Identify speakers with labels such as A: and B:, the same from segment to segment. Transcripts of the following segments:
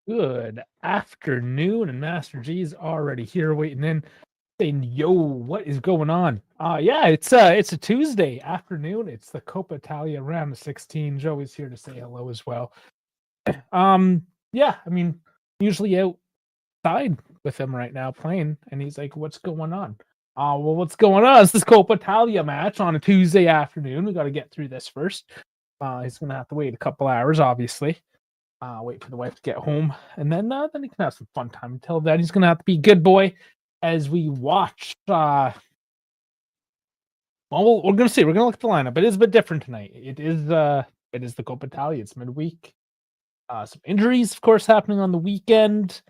A: Good afternoon, and Master G's already here waiting in, saying, "Yo, what is going on?" Yeah, it's a Tuesday afternoon. It's the Coppa Italia Round of 16. Joey's here to say hello as well. Yeah, I mean, usually outside with him right now playing, and he's like, "What's going on?" Well, what's going on? It's this Coppa Italia match on a Tuesday afternoon. We got to get through this first. He's gonna have to wait a couple hours, obviously. Wait for the wife to get home, and then he can have some fun time. Until then, he's gonna have to be a good boy as we watch. Well, we're gonna see. We're gonna look at the lineup. It is a bit different tonight. It is the Coppa Italia. It's midweek. Some injuries, of course, happening on the weekend.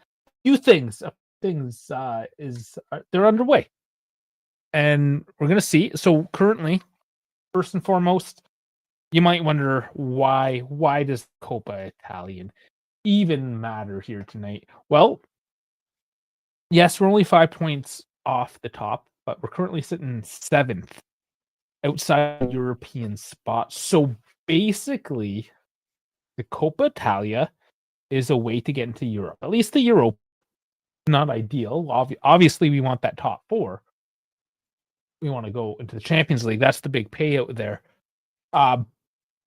A: Few things they're underway, and we're gonna see. So currently, first and foremost, you might wonder why does Coppa Italian even matter here tonight? Well, yes, we're only 5 points off the top, but we're currently sitting 7th outside the European spot. So basically, the Coppa Italia is a way to get into Europe. At least the Europa, not ideal. Obviously, we want that top four. We want to go into the Champions League. That's the big payout there.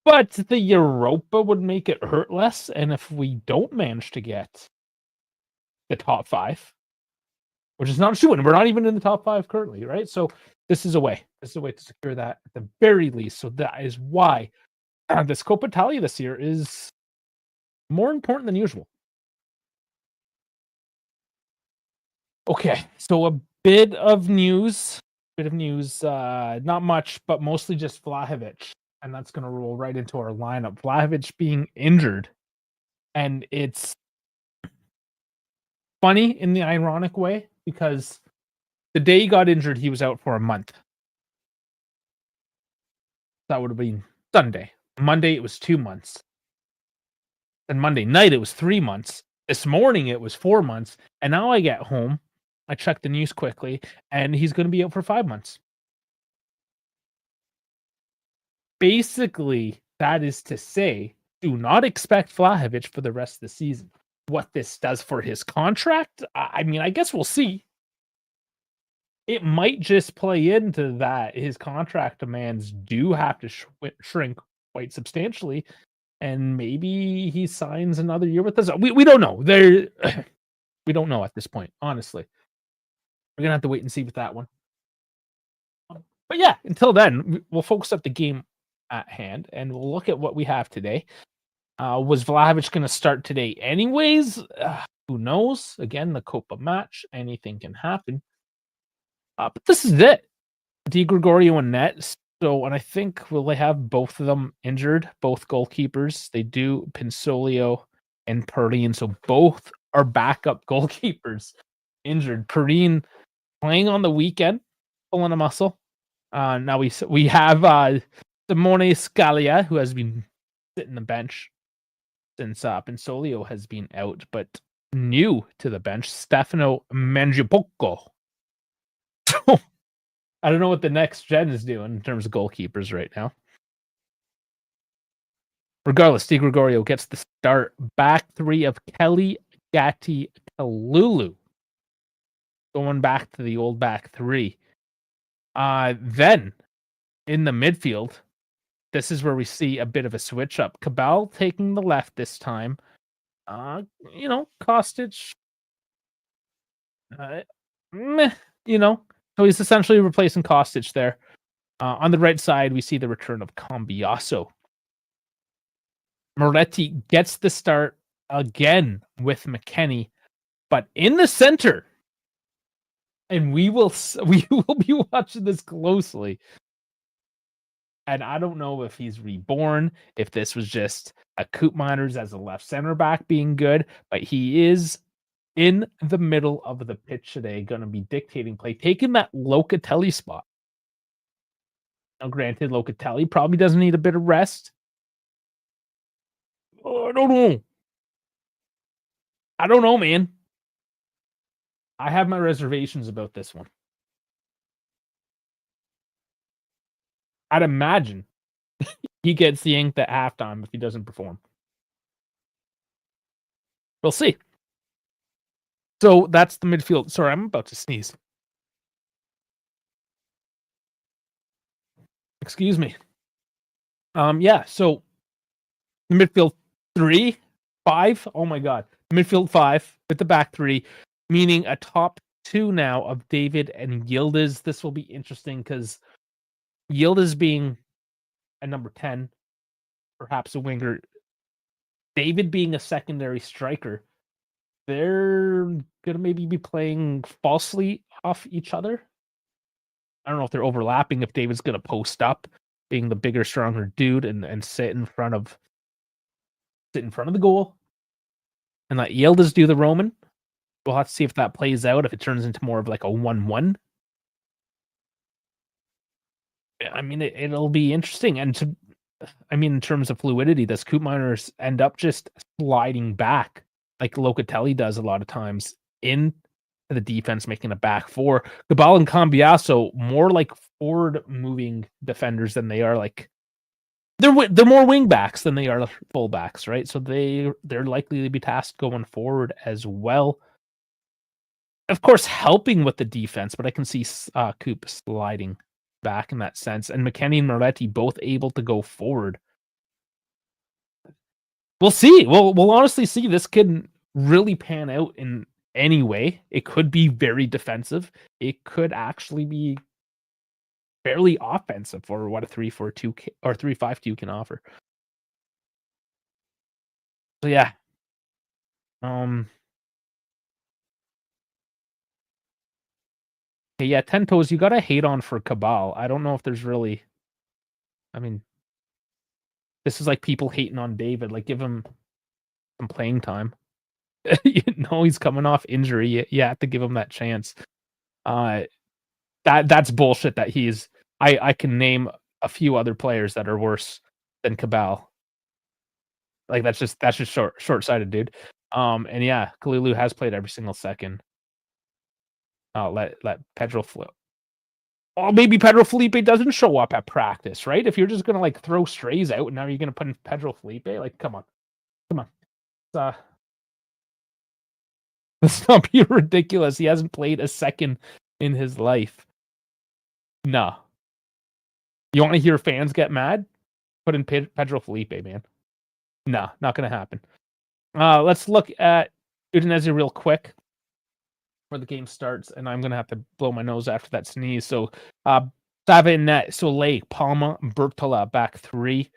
A: But the Europa would make it hurt less. And if we don't manage to get the top five, which is not true, and we're not even in the top five currently, right? So this is a way. This is a way to secure that at the very least. So that is why this Coppa Italia this year is more important than usual. Okay, so a bit of news. Not much, but mostly just Vlahovic. And that's going to roll right into our lineup. Vlahovic being injured. And it's funny in the ironic way because the day he got injured, he was out for a month. That would have been Sunday. Monday, it was 2 months. And Monday night, it was 3 months. This morning, it was 4 months. And now I get home. I checked the news quickly, and he's going to be out for 5 months. Basically, that is to say, do not expect Vlahovic for the rest of the season. What this does for his contract, I mean, I guess we'll see. It might just play into that his contract demands do have to shrink quite substantially, and maybe he signs another year with us. We don't know. We don't know at this point, honestly. We're gonna have to wait and see with that one. But yeah, until then, we'll focus up the game at hand, and we'll look at what we have today. Was Vlahovic going to start today anyways? Who knows? Again, the Coppa match, anything can happen. But this is it. Di Gregorio and net. So, and I think will they have both of them injured, both goalkeepers? They do, Pinsolio and Perrine. So both are backup goalkeepers injured. Perrine playing on the weekend, pulling a muscle. Now we have Simone Scalia, who has been sitting the bench since Pinsolio has been out, but new to the bench, Stefano Mangiapocco. So I don't know what the next gen is doing in terms of goalkeepers right now. Regardless, Di Gregorio gets the start. Back three of Kelly, Gatti, Kalulu. Going back to the old back three. Then in the midfield, this is where we see a bit of a switch up. Cabal taking the left this time. Kostic. So he's essentially replacing Kostic there. On the right side, we see the return of Cambiaso. Moretti gets the start again with McKennie, but in the center. And we will be watching this closely. And I don't know if he's reborn, if this was just a Coop Miners as a left center back being good, but he is in the middle of the pitch today, going to be dictating play, taking that Locatelli spot. Now, granted, Locatelli probably doesn't need a bit of rest. Oh, I don't know, man. I have my reservations about this one. I'd imagine he gets yanked at halftime if he doesn't perform. We'll see. So that's the midfield. Sorry, I'm about to sneeze. Excuse me. Yeah. So the midfield 3, 5. Oh my god, midfield 5 with the back 3, meaning a top 2 now of David and Yildiz. This will be interesting because Yildiz being a number 10, perhaps a winger. David being a secondary striker. They're gonna maybe be playing falsely off each other. I don't know if they're overlapping. If David's gonna post up, being the bigger, stronger dude, and sit in front of the goal, and let Yildiz do the Roman. We'll have to see if that plays out. If it turns into more of like a 1-1. I mean, it'll be interesting. And in terms of fluidity, does Koopmeiners end up just sliding back like Locatelli does a lot of times in the defense, making a back 4? Cabal and Cambiaso more like forward moving defenders than they are like they're more wing backs than they are full backs, right? So they're likely to be tasked going forward as well. Of course, helping with the defense, but I can see Coop sliding back in that sense, and McKennie and Moretti both able to go forward. We'll see. We'll honestly see. This could really pan out in any way. It could be very defensive. It could actually be fairly offensive for what a 3-4-2 or 3-5-2 can offer. So yeah. Yeah, 10 toes, you gotta hate on for Cabal. I don't know if there's really. I mean, this is like people hating on David. Like, give him some playing time. He's coming off injury. You have to give him that chance. That's bullshit. That he's. I can name a few other players that are worse than Cabal. Like that's just short-sighted, dude. And yeah, Kalulu has played every single second. Let Pedro flip. Oh, maybe Pedro Felipe doesn't show up at practice, right? If you're just gonna like throw strays out, and now you're gonna put in Pedro Felipe, like, come on. Let's not be ridiculous. He hasn't played a second in his life. No. You want to hear fans get mad? Put in Pedro Felipe, man. No, not gonna happen. Let's look at Udinese real quick before the game starts, and I'm gonna have to blow my nose after that sneeze. So, Save net, Soleil, Palma, Bertola, back 3.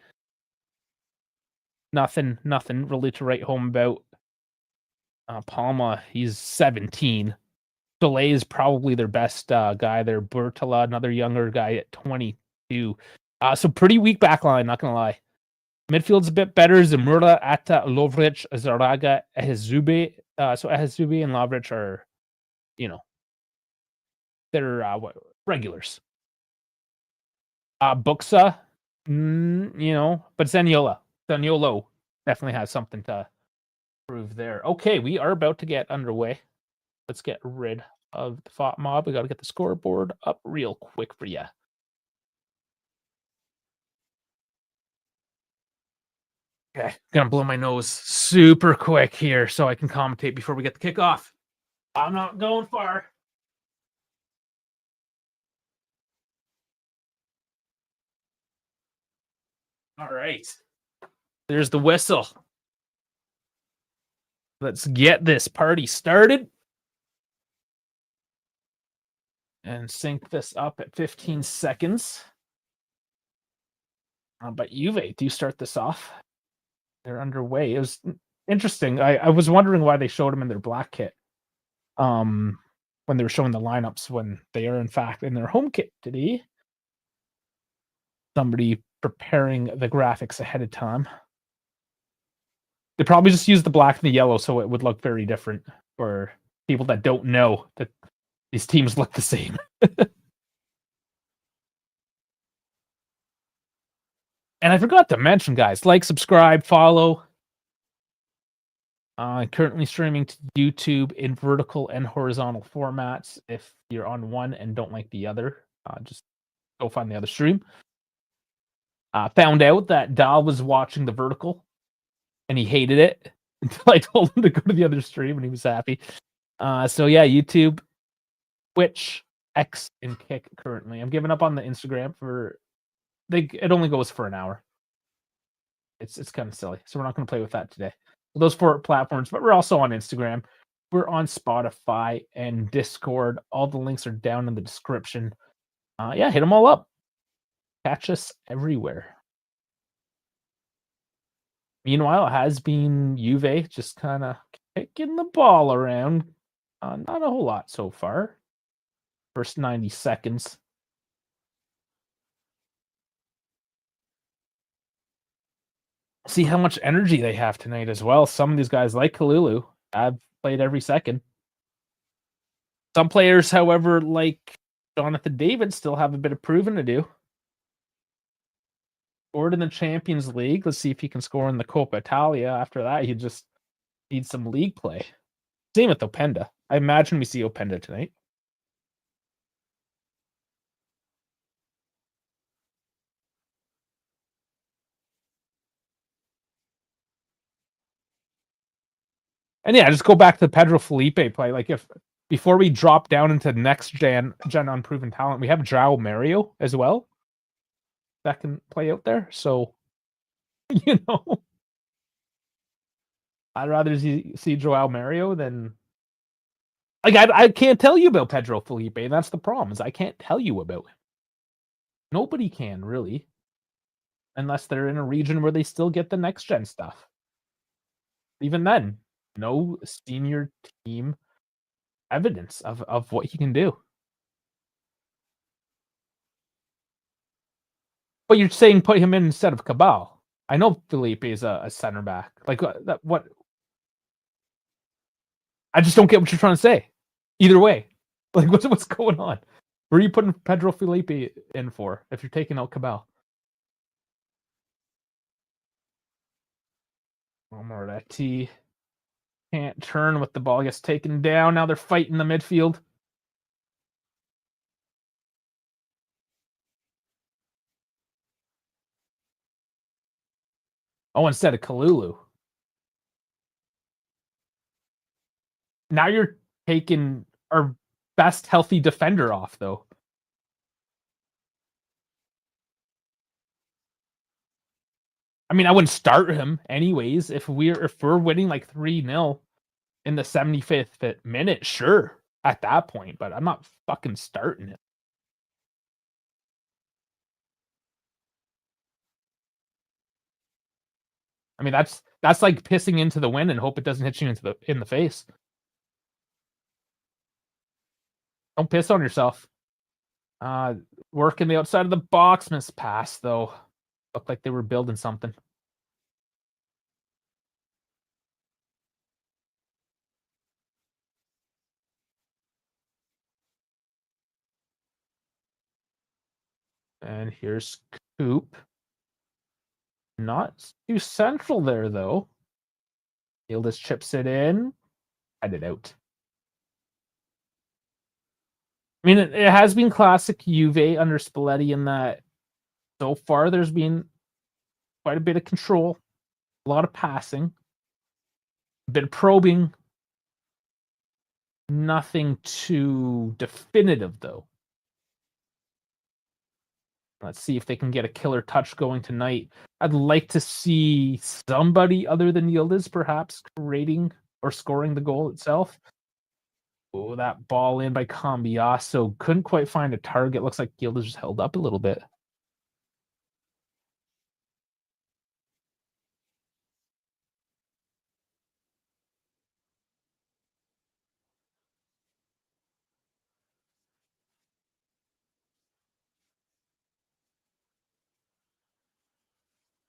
A: Nothing really to write home about. Palma, he's 17. Soleil is probably their best guy there. Bertola, another younger guy at 22. So pretty weak backline, not gonna lie. Midfield's a bit better. Zamora, Atta, Lovric, Zaraga, Ehezube. So Ehezube and Lovric are, they're regulars. Buxa, but Zaniolo definitely has something to prove there. Okay, we are about to get underway. Let's get rid of the thought mob. We got to get the scoreboard up real quick for you. Okay, gonna blow my nose super quick here so I can commentate before we get the kickoff. I'm not going far. All right. There's the whistle. Let's get this party started. And sync this up at 15 seconds. But Juve do start this off. They're underway. It was interesting. I was wondering why they showed them in their black kit. When they were showing the lineups, when they are in fact in their home kit today. Somebody preparing the graphics ahead of time. They probably just used the black and the yellow so it would look very different for people that don't know that these teams look the same. And I forgot to mention, guys, like, subscribe, follow. Currently streaming to YouTube in vertical and horizontal formats. If you're on one and don't like the other, just go find the other stream. Found out that Dal was watching the vertical and he hated it. until I told him to go to the other stream, and he was happy. So yeah, YouTube, Twitch, X, and Kick currently. I'm giving up on the Instagram for it only goes for an hour. It's kind of silly, so we're not going to play with that today. Those 4 platforms, but we're also on Instagram. We're on Spotify and Discord. All the links are down in the description. Yeah, hit them all up. Catch us everywhere. Meanwhile, it has been Juve just kind of kicking the ball around. Not a whole lot so far. First 90 seconds. See how much energy they have tonight as well. Some of these guys, like Kalulu, have played every second. Some players, however, like Jonathan David, still have a bit of proving to do. Scored in the Champions League. Let's see if he can score in the Coppa Italia. After that, he just needs some league play. Same with Openda. I imagine we see Openda tonight. And yeah, just go back to the Pedro Felipe play. Like if before we drop down into next gen unproven talent, we have João Mario as well that can play out there. So I'd rather see João Mario than like I can't tell you about Pedro Felipe. And that's the problem is I can't tell you about him. Nobody can really, unless they're in a region where they still get the next gen stuff. Even then, no senior team evidence of what he can do. But you're saying put him in instead of Cabal. I know Felipe is a center back. Like what? I just don't get what you're trying to say. Either way, like what's going on? Where are you putting Pedro Felipe in for if you're taking out Cabal? Moretti can't turn with the ball gets taken down. Now they're fighting the midfield. Oh, instead of Kalulu. Now you're taking our best healthy defender off, though. I mean, I wouldn't start him anyways. If we're winning like 3-0 in the 75th minute, sure, at that point, but I'm not fucking starting him. I mean, that's like pissing into the wind and hope it doesn't hit you in the face. Don't piss on yourself. Working the outside of the box, miss pass though. Looked like they were building something. And here's Coop. Not too central there though. Yildiz chips it in. Head it out. I mean, it has been classic Juve under Spalletti in that so far there's been quite a bit of control, a lot of passing, a bit of probing. Nothing too definitive, though. Let's see if they can get a killer touch going tonight. I'd like to see somebody other than Yildiz perhaps creating or scoring the goal itself. Oh, that ball in by Cambiasso. Couldn't quite find a target. Looks like Yildiz just held up a little bit.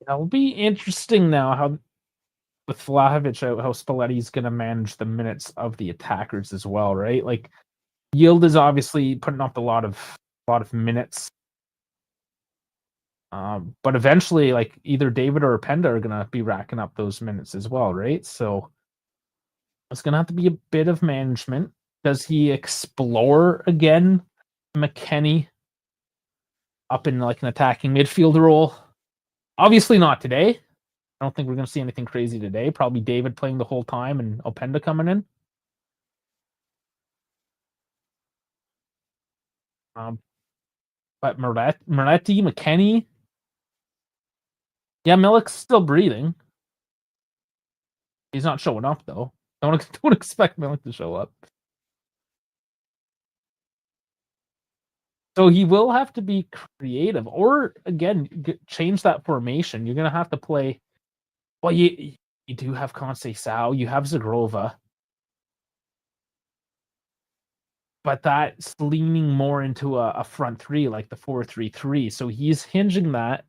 A: It'll be interesting now how with Vlahovic, how Spalletti's going to manage the minutes of the attackers as well, right? Like Yildiz obviously putting up a lot of minutes, but eventually, like either David or Openda are going to be racking up those minutes as well, right? So it's going to have to be a bit of management. Does he explore again, McKennie up in like an attacking midfield role? Obviously not today. I don't think we're gonna see anything crazy today. Probably David playing the whole time and Openda coming in. Um, but Moretti, McKennie. Yeah, Milik's still breathing. He's not showing up though. Don't expect Milik to show up. So he will have to be creative, or again, change that formation. You're gonna have to play. Well, you do have Conceição, you have Zagrova, but that's leaning more into a front three, like the 4-3-3. So he's hinging that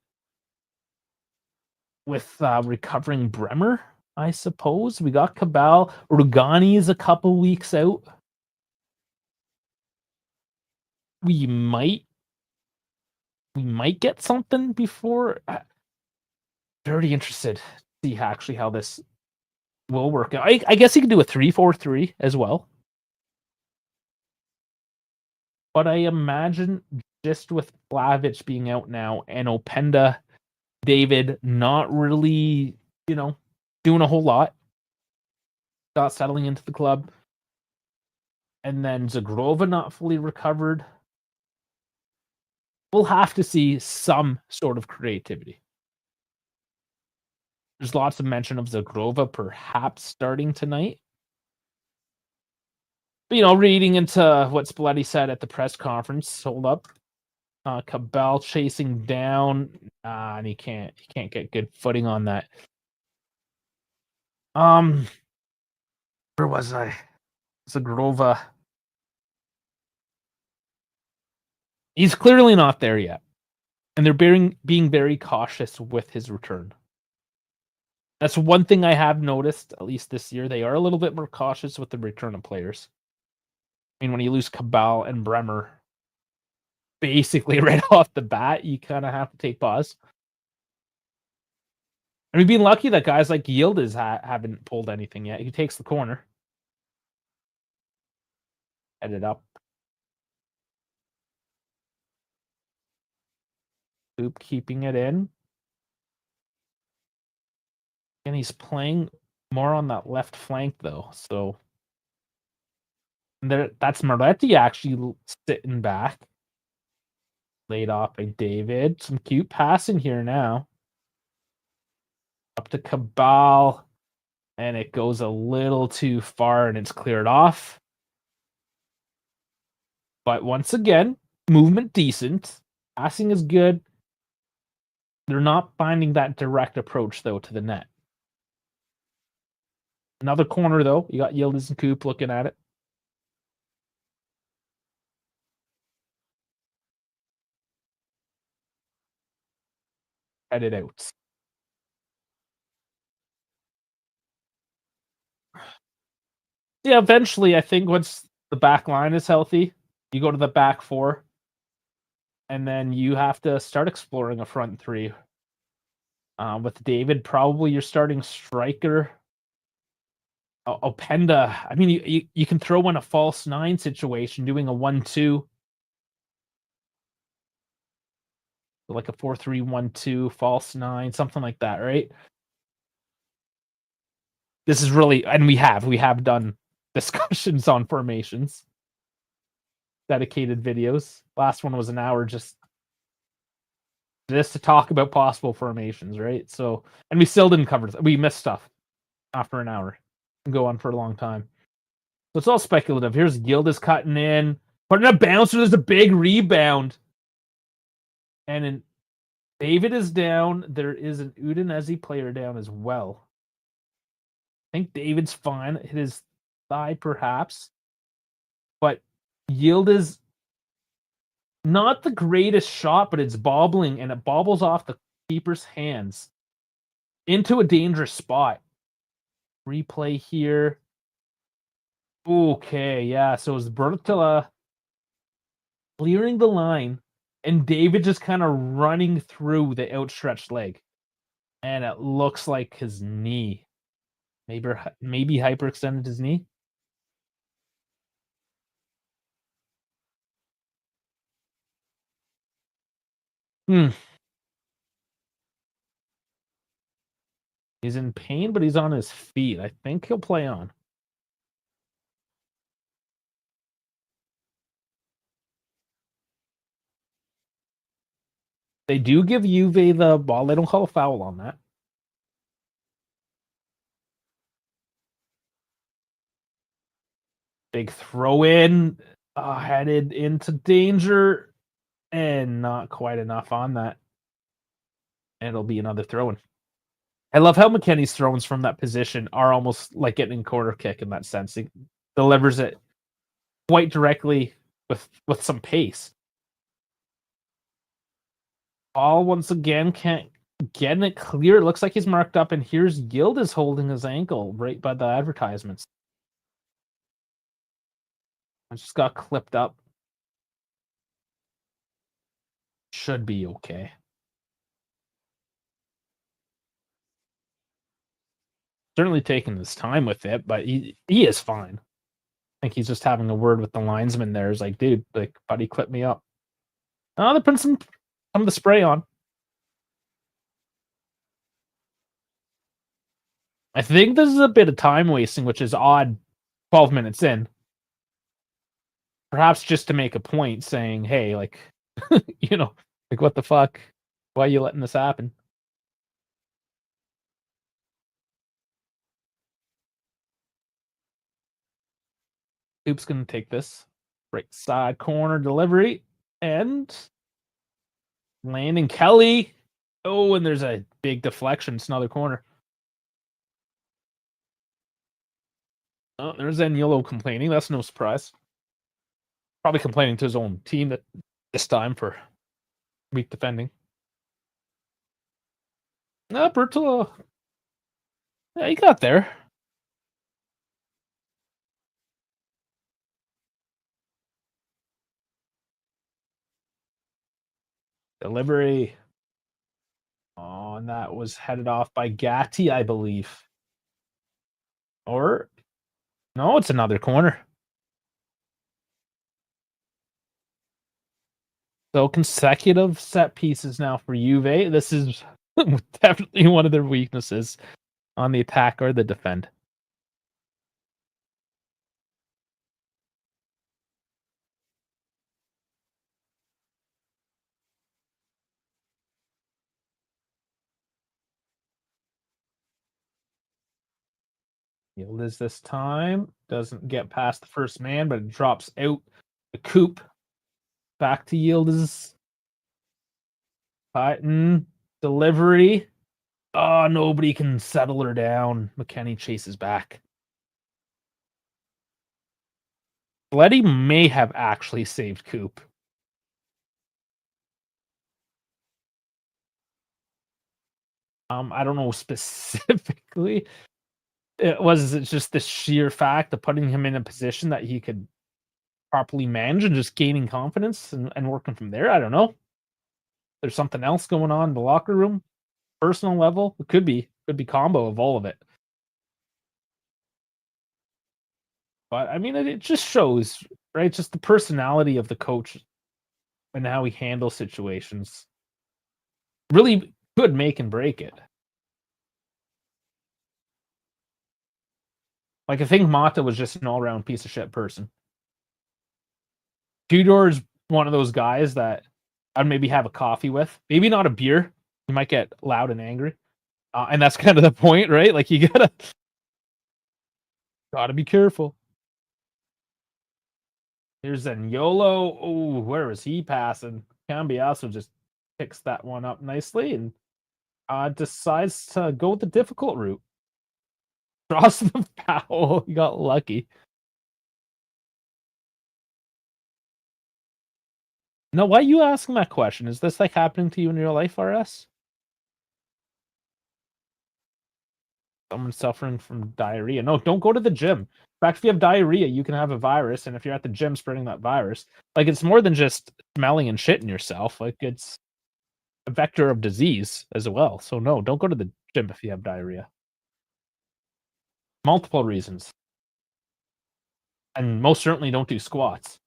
A: with recovering Bremer, I suppose. We got Cabal. Rugani is a couple weeks out. We might get something before. Very interested to see actually how this will work out. I guess he could do a 3-4-3 as well. But I imagine just with Vlahovic being out now and Openda, David not really, doing a whole lot, not settling into the club, and then Zagrova not fully recovered, we'll have to see some sort of creativity. There's lots of mention of Zagrova perhaps starting tonight. But, reading into what Spalletti said at the press conference, hold up. Cabal chasing down, and he can't get good footing on that. Where was I? Zagrova. He's clearly not there yet, and they're being very cautious with his return. That's one thing I have noticed, at least this year. They are a little bit more cautious with the return of players. I mean, when you lose Cabal and Bremer, basically right off the bat, you kind of have to take pause. And we've been lucky that guys like Yildiz haven't pulled anything yet. He takes the corner. Head it up. Hoop keeping it in. And he's playing more on that left flank, though. So that's Moretti actually sitting back. Laid off by David. Some cute passing here now. Up to Cabal. And it goes a little too far and it's cleared off. But once again, movement decent. Passing is good. They're not finding that direct approach, though, to the net. Another corner, though. You got Yildiz and Coop looking at it. Headed out. Yeah, eventually, I think once the back line is healthy, you go to the back four, and then you have to start exploring a front three. With David, probably your starting striker. Openda, I mean, you can throw in a false nine situation, doing a 1-2. Like a 4-3-1-2, false nine, something like that, right? This is really, and we have done discussions on formations, dedicated videos. Last one was an hour just to talk about possible formations, right? So, and we still didn't cover. We missed stuff after an hour. Go on for a long time. So it's all speculative. Here's Yildiz cutting in, putting a bouncer. There's a big rebound, and then David is down. There is an Udinese player down as well. I think David's fine. Hit his thigh, perhaps. But Yildiz, not the greatest shot, but it's bobbling, and it bobbles off the keeper's hands into a dangerous spot. Replay here. Okay, yeah. So it's Bertella clearing the line, and David just kind of running through the outstretched leg. And it looks like his knee. Maybe hyperextended his knee. He's in pain, but he's on his feet. I think he'll play on. They do give Juve the ball. They don't call a foul on that. Big throw in, headed into danger, and not quite enough on that. And it'll be another throw in. I love how McKennie's throws from that position are almost like getting a corner kick in that sense. He delivers it quite directly with some pace. All once again can't get it clear. It looks like he's marked up, and here's Yildiz holding his ankle right by the advertisements. I just got clipped up. Should be okay. Certainly taking his time with it, but he is fine. I think he's just having a word with the linesman there. He's like, dude, like, buddy, clip me up. Oh, they're putting some of the spray on. I think this is a bit of time wasting, which is odd 12 minutes in. Perhaps just to make a point saying, hey, like, like, what the fuck? Why are you letting this happen? Oop's going to take this. Right side corner delivery. And landing Kelly. Oh, and there's a big deflection. It's another corner. Oh, there's Zaniolo complaining. That's no surprise. Probably complaining to his own team that this time for weak defending. Bertolo. Yeah, he got there. Delivery. Oh, and that was headed off by Gatti, I believe. Or, no, it's another corner. So consecutive set pieces now for Juve. This is definitely one of their weaknesses on the attack or the defend. Yildiz this time doesn't get past the first man, but it drops out the coop. Back to Yildiz. Titan delivery. Oh, nobody can settle her down. McKennie chases back. Letty may have actually saved Coop. I don't know specifically. It's just the sheer fact of putting him in a position that he could properly manage and just gaining confidence and working from there. I don't know. There's something else going on in the locker room, personal level. It could be combo of all of it. But I mean, it just shows, right? Just the personality of the coach and how he handles situations. Really could make and break it. Like, I think Mata was just an all around piece of shit person. Tudor's one of those guys that I'd maybe have a coffee with. Maybe not a beer. You might get loud and angry. And that's kind of the point, right? Like, you gotta be careful. Here's Zaniolo. Oh, where was he passing? Cambiasso just picks that one up nicely and decides to go with the difficult route. Draws the foul. He got lucky. No, why are you asking that question? Is this like happening to you in your life, RS? Someone suffering from diarrhea. No, don't go to the gym. In fact, if you have diarrhea, you can have a virus, and if you're at the gym spreading that virus, like, it's more than just smelling and shitting yourself. Like, it's a vector of disease as well. So no, don't go to the gym if you have diarrhea. Multiple reasons. And most certainly don't do squats.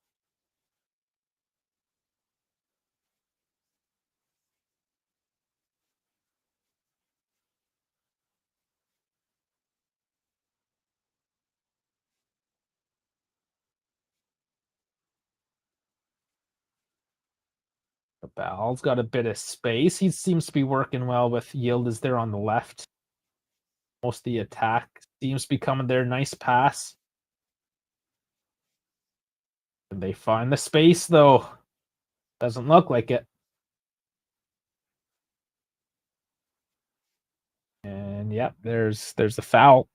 A: Bal's got a bit of space. He seems to be working well with Yildiz there on the left. Most of the attack seems to be coming there. Nice pass. Did they find the space, though? Doesn't look like it. And yep, there's the foul.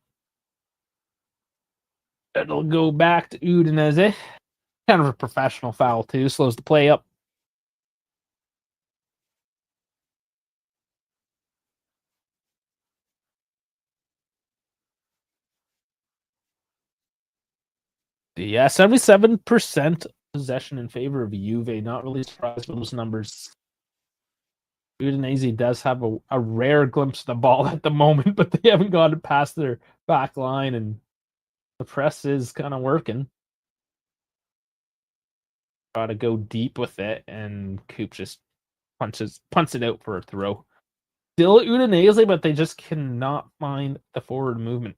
A: It'll go back to Udinese. Kind of a professional foul, too. Slows the play up. Yeah, 77% possession in favor of Juve. Not really surprised with those numbers. Udinese does have a rare glimpse of the ball at the moment, but they haven't gotten past their back line, and the press is kind of working. Got to go deep with it, and Coop just punts it out for a throw. Still Udinese, but they just cannot find the forward movement.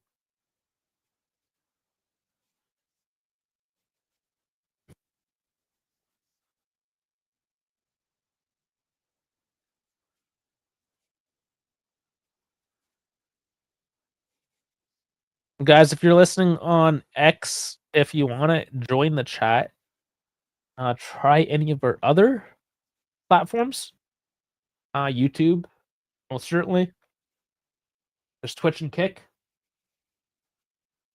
A: Guys, if you're listening on X, if you want to join the chat, try any of our other platforms. YouTube, most certainly. There's Twitch and Kick.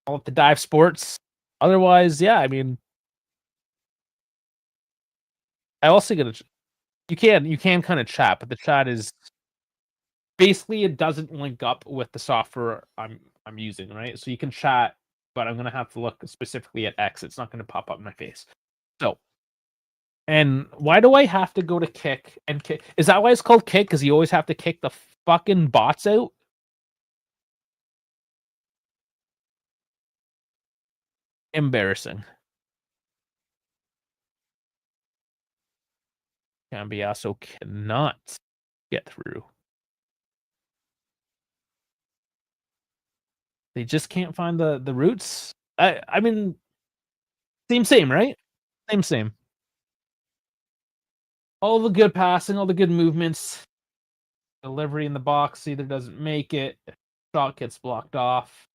A: All at the Dive Sports. Otherwise, yeah, I mean, I also get you can kind of chat, but the chat is basically it doesn't link up with the software I'm using, right? So you can chat, but I'm gonna have to look specifically at X. It's not gonna pop up in my face. So, and why do I have to go to Kick and Kick? Is that why it's called Kick? Because you always have to kick the fucking bots out? Embarrassing. Cambiaso cannot get through. They just can't find the roots. I mean, same, right? Same. All the good passing, all the good movements. Delivery in the box either doesn't make it. Shot gets blocked off.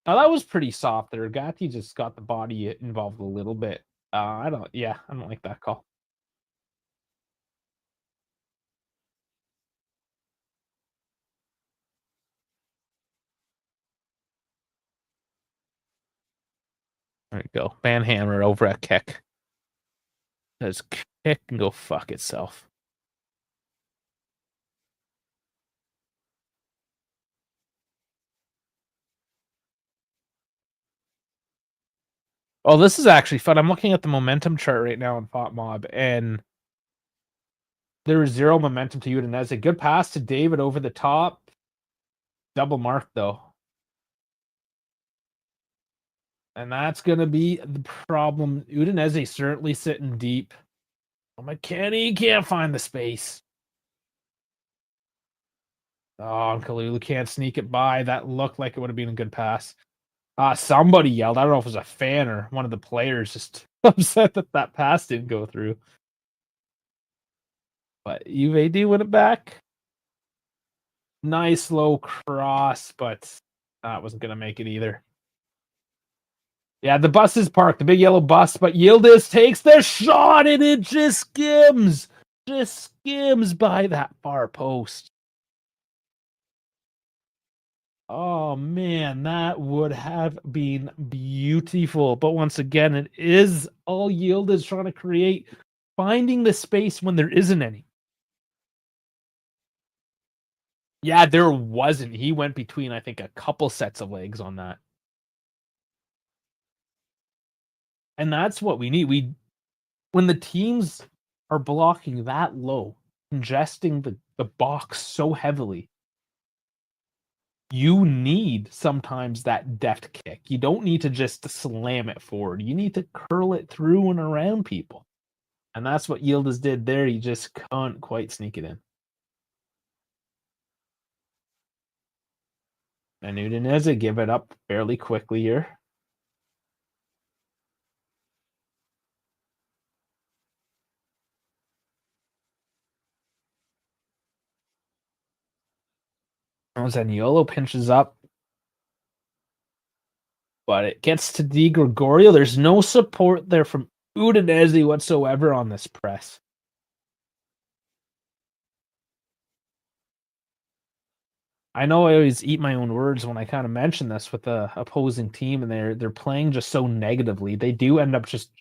A: Now that was pretty soft there. Gatti just got the body involved a little bit. I don't like that call. There we go. Banhammer over at Kick. Does Kick and go fuck itself. Oh, this is actually fun. I'm looking at the momentum chart right now in FotMob, and there is zero momentum to Udinese. Good pass to David over the top. Double mark, though. And that's going to be the problem. Udinese certainly sitting deep. McKennie can't find the space. Oh, Kalulu can't sneak it by. That looked like it would have been a good pass. Somebody yelled. I don't know if it was a fan or one of the players just upset that pass didn't go through. But Juve do win it back. Nice low cross, but that wasn't going to make it either. Yeah, the bus is parked, the big yellow bus, but Yildiz takes the shot and it just skims by that far post. Oh man, that would have been beautiful. But once again, it is all Yildiz trying to create, finding the space when there isn't any. Yeah, there wasn't. He went between, I think, a couple sets of legs on that. And that's what we need. When the teams are blocking that low, congesting the box so heavily, you need sometimes that deft kick. You don't need to just slam it forward. You need to curl it through and around people. And that's what Yildiz did there. He just can't quite sneak it in. And Udinese give it up fairly quickly here. Zaniolo pinches up, but it gets to Di Gregorio. There's no support there from Udinese whatsoever on this press. I know I always eat my own words when I kind of mention this with the opposing team, and they're playing just so negatively. They do end up just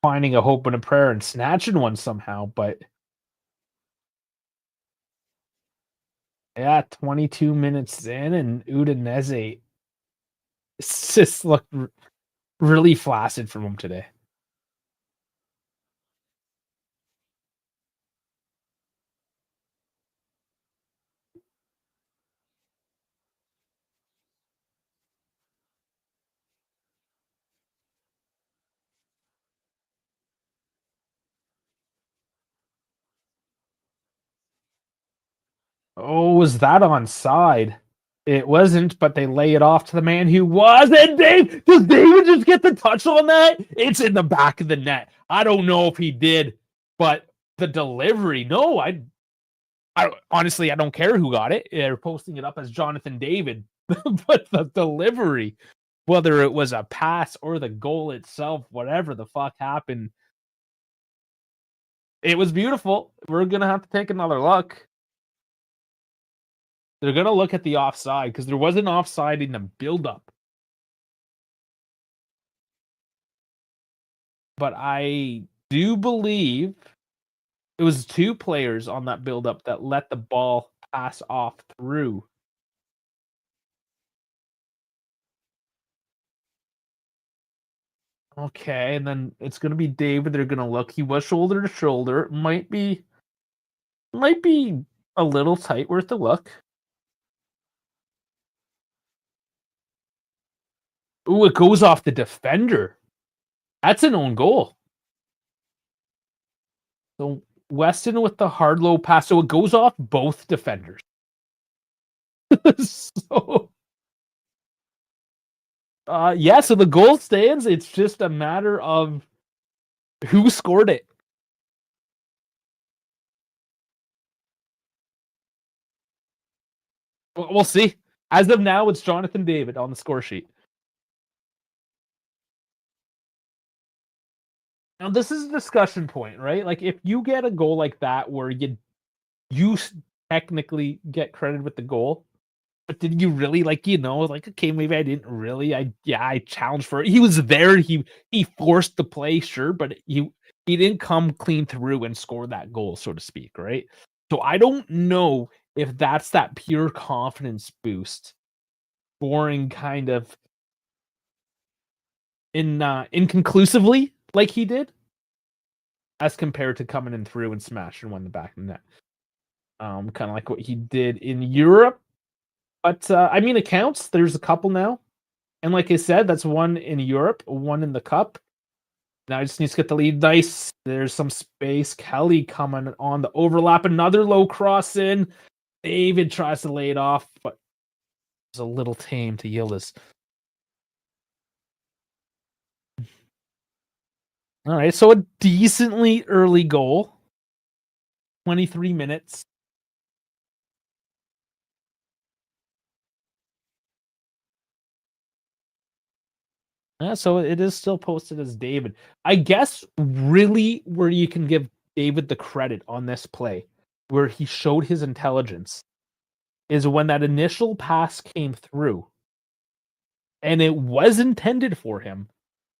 A: finding a hope and a prayer and snatching one somehow. But yeah, 22 minutes in, and Udinese just looked really flaccid from him today. Oh, was that onside? It wasn't, but they lay it off to the man who was. And does David just get the touch on that? It's in the back of the net. I don't know if he did, but the delivery, no, I honestly, I don't care who got it. They're posting it up as Jonathan David, but the delivery, whether it was a pass or the goal itself, whatever the fuck happened, it was beautiful. We're gonna have to take another look. They're gonna look at the offside because there was an offside in the build-up. But I do believe it was two players on that build-up that let the ball pass off through. Okay, and then it's gonna be David. They're gonna look. He was shoulder to shoulder. Might be a little tight. Worth a look. Ooh, it goes off the defender. That's an own goal. So Weston with the hard low pass. So it goes off both defenders. So yeah, so the goal stands. It's just a matter of who scored it. We'll see. As of now, it's Jonathan David on the score sheet. Now, this is a discussion point, right? Like, if you get a goal like that where you technically get credit with the goal, but did you really like, okay, maybe I didn't really. I challenged for it. He was there. He forced the play, sure, but he didn't come clean through and score that goal, so to speak, right? So I don't know if that's that pure confidence boost, boring kind of inconclusively like he did, as compared to coming in through and smashing one in the back of the net. Kind of like what he did in Europe. But I mean, it counts. There's a couple now. And like I said, that's one in Europe, one in the cup. Now I just need to get the lead. Nice. There's some space. Kelly coming on the overlap. Another low cross in. David tries to lay it off, but it's a little tame to Yildiz. All right, so a decently early goal. 23 minutes. Yeah, so it is still posted as David. I guess really where you can give David the credit on this play, where he showed his intelligence, is when that initial pass came through and it was intended for him.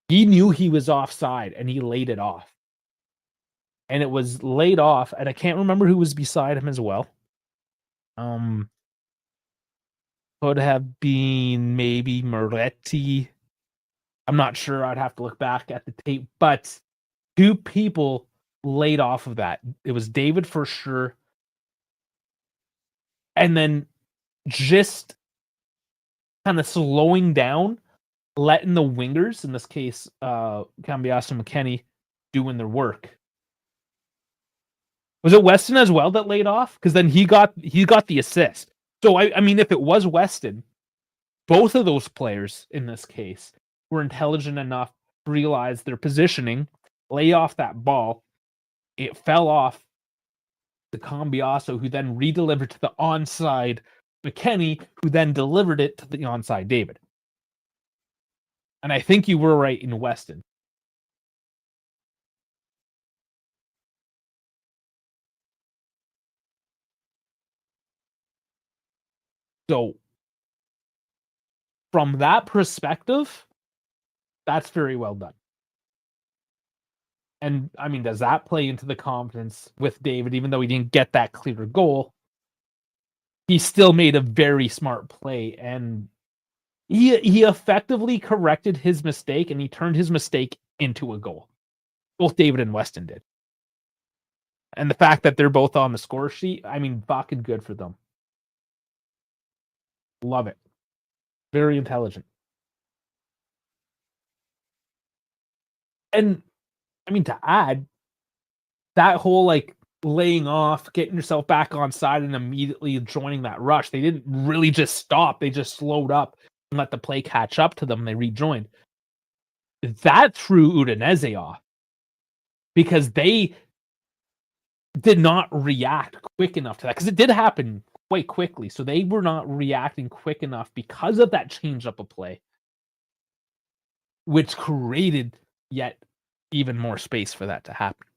A: He knew he was offside and he laid it off. And it was laid off, and I can't remember who was beside him as well. Um, could have been maybe Moretti. I'm not sure. I'd have to look back at the tape, but two people laid off of that. It was David for sure. And then just kind of slowing down, letting the wingers, in this case, Cambiasso and McKennie, doing their work. Was it Weston as well that laid off? Because then he got the assist. So I mean, if it was Weston, both of those players in this case were intelligent enough to realize their positioning, lay off that ball. It fell off the Cambiasso, who then redelivered to the onside McKennie, who then delivered it to the onside David. And I think you were right in Weston. So from that perspective, that's very well done. And I mean, does that play into the confidence with David, even though he didn't get that clear goal? He still made a very smart play, and he effectively corrected his mistake, and he turned his mistake into a goal. Both David and Weston did. And the fact that they're both on the score sheet, I mean, fucking good for them. Love it. Very intelligent. And I mean, to add, that whole like laying off, getting yourself back on side and immediately joining that rush, they didn't really just stop. They just slowed up and let the play catch up to them. They rejoined. That threw Udinese off because they did not react quick enough to that, because it did happen quite quickly. So they were not reacting quick enough because of that change up of play, which created yet even more space for that to happen.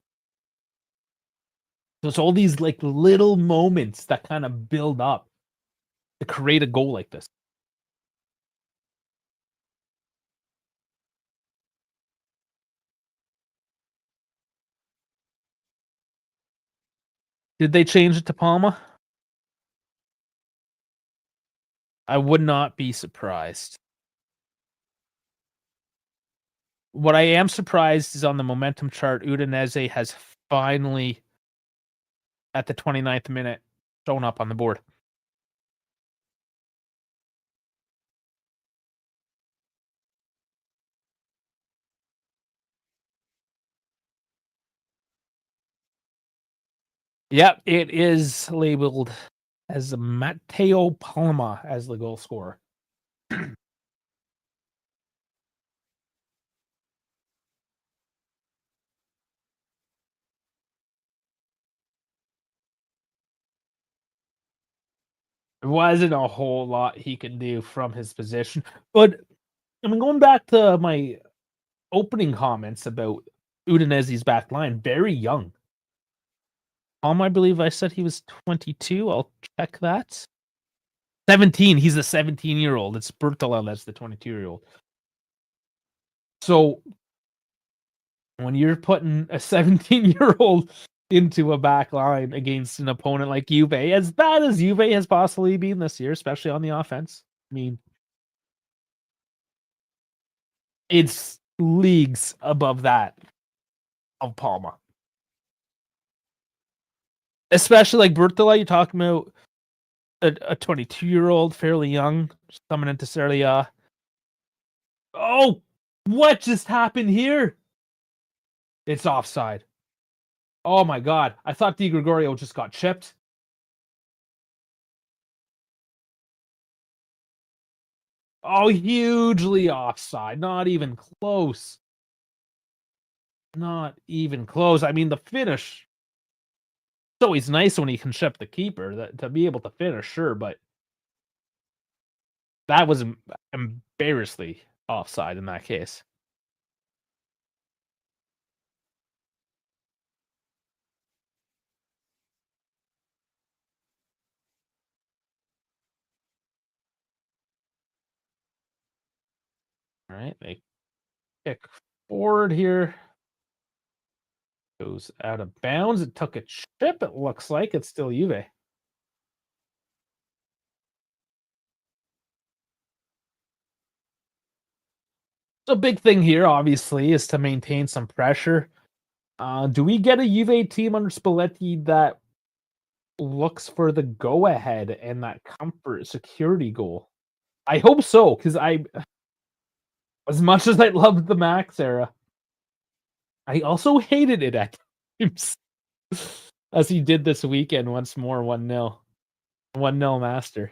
A: So it's all these like little moments that kind of build up to create a goal like this. Did they change it to Palma? I would not be surprised. What I am surprised is on the momentum chart, Udinese has finally, at the 29th minute, shown up on the board. Yep, it is labeled as Matteo Palma as the goal scorer. There wasn't a whole lot he could do from his position. But I mean, going back to my opening comments about Udinese's back line, very young. I believe I said he was 22. I'll check that. 17. He's a 17-year-old. It's Bertola that's the 22-year-old. So when you're putting a 17-year-old into a back line against an opponent like Juve, as bad as Juve has possibly been this year, especially on the offense, I mean, it's leagues above that of Palma. Especially like Bertola, you're talking about a 22-year-old, fairly young, coming into Serie A. Oh, what just happened here? It's offside. Oh my god. I thought Di Gregorio just got chipped. Oh, hugely offside. Not even close. Not even close. I mean, the finish. It's always nice when he can chip the keeper to be able to finish, sure, but that was embarrassingly offside in that case. All right, they kick forward here. Goes out of bounds. It took a chip, it looks like. It's still Juve. So big thing here, obviously, is to maintain some pressure. Do we get a Juve team under Spalletti that looks for the go-ahead and that comfort security goal? I hope so, because as much as I loved the Max era, I also hated it at times. As he did this weekend once more, 1-0. 1-0 master.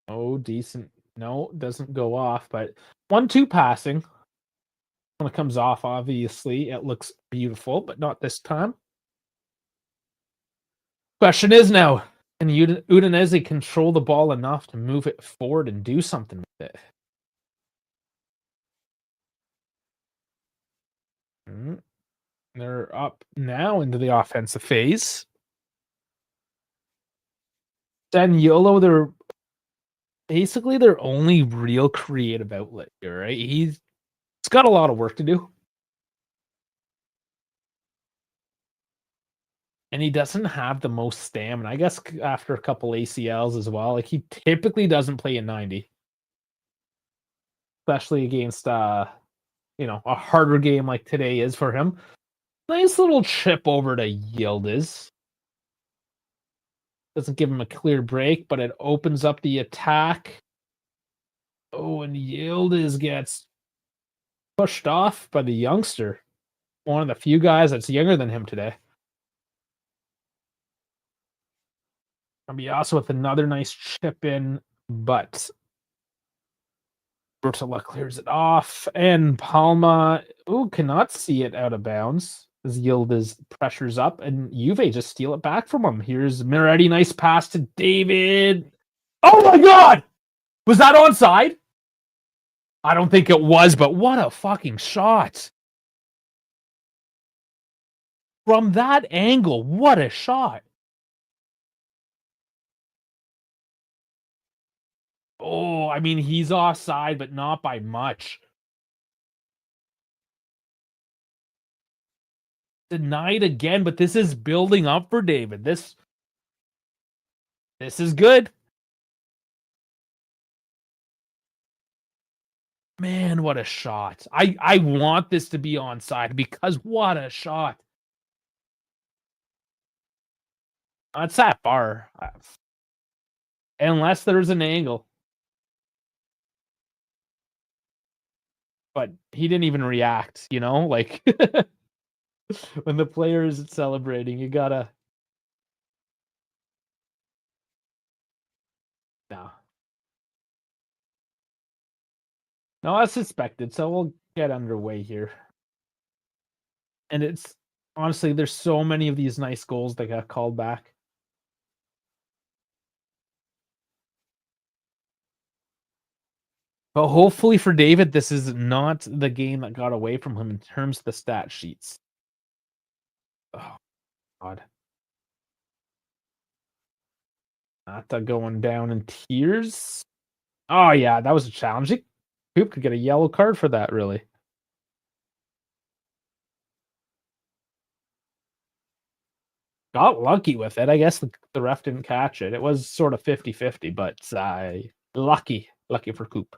A: Oh, decent No, doesn't go off, but 1-2 passing. When it comes off, obviously, it looks beautiful, but not this time. Question is now, can Udinese control the ball enough to move it forward and do something with it? Mm, They're up now into the offensive phase. Daniolo, they're basically their only real creative outlet here, right? He's got a lot of work to do. And he doesn't have the most stamina. I guess after a couple ACLs as well. Like he typically doesn't play in 90, especially against a harder game like today is for him. Nice little chip over to Yildiz. Doesn't give him a clear break, but it opens up the attack. Oh, and Yildiz gets pushed off by the youngster. One of the few guys that's younger than him today. Cambiasso with another nice chip in, but Bertola clears it off, and Palma cannot see it out of bounds as Yildiz pressures up, and Juve just steal it back from him. Here's Miretti, nice pass to David. Oh my god! Was that onside? I don't think it was, but what a fucking shot. From that angle, what a shot. Oh, I mean, he's offside, but not by much. Denied again, but this is building up for David. This is good. Man, what a shot. I want this to be onside because what a shot. It's that far. Unless there's an angle. But he didn't even react, like when the player is celebrating, you gotta. No. No, I suspected, so we'll get underway here. And it's honestly, there's so many of these nice goals that got called back. But hopefully for David, this is not the game that got away from him in terms of the stat sheets. Oh, God. Not going down in tears. Oh, yeah, that was a challenge. Coop could get a yellow card for that, really. Got lucky with it. I guess the ref didn't catch it. It was sort of 50-50, but lucky for Coop.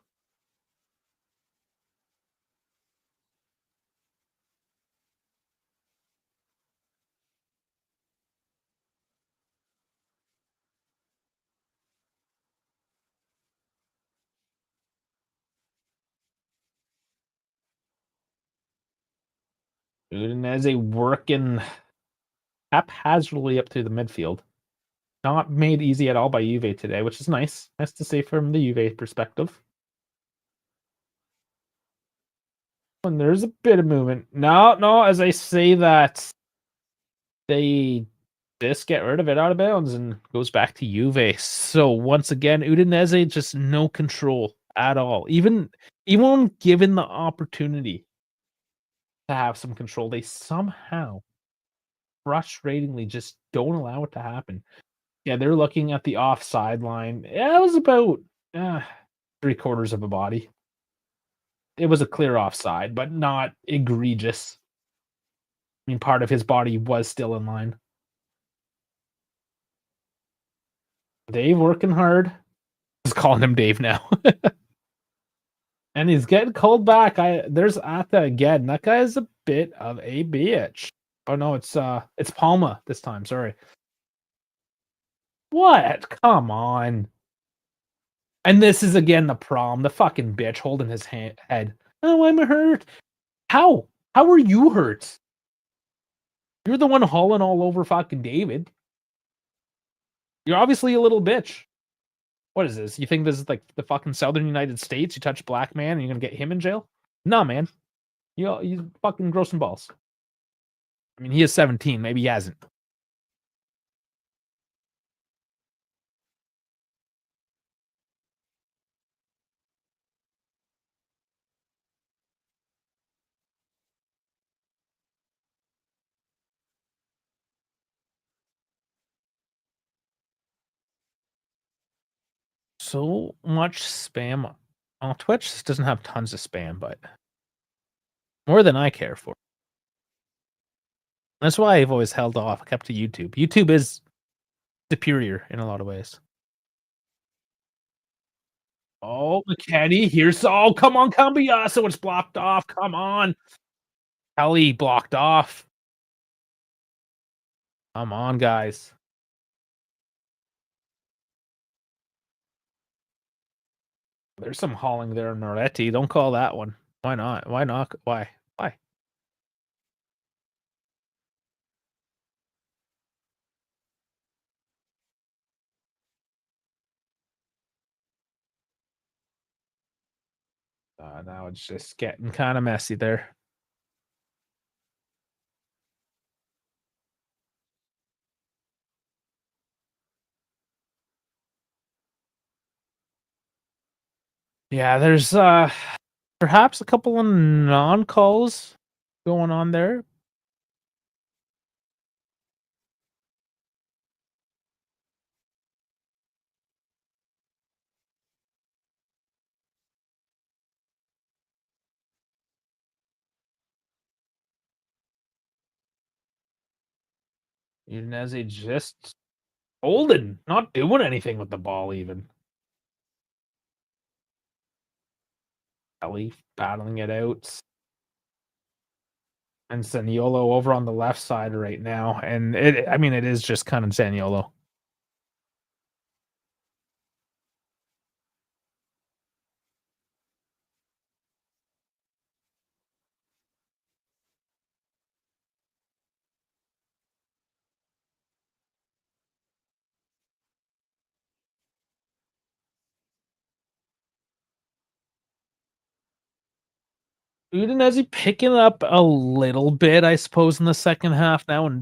A: Udinese working haphazardly up to the midfield. Not made easy at all by Juve today, which is nice. Nice to see from the Juve perspective. And there's a bit of movement. No, as I say that, they just get rid of it out of bounds and goes back to Juve. So once again, Udinese just no control at all. Even when given the opportunity to have some control, they somehow frustratingly just don't allow it to happen. Yeah, they're looking at the offside line. Yeah, it was about 3/4 of a body. It was a clear offside, but not egregious. I mean, part of his body was still in line. Dave working hard. Just calling him Dave now. And he's getting called back. There's Atta again. That guy is a bit of a bitch. Oh no, it's Palma this time. Sorry. What? Come on. And this is again the problem. The fucking bitch holding his head. Oh, I'm hurt. How? How are you hurt? You're the one hauling all over fucking David. You're obviously a little bitch. What is this? You think this is like the fucking Southern United States? You touch a black man and you're gonna get him in jail? No, man. You fucking gross some balls. I mean, he is 17. Maybe he hasn't. So much spam on Twitch. This doesn't have tons of spam, but more than I care for. That's why I've always held off, kept to YouTube. YouTube is superior in a lot of ways. Oh, McKenny, here's come on, Cambiaso, it's blocked off. Come on. Kelly blocked off. Come on, guys. There's some hauling there, Noretti. Don't call that one. Why not? Why not? Why? Why? Now it's just getting kind of messy there. Yeah, there's perhaps a couple of non-calls going on there. Udinese just holding, not doing anything with the ball even. Ellie battling it out. And Zaniolo over on the left side right now. And I mean, it is just kind of Zaniolo. Udinese picking up a little bit, I suppose, in the second half now,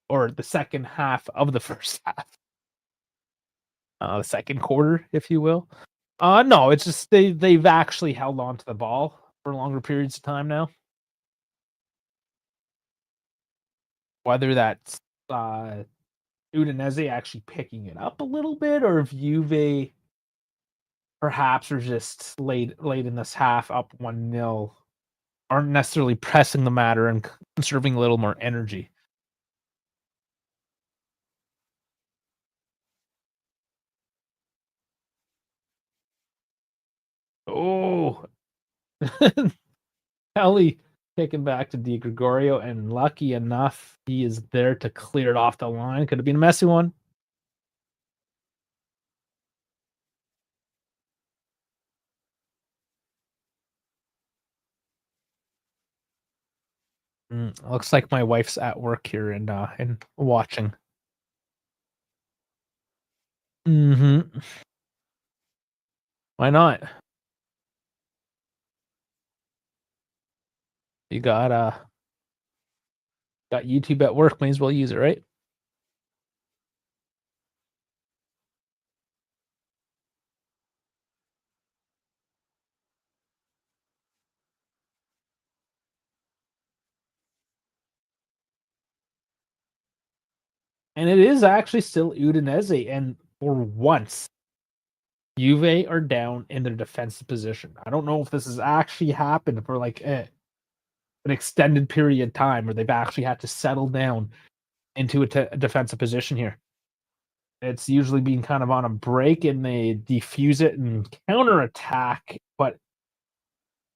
A: or the second half of the first half. The second quarter, if you will. No, it's just they've actually held on to the ball for longer periods of time now. Whether that's Udinese actually picking it up a little bit, or if Juve perhaps are just late in this half up 1-0, aren't necessarily pressing the matter and conserving a little more energy. Oh, Kelly kicking back to Di Gregorio, and lucky enough, he is there to clear it off the line. Could have been a messy one. Looks like my wife's at work here and watching. Mm-hmm. Why not? You got YouTube at work, may as well use it, right? And it is actually still Udinese, and for once, Juve are down in their defensive position. I don't know if this has actually happened for like an extended period of time where they've actually had to settle down into a defensive position here. It's usually been kind of on a break and they defuse it and counterattack, but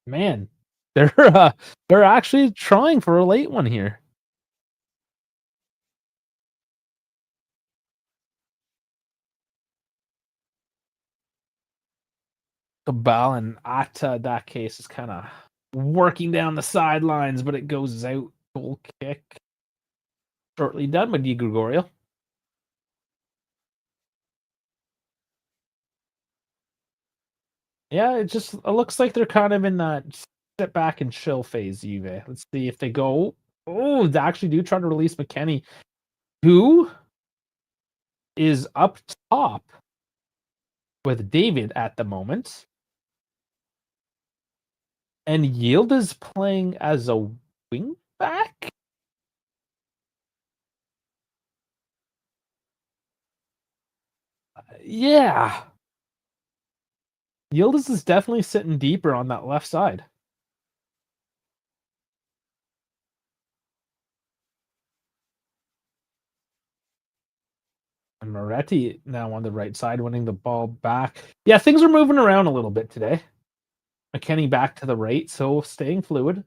A: man, they're actually trying for a late one here. Cabal and Atta, that case, is kind of working down the sidelines, but it goes out. Goal kick. Shortly done by Di Gregorio. Yeah, it looks like they're kind of in that sit back and chill phase, Juve. Let's see if they go. Oh, they actually do try to release McKennie, who is up top with David at the moment. And Yield is playing as a wing back? Yeah. Yildiz is definitely sitting deeper on that left side. And Moretti now on the right side, winning the ball back. Yeah, things are moving around a little bit today. McKennie back to the right, so staying fluid.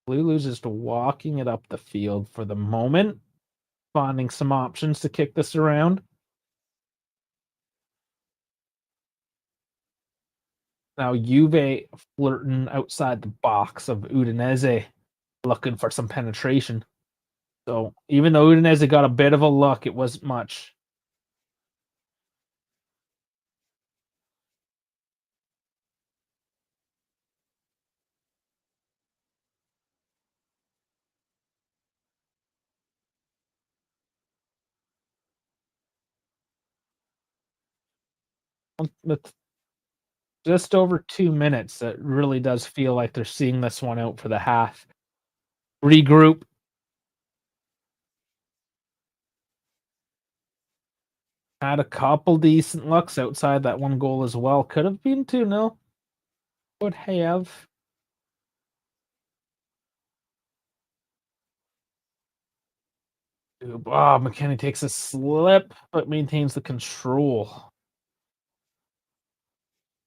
A: Lulu's just walking it up the field for the moment, finding some options to kick this around. Now Juve flirting outside the box of Udinese, looking for some penetration. So even though Udinese got a bit of a look, it wasn't much. With just over 2 minutes, it really does feel like they're seeing this one out for the half. Regroup. Had a couple decent looks outside that one goal as well. Could have been 2-0. Would have. Oh, McKennie takes a slip, but maintains the control.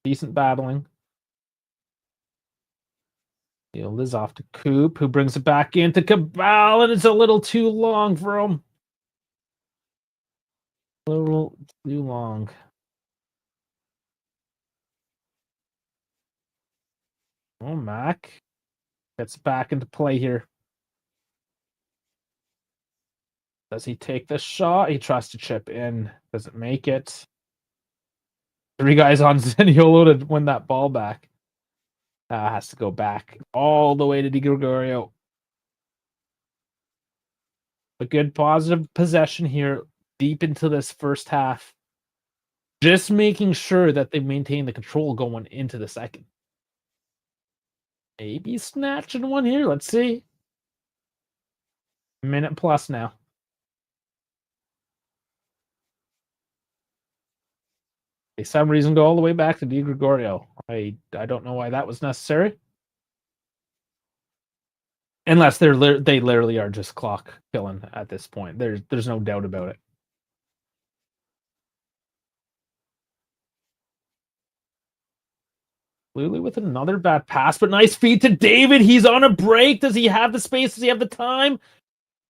A: Decent battling. Liz off to Coop, who brings it back into Cabal, and it's a little too long for him. A little too long. Oh, Mac gets back into play here. Does he take the shot? He tries to chip in. Doesn't make it. 3 guys on Zaniolo to win that ball back. Has to go back all the way to Di Gregorio. A good positive possession here deep into this first half. Just making sure that they maintain the control going into the second. Maybe snatching one here. Let's see. Minute plus now. They some reason go all the way back to Di Gregorio. I don't know why that was necessary. Unless they literally are just clock killing at this point. There's no doubt about it. Lulu with another bad pass, but nice feed to David. He's on a break. Does he have the space? Does he have the time?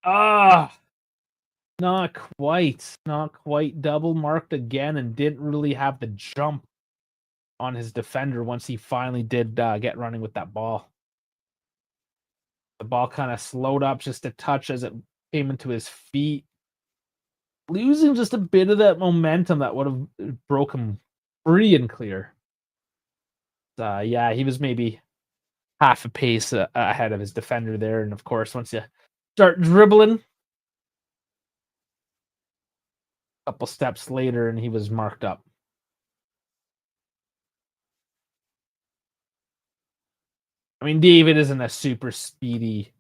A: Not quite. Not quite. Double marked again and didn't really have the jump on his defender once he finally did get running with that ball. The ball kind of slowed up just a touch as it came into his feet. Losing just a bit of that momentum that would have broke him free and clear. Yeah, he was maybe half a pace ahead of his defender there. And of course, once you start dribbling, a couple steps later, and he was marked up. I mean, David isn't a super speedy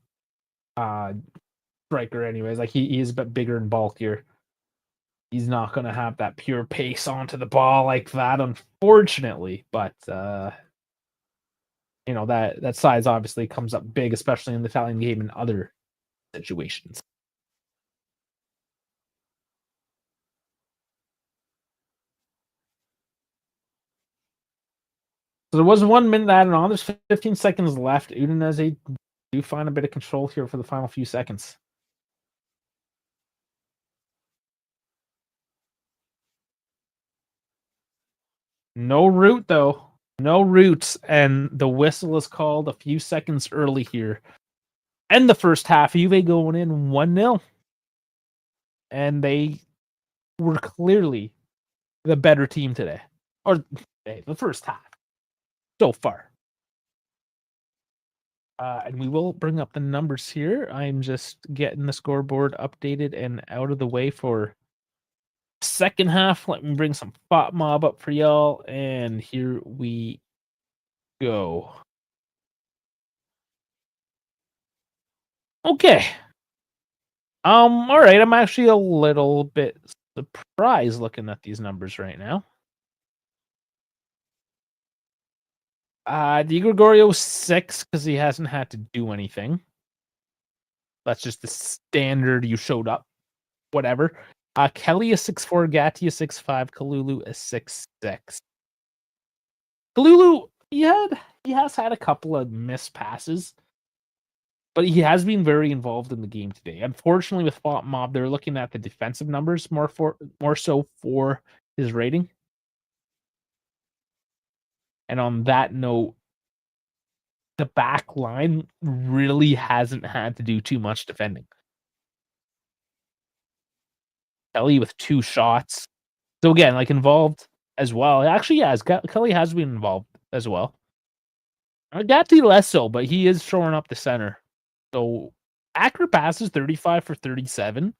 A: striker anyways. Like he is a bit bigger and bulkier. He's not going to have that pure pace onto the ball like that, unfortunately. But that size obviously comes up big, especially in the Italian game and other situations. So there was 1 minute added on. There's 15 seconds left. Udinese do find a bit of control here for the final few seconds. No route, though. No routes. And the whistle is called a few seconds early here. And the first half, Juve going in 1-0. and they were clearly the better team today, or the first half so far. And we will bring up the numbers here. I'm just getting the scoreboard updated and out of the way for second half. Let me bring some Fat Mob up for y'all, and here we go. Okay. All right. I'm actually a little bit surprised looking at these numbers right now. Di Gregorio 6 because he hasn't had to do anything. That's just the standard. You showed up, whatever. Kelly is 6'4", Gatti is 6'5", Kalulu is 6'6". Kalulu, he has had a couple of missed passes, but he has been very involved in the game today. Unfortunately, with Font Mob, they're looking at the defensive numbers more so for his rating. And on that note, the back line really hasn't had to do too much defending. Kelly with 2 shots. So again, like involved as well. Actually, yeah, Kelly has been involved as well. Gatti less so, but he is shoring up the center. So accurate passes 35 for 37.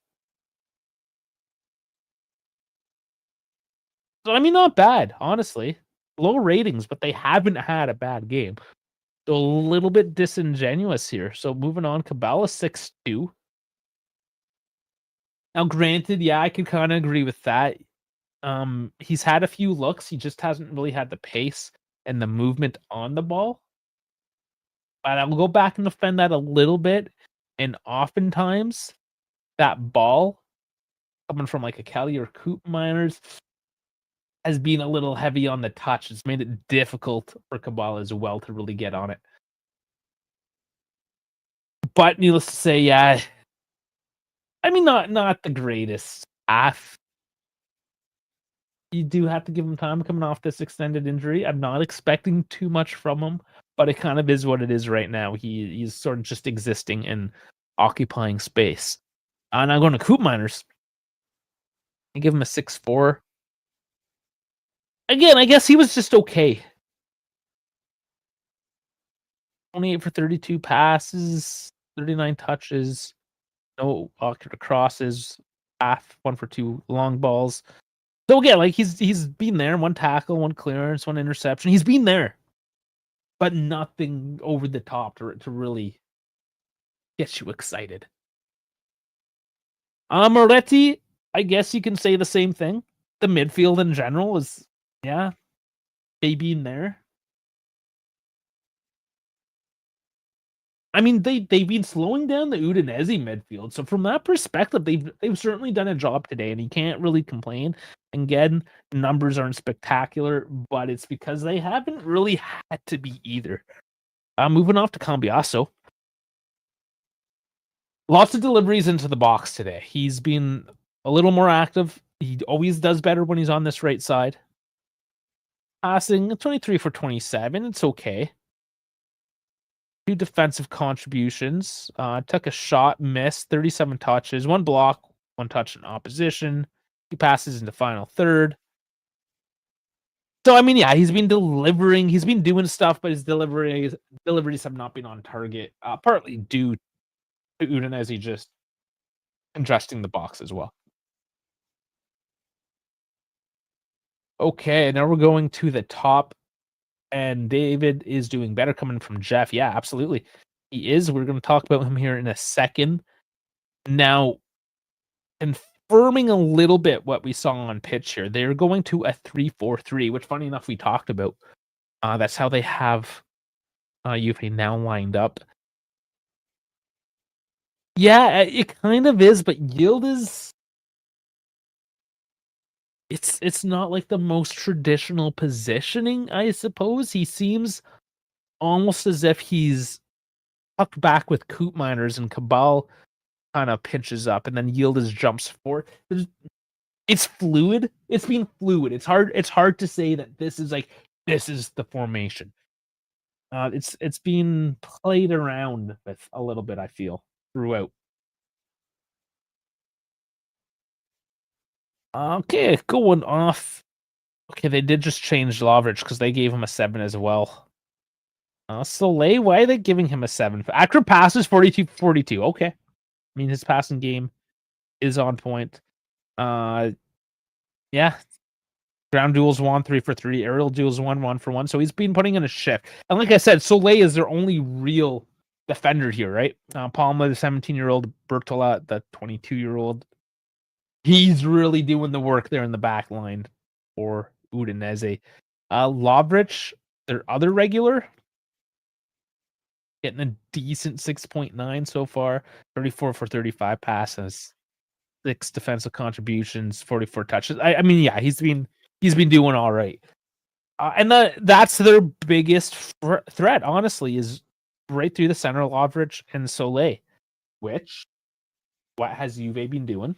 A: So I mean, not bad, honestly. Low ratings, but they haven't had a bad game. So a little bit disingenuous here. So moving on, Cabela 6'2". Now, granted, yeah, I could kind of agree with that. He's had a few looks. He just hasn't really had the pace and the movement on the ball. But I'll go back and defend that a little bit. And oftentimes, that ball coming from like a Kelly or Coop Miners has been a little heavy on the touch. It's made it difficult for Kabbalah as well to really get on it. But needless to say, yeah, I mean, not the greatest half. You do have to give him time coming off this extended injury. I'm not expecting too much from him, but it kind of is what it is right now. He's sort of just existing and occupying space. And I'm going to Coop Miners. I give him a 6'4". Again, I guess he was just okay. 28 for 32 passes, 39 touches, no accurate crosses, half, 1 for 2 long balls. So again, like he's been there, 1 tackle, 1 clearance, 1 interception. He's been there, but nothing over the top to really get you excited. Moretti, I guess you can say the same thing. The midfield in general is, yeah, they been there. I mean, they've been slowing down the Udinese midfield. So from that perspective, they've certainly done a job today, and you can't really complain. Again, numbers aren't spectacular, but it's because they haven't really had to be either. Moving off to Cambiaso. Lots of deliveries into the box today. He's been a little more active. He always does better when he's on this right side. Passing 23 for 27. It's okay. 2 defensive contributions. Took a shot, missed, 37 touches, 1 block, 1 touch in opposition. He passes into final third. So I mean, yeah, he's been delivering. He's been doing stuff, but his deliveries have not been on target. Partly due to Udinese just congesting the box as well. Okay, now we're going to the top, and David is doing better coming from Jeff. Yeah, absolutely. He is. We're going to talk about him here in a second. Now, confirming a little bit what we saw on pitch here, they're going to a 3-4-3, which, funny enough, we talked about. That's how they have Juve now lined up. Yeah, it kind of is, but Yildiz, it's not like the most traditional positioning, I suppose. He seems almost as if he's tucked back with Coop Miners and Cabal kind of pinches up, and then Yildiz jumps forward. It's fluid. It's been fluid. It's hard to say that this is the formation. It's been played around with a little bit, I feel, throughout. Okay, going off. Okay, they did just change Lovric because they gave him a 7 as well. Soleil, why are they giving him a 7? Accurate passes 42-42. Okay. I mean, his passing game is on point. Yeah. Ground duels 1, 3 for 3. Aerial duels 1, 1 for 1. So he's been putting in a shift. And like I said, Soleil is their only real defender here, right? Palma, the 17-year-old, Bertola, the 22-year-old. He's really doing the work there in the back line for Udinese. Lovric, their other regular, getting a decent 6.9 so far. 34 for 35 passes, 6 defensive contributions, 44 touches. I mean, yeah, he's been doing all right. And that's their biggest threat, honestly, is right through the center, Lovric and Soleil. Which, what has Juve been doing?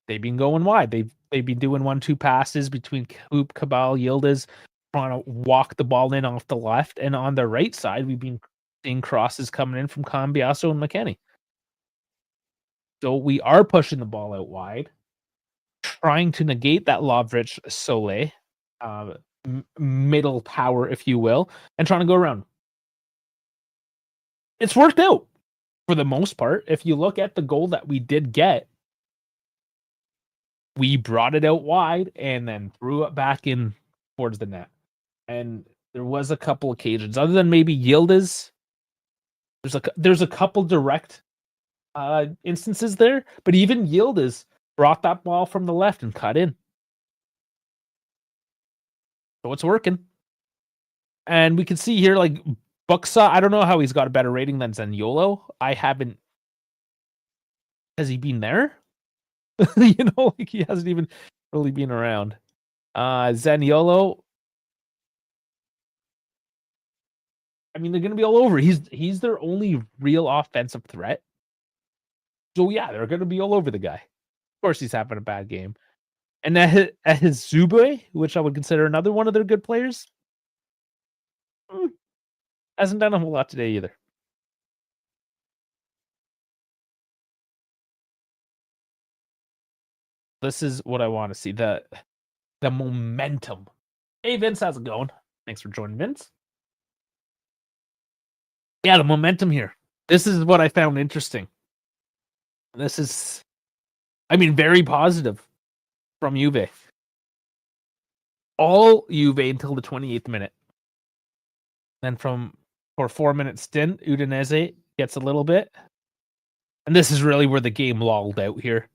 A: They've been going wide. They've been doing 1-2 passes between Coop, Cabal, Yildiz, trying to walk the ball in off the left. And on the right side, we've been seeing crosses coming in from Cambiasso and McKennie. So we are pushing the ball out wide, trying to negate that Lovric Soleil middle power, if you will, and trying to go around. It's worked out for the most part. If you look at the goal that we did get, we brought it out wide and then threw it back in towards the net. And there was a couple occasions, other than maybe Yildiz. There's a couple direct instances there, but even Yildiz brought that ball from the left and cut in. So it's working. And we can see here, like, Buxa, I don't know how he's got a better rating than Zaniolo. Has he been there? Like, he hasn't even really been around. Zaniolo, I mean, they're going to be all over. He's their only real offensive threat. So, yeah, they're going to be all over the guy. Of course, he's having a bad game. And at his Zube, which I would consider another one of their good players, hasn't done a whole lot today either. This is what I want to see. The momentum. Hey, Vince, how's it going? Thanks for joining, Vince. Yeah, the momentum here. This is what I found interesting. This is, I mean, very positive from Juve. All Juve until the 28th minute. Then for 4-minute stint, Udinese gets a little bit. And this is really where the game lulled out here.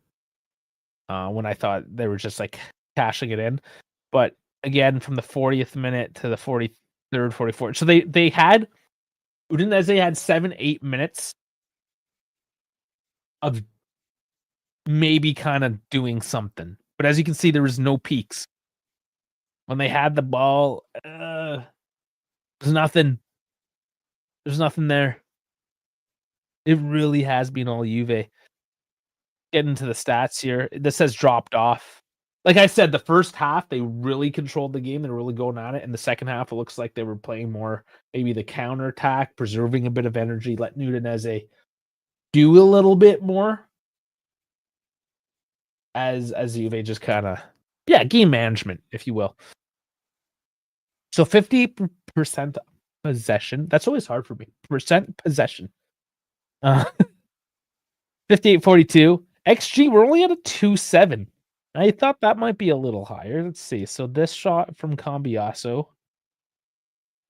A: When I thought they were just like cashing it in. But again, from the 40th minute to the 43rd, 44th. So they had Udinese had 7-8 minutes of maybe kind of doing something. But as you can see, there was no peaks. When they had the ball, there's nothing. There's nothing there. It really has been all Juve. Getting to the stats here. This says dropped off. Like I said, the first half, they really controlled the game. They were really going at it. In the second half, it looks like they were playing more maybe the counterattack, preserving a bit of energy, letting Udinese do a little bit more. As Juve just kind of, game management, if you will. So 50% possession. That's always hard for me. Percent possession. 58-42. XG, we're only at a 2.7. I thought that might be a little higher. Let's see. So this shot from Cambiasso,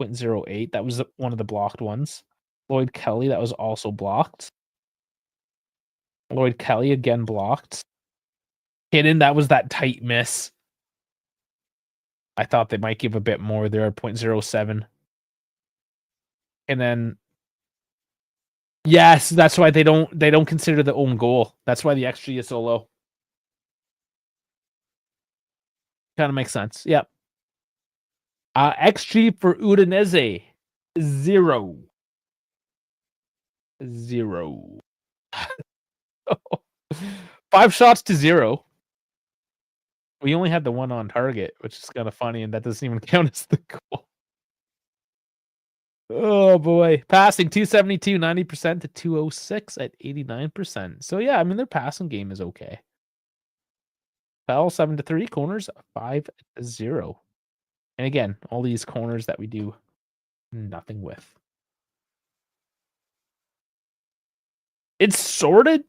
A: 0.08. That was one of the blocked ones. Lloyd Kelly, that was also blocked. Lloyd Kelly again blocked. Hidden, that was that tight miss. I thought they might give a bit more there, 0.07. And then, yes, that's why they don't consider the own goal. That's why the XG is so low. Kind of makes sense. Yep. XG for Udinese, 0. 0. 5 shots to 0. We only had the one on target, which is kind of funny, and that doesn't even count as the goal. Oh boy. Passing 272, 90% to 206 at 89%. So yeah, I mean, their passing game is okay. Fell 7-3. Corners 5-0. And again, all these corners that we do nothing with. It's sort of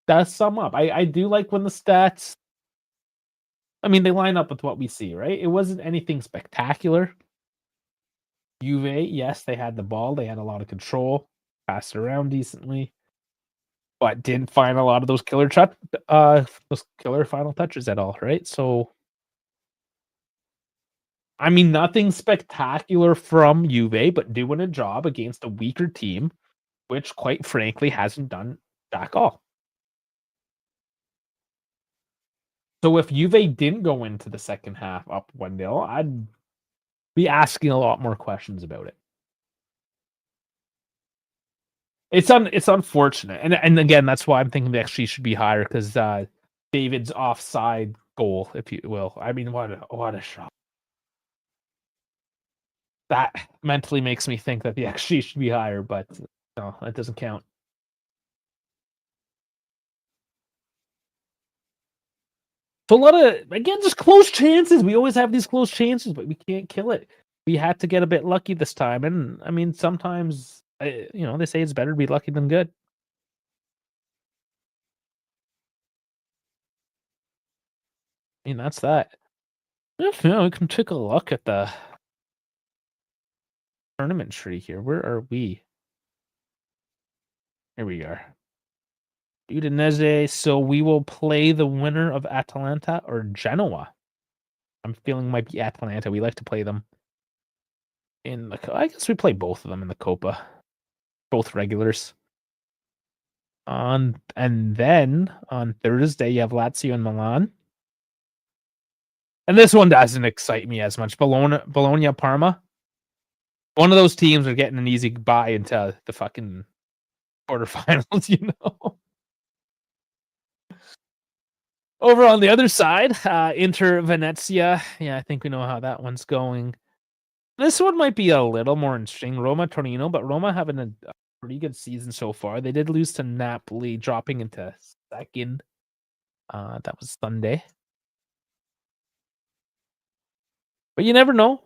A: does sum up. I do like when the stats, I mean, they line up with what we see, right? It wasn't anything spectacular. Juve, yes, they had the ball. They had a lot of control, passed around decently, but didn't find a lot of those killer final touches at all, right? So, I mean, nothing spectacular from Juve, but doing a job against a weaker team, which, quite frankly, hasn't done jack all. So if Juve didn't go into the second half up 1-0, I'd be asking a lot more questions about it. It's unfortunate, and again, that's why I'm thinking the XG should be higher, because David's offside goal, if you will. I mean, what a shot! That mentally makes me think that the XG should be higher, but no, that doesn't count. So a lot of, again, just close chances. We always have these close chances, but we can't kill it. We had to get a bit lucky this time, and I mean, sometimes they say it's better to be lucky than good. I mean, that's that. If we can take a look at the tournament tree here. Where are we? Here we are. Udinese. So we will play the winner of Atalanta or Genoa. I'm feeling might be Atalanta. We like to play them in the. I guess we play both of them in the Coppa. Both regulars. And then on Thursday you have Lazio and Milan. And this one doesn't excite me as much. Bologna, Parma. One of those teams are getting an easy bye into the fucking quarterfinals, Over on the other side, Inter Venezia. Yeah, I think we know how that one's going. This one might be a little more interesting. Roma, Torino, but Roma having a pretty good season so far. They did lose to Napoli, dropping into second. That was Sunday. But you never know.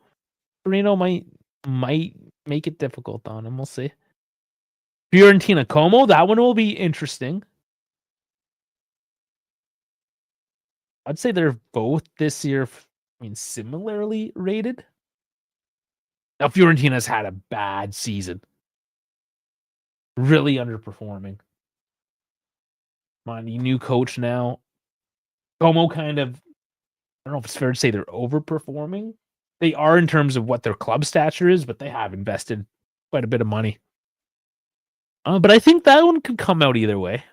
A: Torino might make it difficult on them. We'll see. Fiorentina, Como. That one will be interesting. I'd say they're both this year, similarly rated. Now, Fiorentina's had a bad season. Really underperforming. Monty, new coach now. Como kind of, I don't know if it's fair to say they're overperforming. They are in terms of what their club stature is, but they have invested quite a bit of money. But I think that one could come out either way.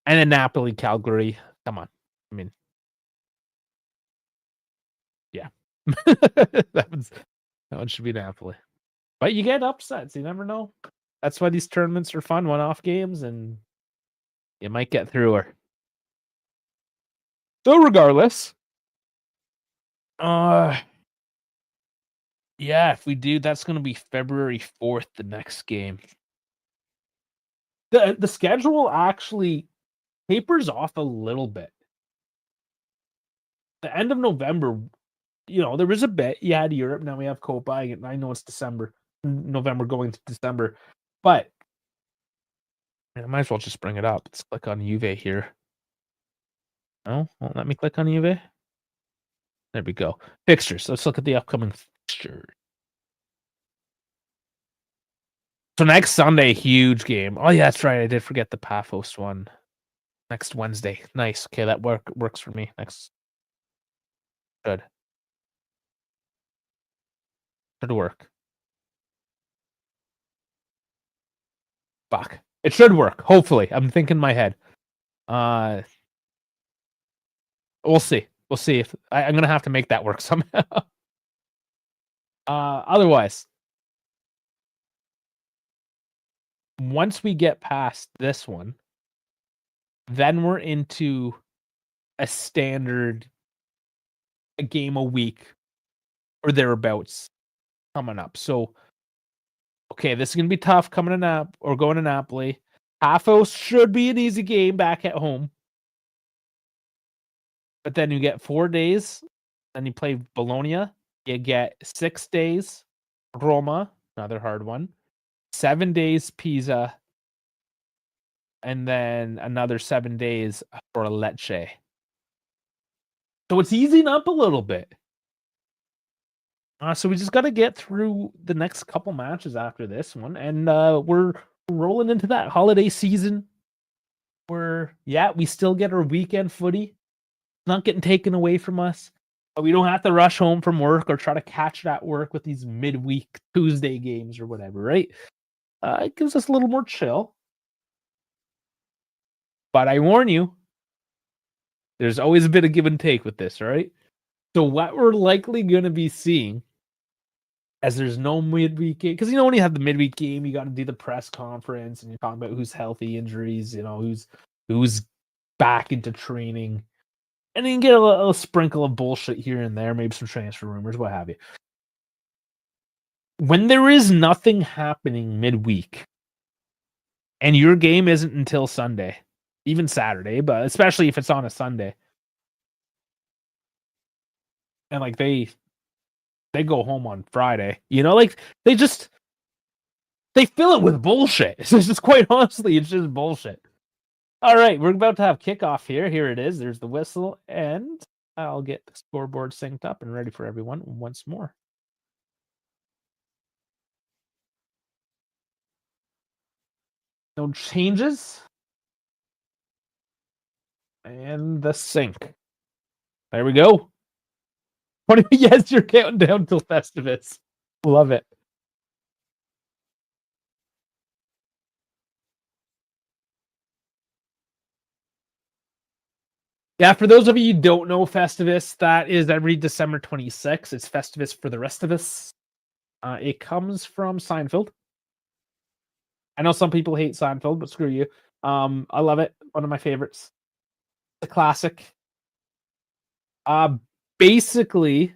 A: And then Napoli, Calgary. Come on. I mean, yeah. that one should be Napoli. But you get upsets. You never know. That's why these tournaments are fun, one-off games, and you might get through her. So regardless, yeah, if we do, that's going to be February 4th, the next game. The schedule actually tapers off a little bit. The end of November, there was a bit. You had Europe, now we have Coppa. I know it's November going to December, but I might as well just bring it up. Let's click on Juve here. No, won't let me click on Juve. There we go. Fixtures. Let's look at the upcoming fixtures. So next Sunday, huge game. Oh yeah, that's right. I did forget the Paphos one. Next Wednesday. Nice. Okay, that works for me. Next. Good. Should work. Fuck. It should work. Hopefully. I'm thinking in my head. We'll see. We'll see if I'm gonna have to make that work somehow. Otherwise, once we get past this one, then we're into a standard a game a week or thereabouts coming up. So, okay, this is gonna be tough going to Napoli. Paphos should be an easy game back at home. but then you get 4 days, then you play Bologna, you get 6 days, Roma, another hard one, 7 days Pisa, and then another 7 days for Lecce. So it's easing up a little bit. So we just got to get through the next couple matches after this one, and we're rolling into that holiday season where, we still get our weekend footy, not getting taken away from us, but we don't have to rush home from work or try to catch it at work with these midweek Tuesday games or whatever, right? It gives us a little more chill. But I warn you, there's always a bit of give and take with this, right? So what we're likely going to be seeing, as there's no midweek game, because when you have the midweek game, you got to do the press conference and you're talking about who's healthy, injuries, who's back into training, and then you get a sprinkle of bullshit here and there, maybe some transfer rumors, what have you. When there is nothing happening midweek, and your game isn't until Sunday, even Saturday, but especially if it's on a Sunday, and like they go home on Friday, they fill it with bullshit. It's just, quite honestly, it's just bullshit. All right, we're about to have kickoff here. Here it is. There's the whistle, and I'll get the scoreboard synced up and ready for everyone once more. No changes. And the sync. There we go. Yes, you're counting down till Festivus. Love it. Yeah, for those of you who don't know Festivus, that is every December 26th. It's Festivus for the rest of us. It comes from Seinfeld. I know some people hate Seinfeld, but screw you. I love it. One of my favorites. The classic. Basically,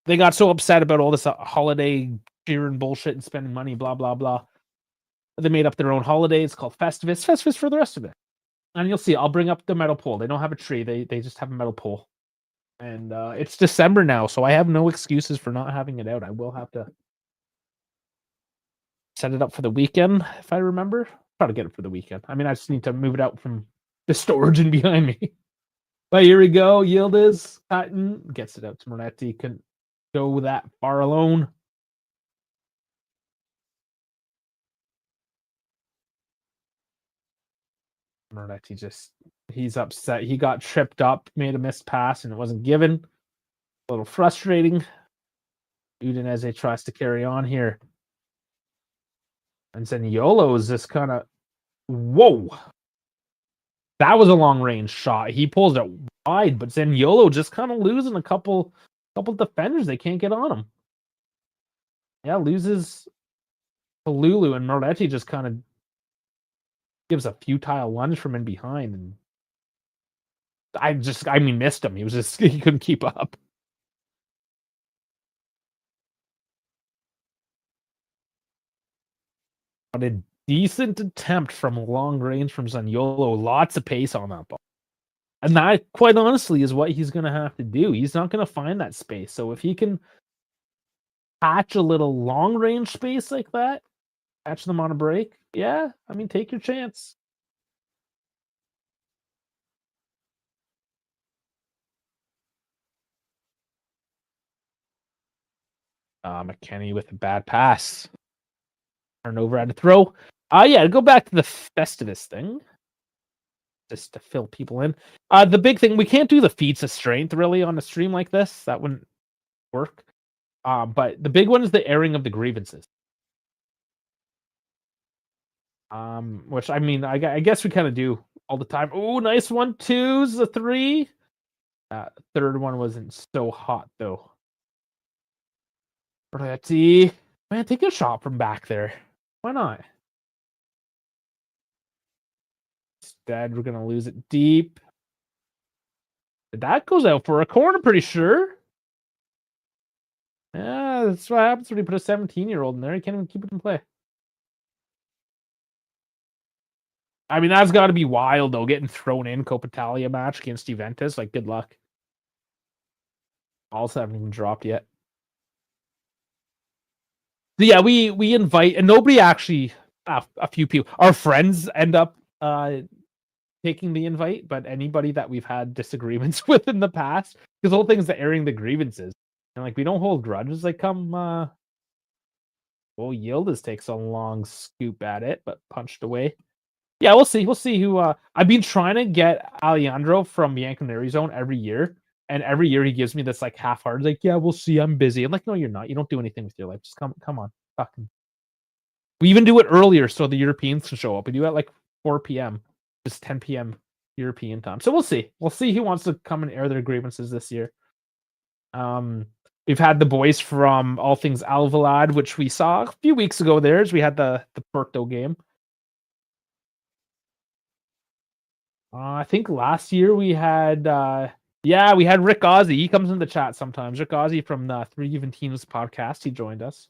A: they got so upset about all this holiday cheer and bullshit and spending money, blah, blah, blah. They made up their own holiday. It's called Festivus. Festivus for the rest of it. And you'll see, I'll bring up the metal pole. They don't have a tree. They just have a metal pole. And it's December now, so I have no excuses for not having it out. I will have to set it up for the weekend, if I remember. Try to get it for the weekend. I mean, I just need to move it out from the storage and behind me. But here we go. Yildiz Cotton gets it out to Moretti. Couldn't go that far alone. Moretti he's upset. He got tripped up, made a missed pass, and it wasn't given. A little frustrating. Udinese tries to carry on here. And Zaniolo is just kind of, whoa. That was a long range shot. He pulls it wide, but Zaniolo just kind of losing a couple defenders. They can't get on him. Yeah, loses to Lulu, and Moretti just kind of gives a futile lunge from in behind. And missed him. He couldn't keep up. But a decent attempt from long range from Zaniolo. Lots of pace on that ball. And that, quite honestly, is what he's going to have to do. He's not going to find that space. So if he can catch a little long range space like that, catch them on a break, take your chance. McKennie with a bad pass. Turnover at a throw. To go back to the Festivus thing, just to fill people in. The big thing, we can't do the feats of strength really on a stream like this. That wouldn't work. But the big one is the airing of the grievances. Which I guess we kind of do all the time. Oh, nice 1-2s, a 3. Third one wasn't so hot though. Moretti, man, take a shot from back there. Why not? Instead, we're gonna lose it deep. That goes out for a corner, pretty sure. Yeah, that's what happens when you put a 17-year-old in there. You can't even keep it in play. I mean, that's got to be wild though. Getting thrown in Coppa Italia match against Juventus. Like, good luck. Also haven't even dropped yet. So yeah, we invite, and nobody actually. A few people, our friends, end up taking the invite, but anybody that we've had disagreements with in the past, because the whole thing is the airing the grievances, and like we don't hold grudges. Like, come, well, Yildiz takes a long scoop at it, but punched away. Yeah, we'll see. We'll see who. I've been trying to get Alejandro from Bianconeri Zone every year, and every year he gives me this like half-hearted, like, "Yeah, we'll see. I'm busy." I'm like, "No, you're not. You don't do anything with your life. Just come on, fucking." We even do it earlier so the Europeans can show up. We do it at like 4 p.m. Just 10 p.m. European time. So we'll see. We'll see who wants to come and air their grievances this year. We've had the boys from All Things Alvalade, which we saw a few weeks ago. As we had the Porto game. I think last year we had we had Rick Ozzy. He comes in the chat sometimes. Rick Ozzy from the Three Even Teams podcast. He joined us.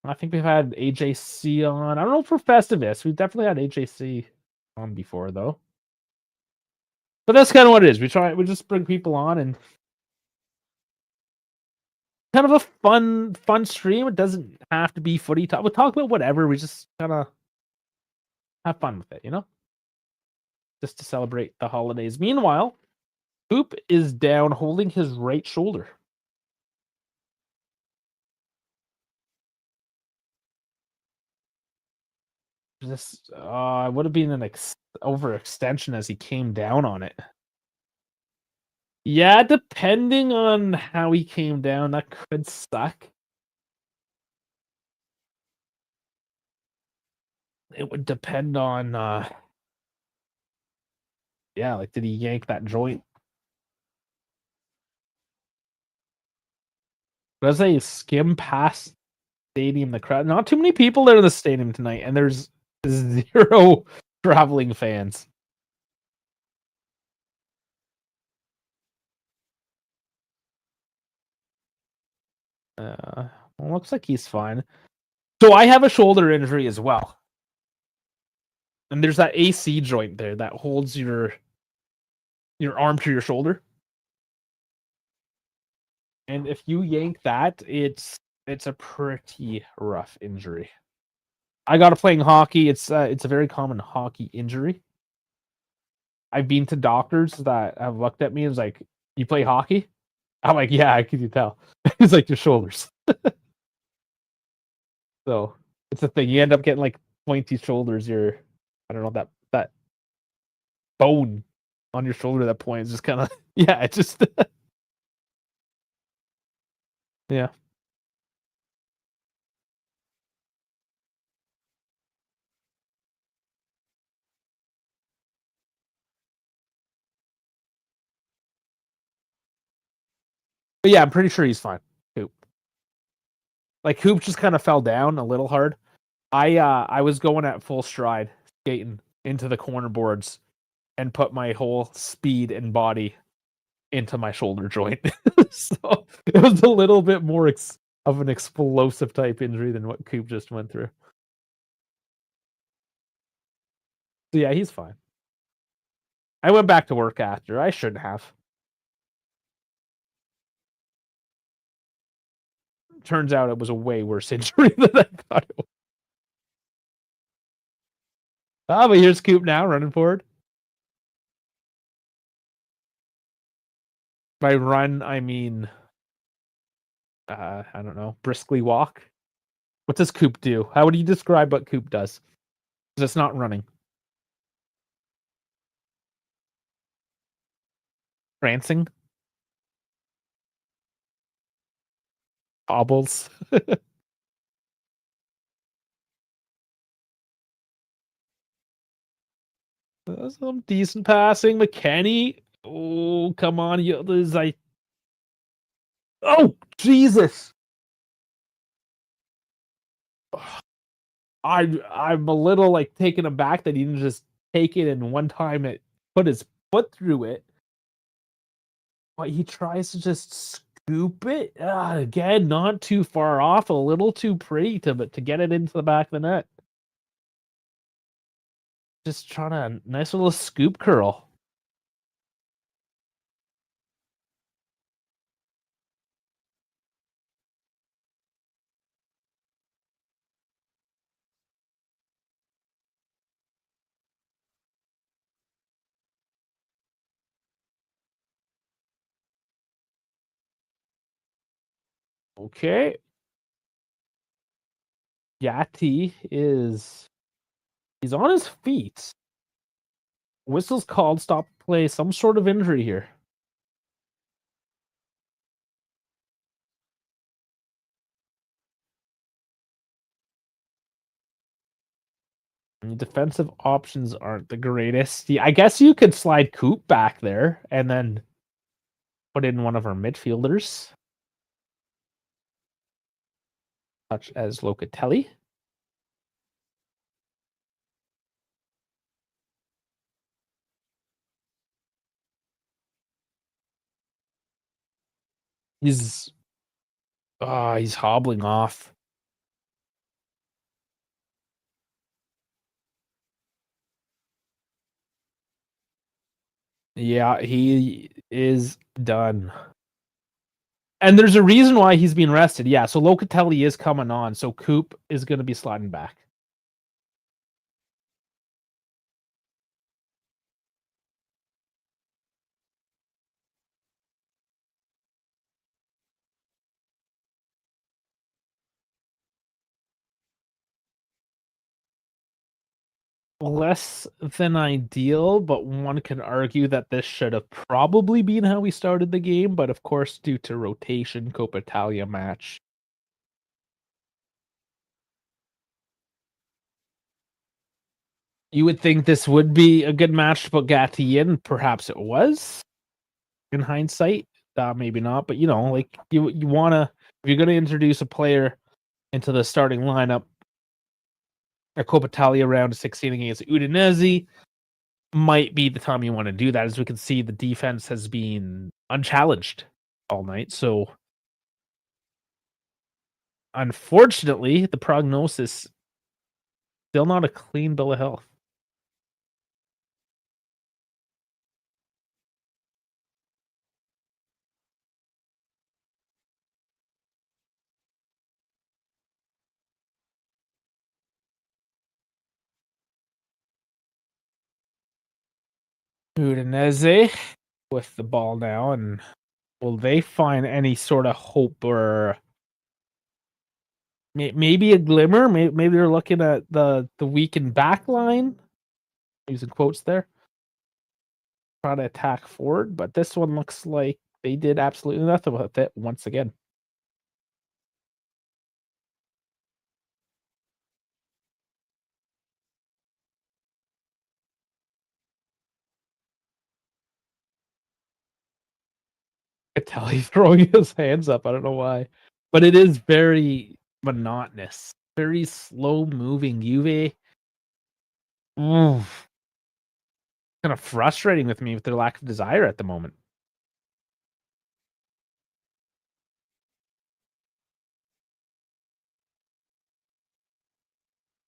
A: I think we've had AJC on. I don't know for Festivus. We've definitely had AJC on before though. But that's kind of what it is. We just bring people on and kind of a fun stream. It doesn't have to be footy talk. We'll talk about whatever. We just kind of have fun with it, you know? Just to celebrate the holidays. Meanwhile, Coop is down holding his right shoulder. This would have been an overextension as he came down on it. Yeah, depending on how he came down, that could suck. It would depend on like, did he yank that joint? As I skim past stadium, the crowd, not too many people there in the stadium tonight, and there's 0 traveling fans. Well, looks like he's fine. So I have a shoulder injury as well. And there's that AC joint there that holds your arm to your shoulder. And if you yank that, it's a pretty rough injury. I got to playing hockey. It's a very common hockey injury. I've been to doctors that have looked at me and was like, "You play hockey?" I'm like, "Yeah, I can tell." It's like your shoulders. So it's a thing. You end up getting like pointy shoulders. I don't know, that bone on your shoulder that points just kind of it just yeah. But yeah, I'm pretty sure he's fine. Coop. Like Coop just kind of fell down a little hard. I was going at full stride, skating into the corner boards and put my whole speed and body into my shoulder joint. So it was a little bit more of an explosive type injury than what Coop just went through. So yeah, he's fine. I went back to work after. I shouldn't have. Turns out it was a way worse injury than I thought it was. But here's Coop now running forward. By run, I mean, I don't know, briskly walk. What does Coop do? How would you describe what Coop does? Because it's not running. Prancing. Hobbles. Some decent passing. McKenny. Oh, come on. Oh, Jesus. I'm a little like taken aback that he didn't just take it and one time it put his foot through it. But he tries to just scoop it. Again, not too far off, a little too pretty to get it into the back of the net. Just trying to nice little scoop curl. Okay. Yati he's on his feet. Whistle's called, stop play, some sort of injury here. And defensive options aren't the greatest. I guess you could slide Coop back there and then put in one of our midfielders, such as Locatelli. He's he's hobbling off. Yeah, he is done. And there's a reason why he's being rested. Yeah, so Locatelli is coming on, so Coop is going to be sliding back. Less than ideal, but one can argue that this should have probably been how we started the game, but of course, due to rotation, Coppa Italia match. You would think this would be a good match to put Gatti in. Perhaps it was, in hindsight. Maybe not, but like you want to, if you're going to introduce a player into the starting lineup, a Coppa Italia round of 16 against Udinese might be the time you want to do that. As we can see, the defense has been unchallenged all night. So, unfortunately, the prognosis still not a clean bill of health. Udinese with the ball now, and will they find any sort of hope or maybe a glimmer? Maybe they're looking at the weakened back line, using quotes there, trying to attack forward. But this one looks like they did absolutely nothing with it once again. Italy throwing his hands up. I don't know why, but it is very monotonous, very slow moving. Juve, oof, kind of frustrating with me with their lack of desire at the moment.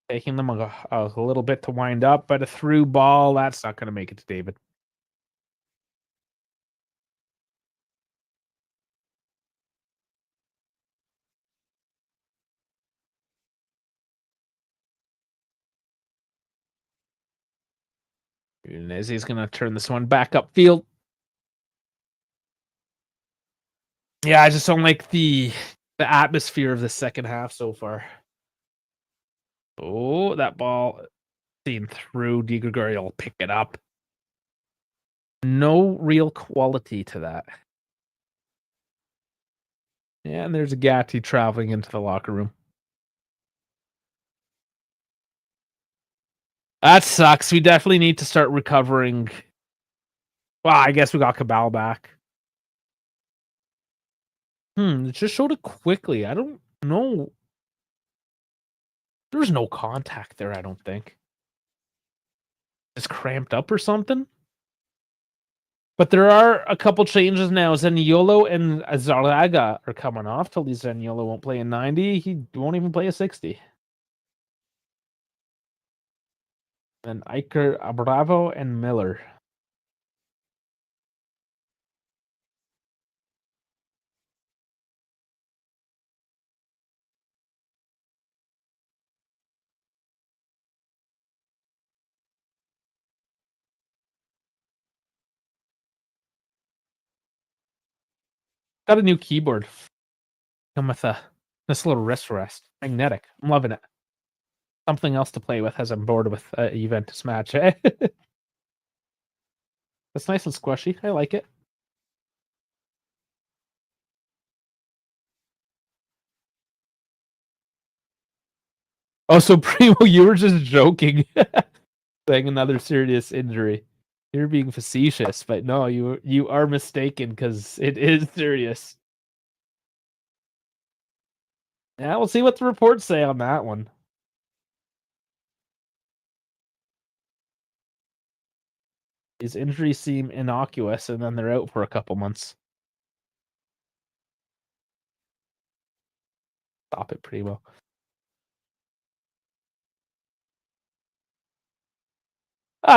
A: Taking them a little bit to wind up, but a through ball, that's not going to make it to David. He's going to turn this one back upfield. Yeah, I just don't like the atmosphere of the second half so far. Oh, that ball seen through. Di Gregorio will pick it up. No real quality to that. Yeah, and there's a Gatti traveling into the locker room. That sucks. We definitely need to start recovering. Well, I guess we got Cabal back. It just showed it quickly. I don't know. There's no contact there, I don't think. It's cramped up or something. But there are a couple changes now. Zaniolo and Azarlaga are coming off. Till Zaniolo won't play a 90. He won't even play a 60. Then Iker, Bravo, and Miller. Got a new keyboard. Come with a this little wrist rest. Magnetic. I'm loving it. Something else to play with as I'm bored with a Juventus match. Eh? It's nice and squishy. I like it. Oh, so Primo, you were just joking, saying another serious injury. You're being facetious, but no, you are mistaken because it is serious. Yeah, we'll see what the reports say on that one. These injuries seem innocuous, and then they're out for a couple months. Stop it, Primo.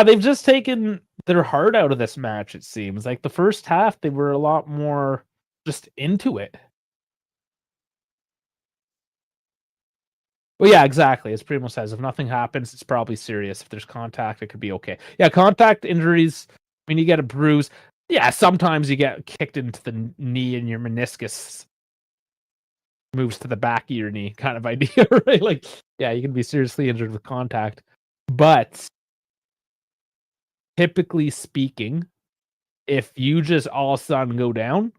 A: They've just taken their heart out of this match, it seems. Like the first half, they were a lot more just into it. Well, yeah, exactly. As Primo says, if nothing happens, it's probably serious. If there's contact, it could be okay. Yeah, contact injuries, when you get a bruise, yeah, sometimes you get kicked into the knee and your meniscus moves to the back of your knee kind of idea, right? Like, yeah, you can be seriously injured with contact. But typically speaking, if you just all of a sudden go down,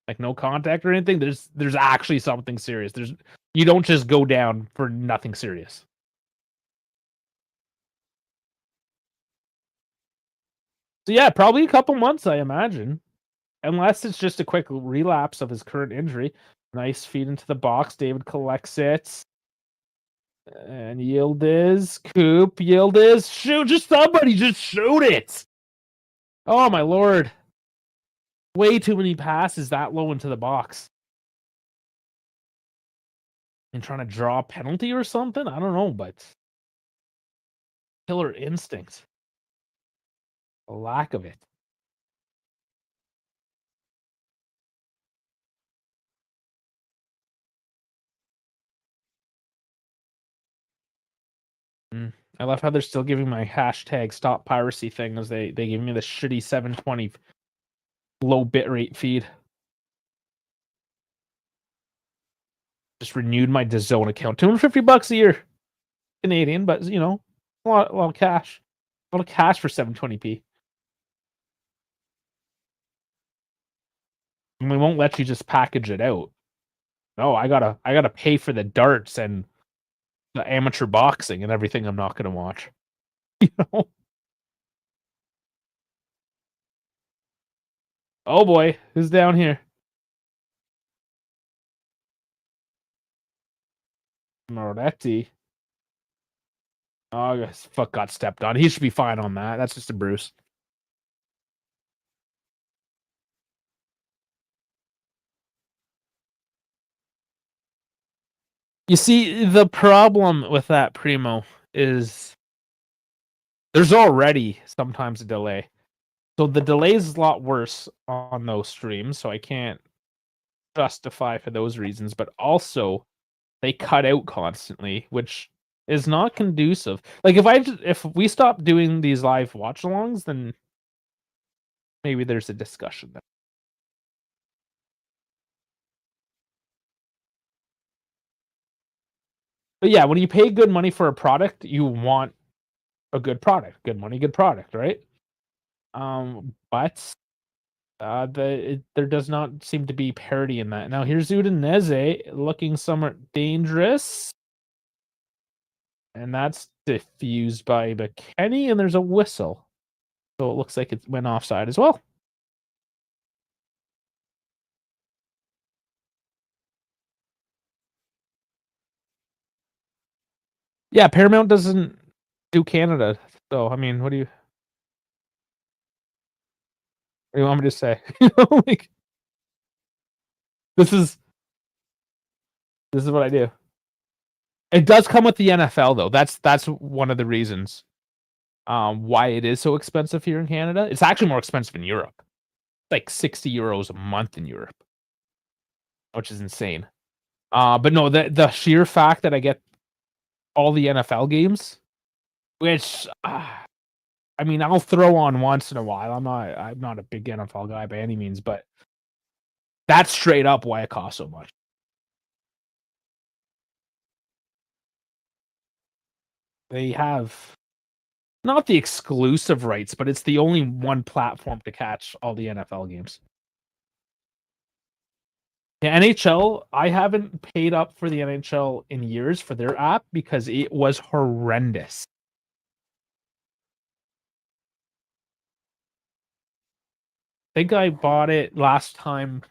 A: like no contact or anything, there's actually something serious. You don't just go down for nothing serious. So yeah, probably a couple months, I imagine, unless it's just a quick relapse of his current injury. Nice feed into the box. David collects it, and Yildiz, shoot! Just somebody, just shoot it! Oh my lord! Way too many passes that low into the box. And trying to draw a penalty or something? I don't know, but killer instinct. A lack of it. I love how they're still giving my hashtag stop piracy thing as they give me the shitty 720 low bitrate feed. Just renewed my DAZN account. $250 a year. Canadian, but you know, a lot of cash. A lot of cash for 720p. And we won't let you just package it out. No, I gotta pay for the darts and the amateur boxing and everything I'm not gonna watch. You know? Oh boy, who's down here? Moretti. Oh, fuck, got stepped on. He should be fine on that. That's just a bruise. You see, the problem with that, Primo, is there's already sometimes a delay. So the delay is a lot worse on those streams, so I can't justify for those reasons, but also they cut out constantly, which is not conducive. Like if we stop doing these live watch alongs, then maybe there's a discussion there. But yeah, when you pay good money for a product, you want a good product. Good money, good product, right? But there does not seem to be parity in that. Now here's Udinese looking somewhat dangerous. And that's diffused by McKenny, and there's a whistle. So it looks like it went offside as well. Yeah, Paramount doesn't do Canada. So I mean, what do you want me to say? You know, like this is what I do. It does come with the NFL though. That's one of the reasons why it is so expensive here in Canada. It's actually more expensive in Europe. Like 60 euros a month in Europe, which is insane. But no, the sheer fact that I get all the NFL games, which I mean, I'll throw on once in a while. I'm not a big NFL guy by any means, but that's straight up why it costs so much. They have not the exclusive rights, but it's the only one platform to catch all the NFL games. The NHL, I haven't paid up for the NHL in years for their app because it was horrendous. I think I bought it last time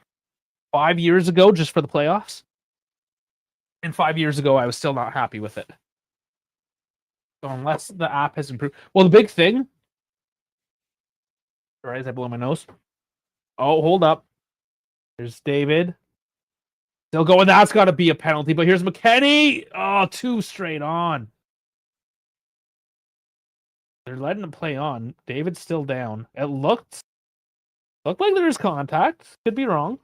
A: 5 years ago just for the playoffs. And 5 years ago, I was still not happy with it. So unless the app has improved. Well, the big thing. Sorry, as I blow my nose. Oh, hold up. There's David. Still going. That's got to be a penalty. But here's McKenny. Oh, 2 straight on. They're letting him play on. David's still down. It looked like there's contact. Could be wrong.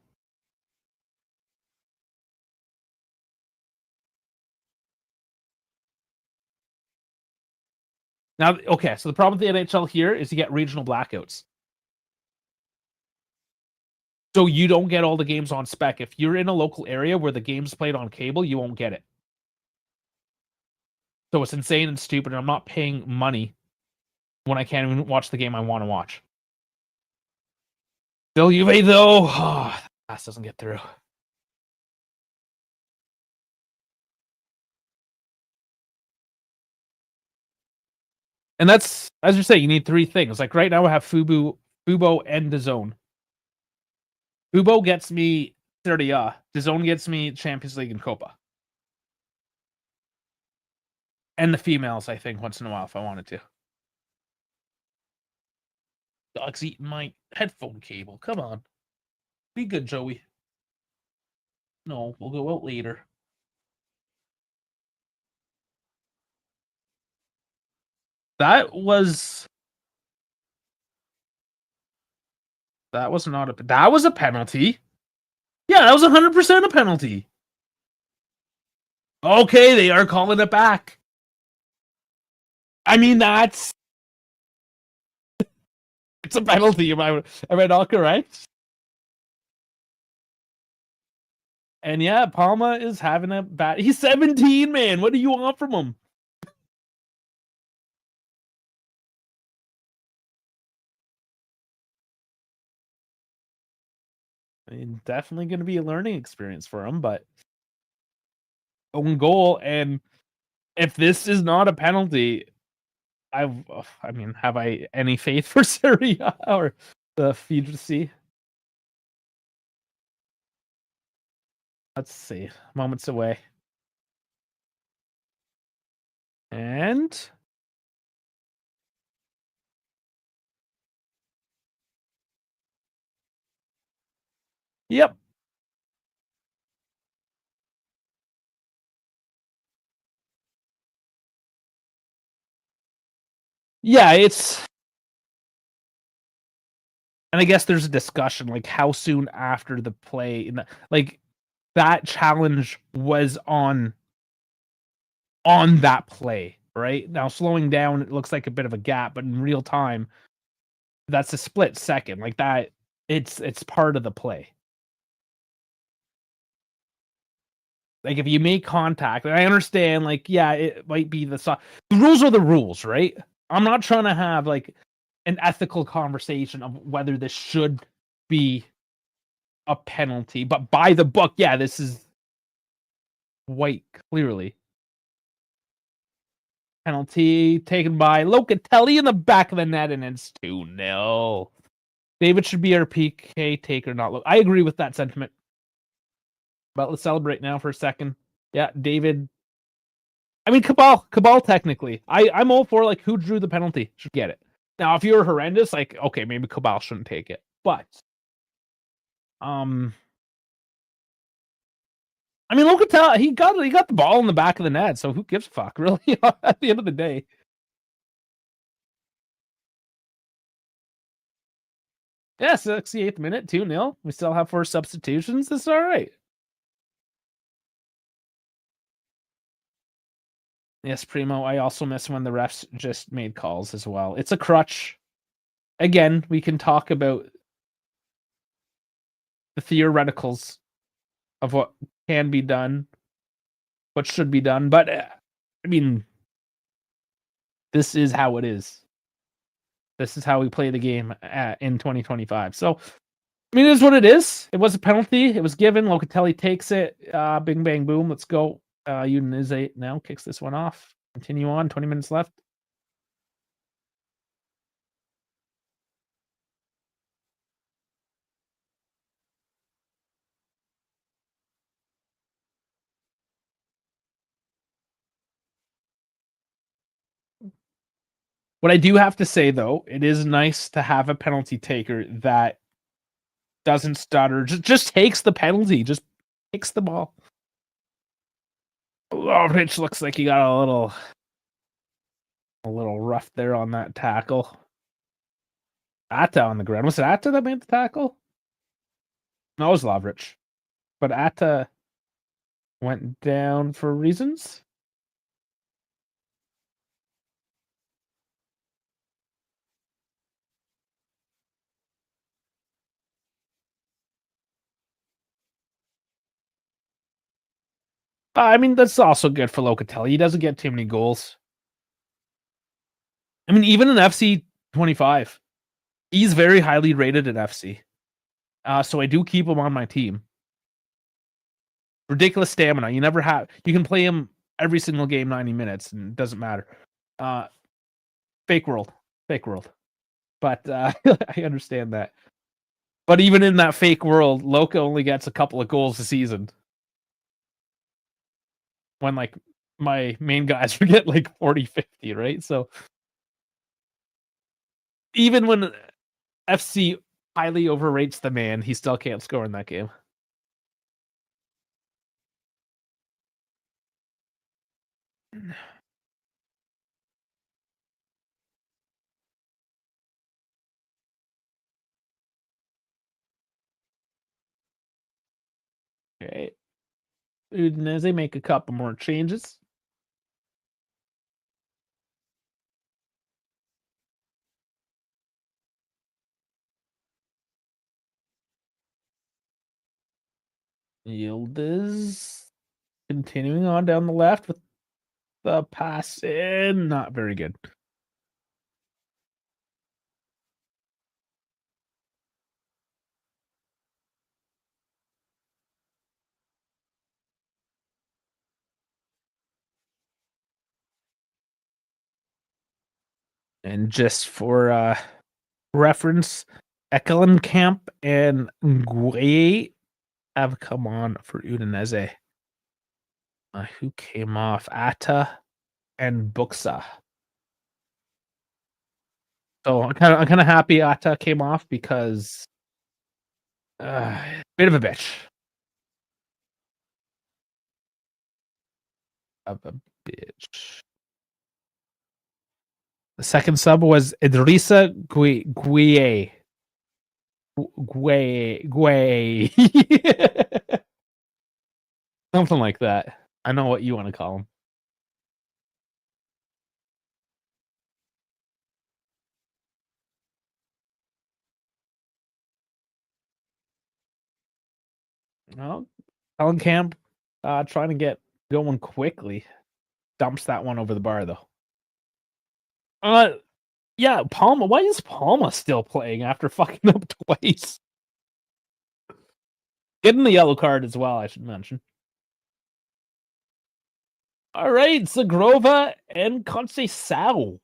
A: Now, okay, so the problem with the NHL here is you get regional blackouts. So you don't get all the games on spec. If you're in a local area where the game's played on cable, you won't get it. So it's insane and stupid, and I'm not paying money when I can't even watch the game I want to watch. Still Juve, though. Oh, pass doesn't get through. And that's, as you say, you need 3 things. Like right now I have Fubo, and DAZN. Fubo gets me Serie A. DAZN gets me Champions League and Coppa. And the females, I think, once in a while if I wanted to. Dog's eating my headphone cable. Come on. Be good, Joey. No, we'll go out later. That was not a, that was a penalty. Yeah, that was 100% a penalty. Okay, they are calling it back. I mean, it's a penalty. Am I not correct? And yeah, Palma is having a bad. He's 17, man. What do you want from him? I mean, definitely going to be a learning experience for him, but own goal. And if this is not a penalty, I mean, have I any faith for Serie A or the Fiji? Let's see. Moments away. And yep. Yeah, it's, and I guess there's a discussion like how soon after the play in the, like that challenge was on that play, right? Now slowing down, it looks like a bit of a gap, but in real time, that's a split second. Like that, it's part of the play. Like if you make contact, and I understand, like, yeah, it might be the rules are the rules, right? I'm not trying to have like an ethical conversation of whether this should be a penalty, but by the book, yeah, this is quite clearly penalty taken by Locatelli in the back of the net, and it's 2-0. David should be our PK taker, not I agree with that sentiment. But let's celebrate now for a second. Yeah, David. I mean, Cabal. Technically, I'm all for like who drew the penalty should get it. Now, if you're horrendous, like okay, maybe Cabal shouldn't take it. But, I I mean, Locatelli, he got the ball in the back of the net, so who gives a fuck, really? At the end of the day. Yeah, 68th minute, 2-0. We still have 4 substitutions. That's all right. Yes, Primo. I also miss when the refs just made calls as well. It's a crutch. Again, we can talk about the theoreticals of what can be done, what should be done, but I mean, this is how it is. This is how we play the game in 2025. So, I mean, it is what it is. It was a penalty. It was given. Locatelli takes it. Bing, bang, boom. Let's go. Udinese now kicks this one off. Continue on. 20 minutes left. What I do have to say, though, it is nice to have a penalty taker that doesn't stutter. Just takes the penalty. Just takes the ball. Oh, Rich looks like he got a little rough there on that tackle. Atta on the ground. Was it Atta that made the tackle? No, it was Lovrich. But Atta went down for reasons. I mean, that's also good for Locatelli. He doesn't get too many goals. I mean, even in FC 25, he's very highly rated at FC. So I do keep him on my team. Ridiculous stamina. You can play him every single game 90 minutes and it doesn't matter. Fake world. But I understand that. But even in that fake world, Loca only gets a couple of goals a season. When like my main guys would get like 40, 50, right? So even when FC highly overrates the man, he still can't score in that game. Okay. Udinese make a couple more changes. Yildiz continuing on down the left with the pass in. Not very good. And just for reference, Ekelenkamp and Nguye have come on for Udinese. Who came off? Atta and Buxa. So I'm kind of happy Atta came off because bit of a bitch. Of a bitch. The second sub was Idrissa Gueye. Something like that. I know what you want to call him. Well, Camp trying to get going quickly. Dumps that one over the bar, though. Yeah, Palma. Why is Palma still playing after fucking up twice? Getting the yellow card as well, I should mention. All right, Zagrova and Conceição.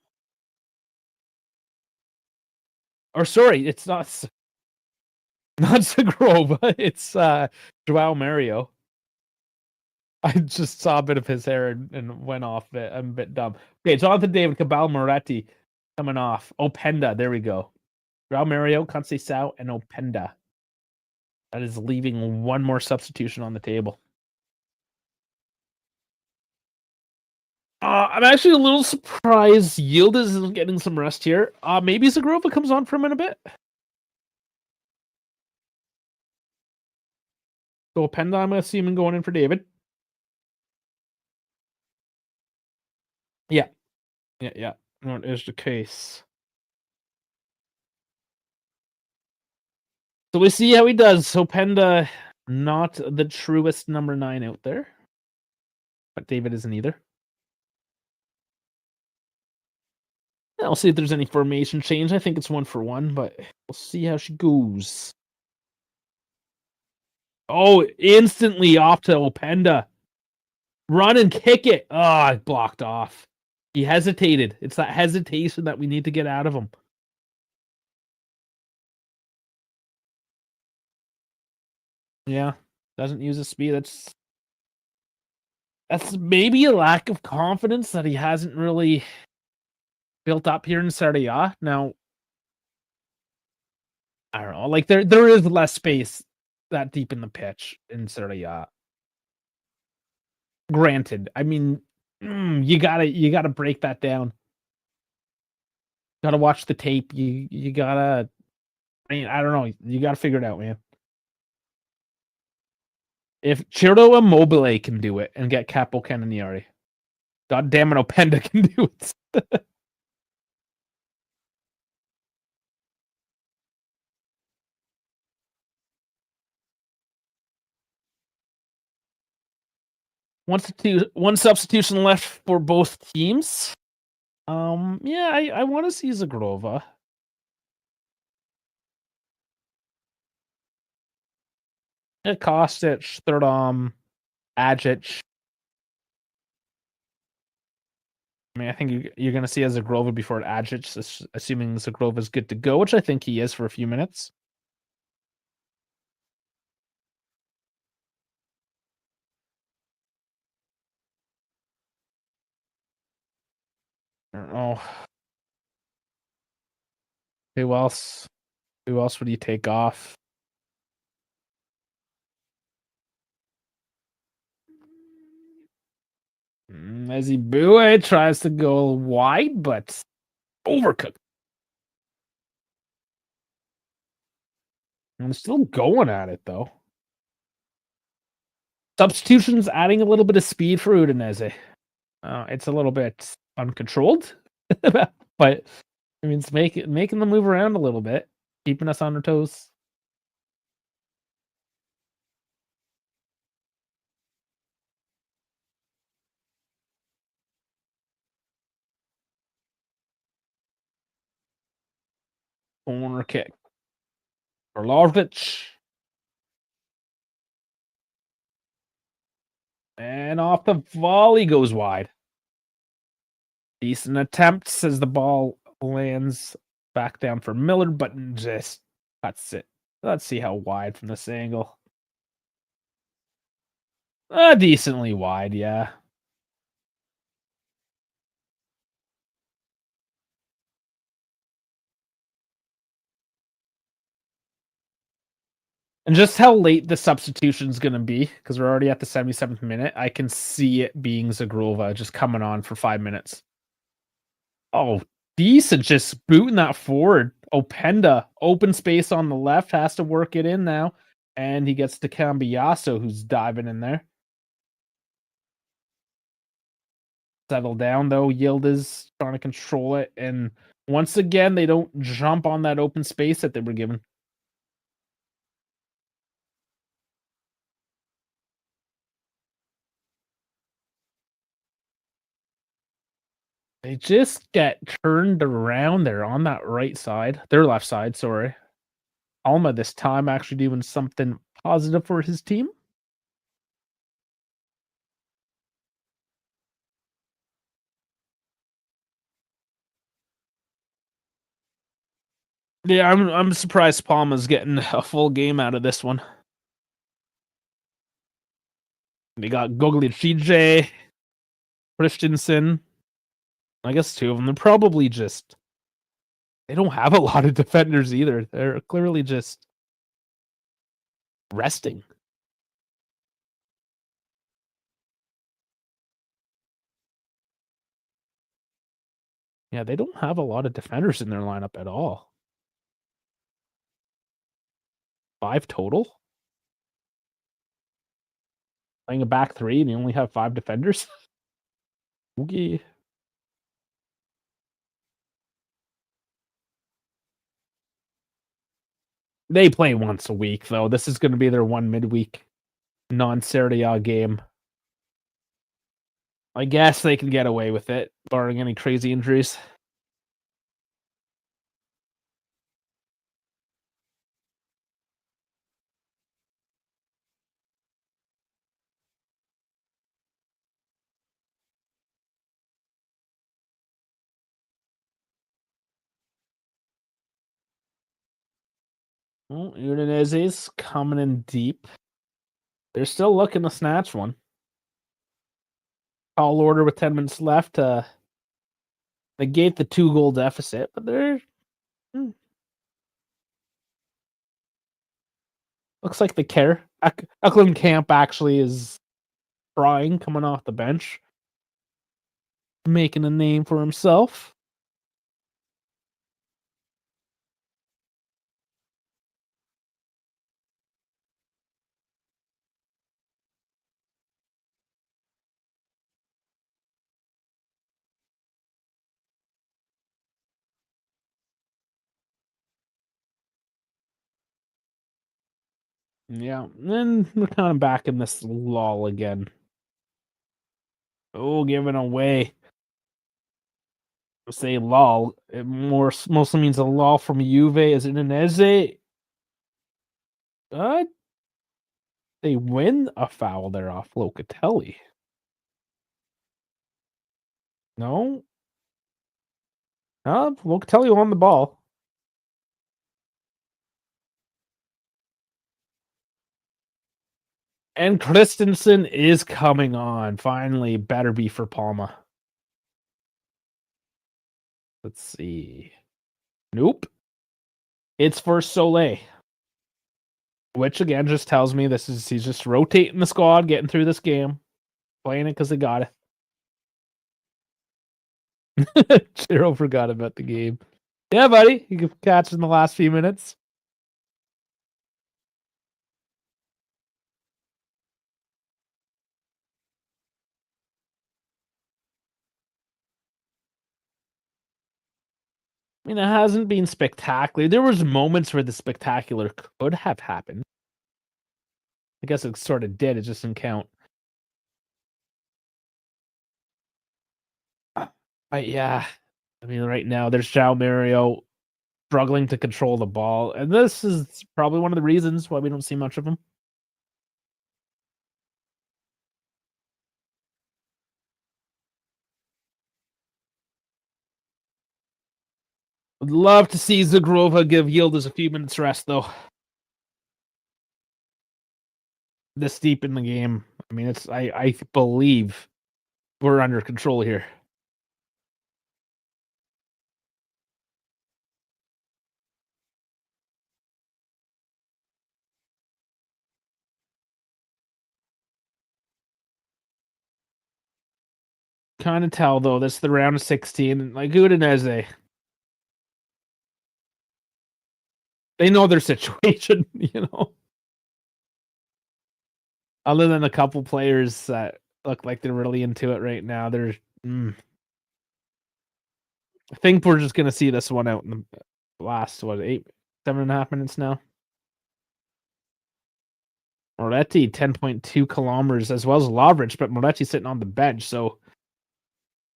A: Or sorry, it's not Zagrova. It's Joao Mario. I just saw a bit of his hair and went off it. I'm a bit dumb. Okay, Jonathan David, Cabal Moretti coming off. Openda, there we go. Joao Mario, Conceição, and Openda. That is leaving one more substitution on the table. I'm actually a little surprised Yildiz isn't getting some rest here. Maybe Zagrova comes on for him in a bit. So Openda, I'm going to see him going in for David. Yeah. Yeah. That is the case. So we see how he does. Openda, not the truest number 9 out there. But David isn't either. I'll see if there's any formation change. I think it's 1-for-1, but we'll see how she goes. Oh, instantly off to Openda. Run and kick it. Oh, blocked off. He hesitated. It's that hesitation that we need to get out of him. Yeah. Doesn't use his speed. That's maybe a lack of confidence that he hasn't really built up here in Serie A. Now, I don't know. Like there is less space that deep in the pitch in Serie A. Granted, I mean, you gotta break that down. Gotta watch the tape. You gotta. I mean, I don't know. You gotta figure it out, man. If Ciro Immobile can do it and get Capo Cannonieri, God damn it, Openda can do it. One substitution left for both teams. Yeah, I want to see Zagrova. Kostic, Thurdom, Agic. I mean, I think you're going to see Zagrova before Agic, assuming Zagrova's good to go, which I think he is for a few minutes. I don't know. Who else? Who else would you take off? Ezibue tries to go wide, but overcooked. I'm still going at it, though. Substitutions adding a little bit of speed for Udinese. It's a little bit uncontrolled, but I mean, it's making them move around a little bit, keeping us on our toes. Corner kick. Orlovic. And off the volley goes wide. Decent attempts as the ball lands back down for Miller, but just cuts it. Let's see how wide from this angle. Decently wide, yeah. And just how late the substitution's going to be, because we're already at the 77th minute, I can see it being Zagrova just coming on for 5 minutes. Oh, decent. Just booting that forward. Openda, open space on the left, has to work it in now. And he gets to Cambiaso, who's diving in there. Settle down, though. Yildiz trying to control it. And once again, they don't jump on that open space that they were given. They just get turned around there on that right side. Their left side, sorry. Alma this time actually doing something positive for his team. Yeah, I'm surprised Palma's getting a full game out of this one. They got Goglicije, Christensen. I guess two of them. They're probably just they don't have a lot of defenders either. They're clearly just resting. Yeah, they don't have a lot of defenders in their lineup at all. 5 total? Playing a back 3 and you only have 5 defenders? Okay. They play once a week, though. This is gonna be their one midweek non-Serie A game. I guess they can get away with it, barring any crazy injuries. Well, Udinese's coming in deep. They're still looking to snatch one. Tall order with 10 minutes left to negate the 2-goal deficit, but they're looks like they care. Eklund Camp actually is trying, coming off the bench, making a name for himself. Yeah, and we're kind of back in this lull again. Oh, giving away. Say lull. It mostly means a lull from Juve as Udinese. Uh, they win a foul there off Locatelli. No, Locatelli won the ball. And Christensen is coming on. Finally, better be for Palma. Let's see. Nope. It's for Soleil. Which again just tells me he's just rotating the squad, getting through this game, playing it because they got it. Chiro forgot about the game. Yeah, buddy, you can catch in the last few minutes. I mean, it hasn't been spectacular. There was moments where the spectacular could have happened. I guess it sort of did. It just didn't count. But yeah, I mean, right now there's João Mario struggling to control the ball, and this is probably one of the reasons why we don't see much of him. Would love to see Zagrova give Yildiz a few minutes rest, though. This deep in the game, I mean, I believe we're under control here. Kind of tell though, this is the round of 16. Like Udinese, they know their situation, you know. Other than a couple players that look like they're really into it right now, I think we're just gonna see this one out in the last 7.5 minutes now. Moretti 10.2 kilometers as well as Lovric, but Moretti's sitting on the bench, so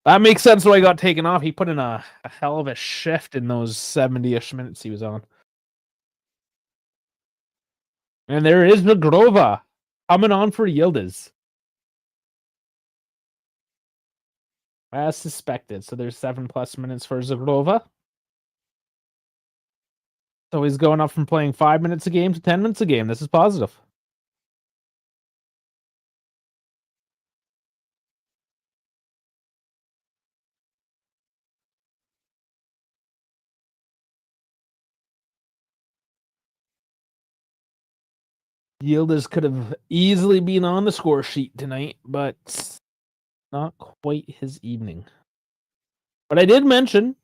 A: that makes sense why he got taken off. He put in a hell of a shift in those 70-ish minutes he was on. And there is Zagrova coming on for Yildiz. As suspected. So there's 7+ minutes for Zagrova. So he's going up from playing 5 minutes a game to 10 minutes a game. This is positive. Yildiz could have easily been on the score sheet tonight, but not quite his evening. But I did mention